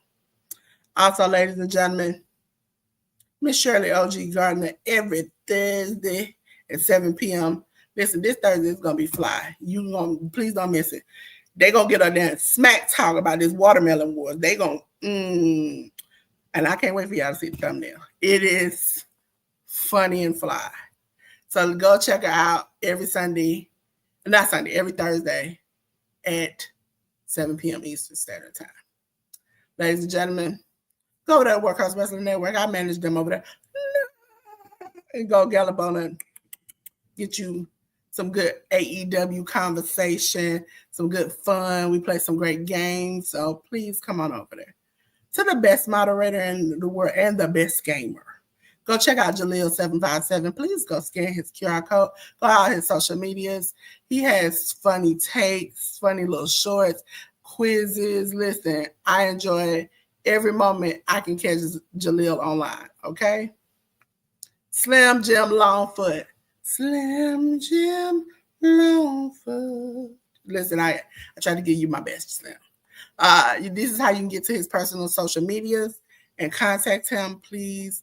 Also, ladies and gentlemen, Miss Shirley O.G. Gardner every Thursday at 7 p.m. Listen, this Thursday is going to be fly. Please don't miss it. They're going to get her there smack talk about this watermelon wars. They going to, and I can't wait for y'all to see the thumbnail. It is funny and fly. So go check her out every Thursday at 7 p.m. Eastern Standard Time. Ladies and gentlemen, go over there to Workhouse Wrestling Network. I manage them over there. And go gallop on and get you some good AEW conversation, some good fun. We play some great games. So please come on over there. To the best moderator in the world and the best gamer. Go check out Jaleel757. Please go scan his QR code. Go out his social medias. He has funny takes, funny little shorts, quizzes. Listen, I enjoy every moment I can catch Jaleel online, okay? Slim Jim Longfoot. Slim Jim Longfoot. Listen, I try to give you my best, Slim. This is how you can get to his personal social medias and contact him. Please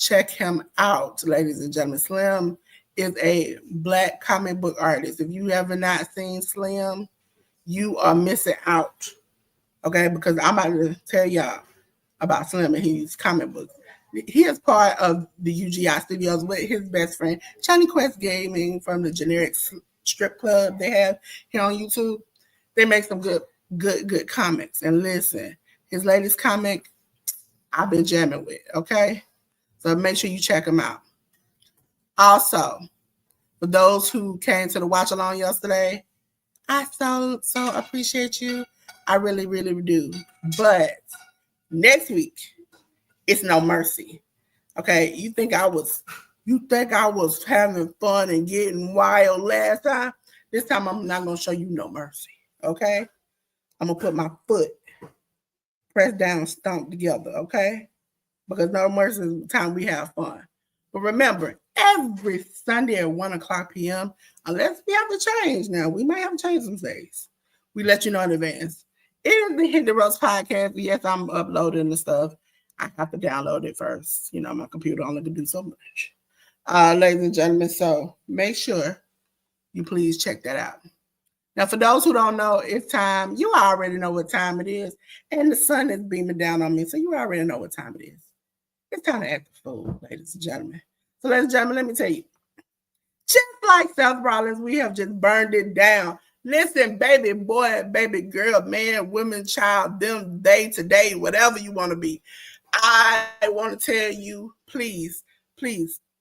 check him out, ladies and gentlemen. Slim is a Black comic book artist. If you have not seen Slim, you are missing out. Okay, because I'm about to tell y'all about Slim and his comic books. He is part of the UGI Studios with his best friend, Johnny Quest Gaming from the Generic Strip Club they have here on YouTube. They make some good comics. And listen, his latest comic, I've been jamming with, okay? So make sure you check him out. Also, for those who came to the watch along yesterday, I so appreciate you. I really, really do. But next week, it's no mercy. Okay, you think I was having fun and getting wild last time? This time I'm not gonna show you no mercy. Okay, I'm gonna put my foot pressed down, stomp together. Okay, because no mercy is the time we have fun. But remember, every Sunday at 1:00 p.m., unless we have to change now, we might have to change some days. We let you know in advance. It is the Hit the Roast podcast. Yes, I'm uploading the stuff. I have to download it first. You know, my computer only can do so much. Ladies and gentlemen, so make sure you please check that out. Now, for those who don't know, it's time. You already know what time it is. And the sun is beaming down on me, so you already know what time it is. It's time to act the fool, ladies and gentlemen. So, ladies and gentlemen, let me tell you. Just like Seth Rollins, we have just burned it down. Listen, baby boy, baby girl, man, woman, child, them, day to day, whatever you want to be. I want to tell you, please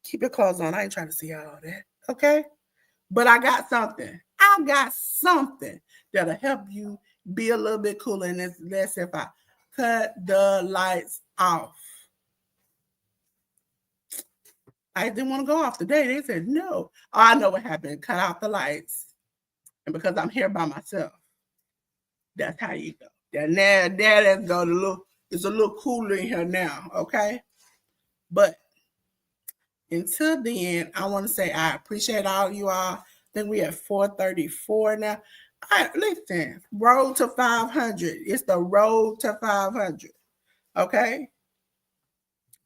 keep your clothes on. I ain't trying to see all that, okay? But I got something. That'll help you be a little bit cooler. And that's if I cut the lights off. I didn't want to go off today. They said no. Oh, I know what happened. Cut off the lights. And because I'm here by myself, that's how you go. Let's go. It's a little cooler in here now, okay? But until then, I want to say I appreciate all of you all. I think we at 434 now. All right, listen, road to 500. It's the road to 500, okay?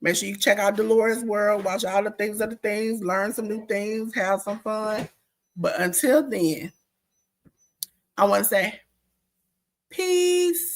Make sure you check out Delores World, watch all the things, learn some new things, have some fun. But until then, I want to say peace.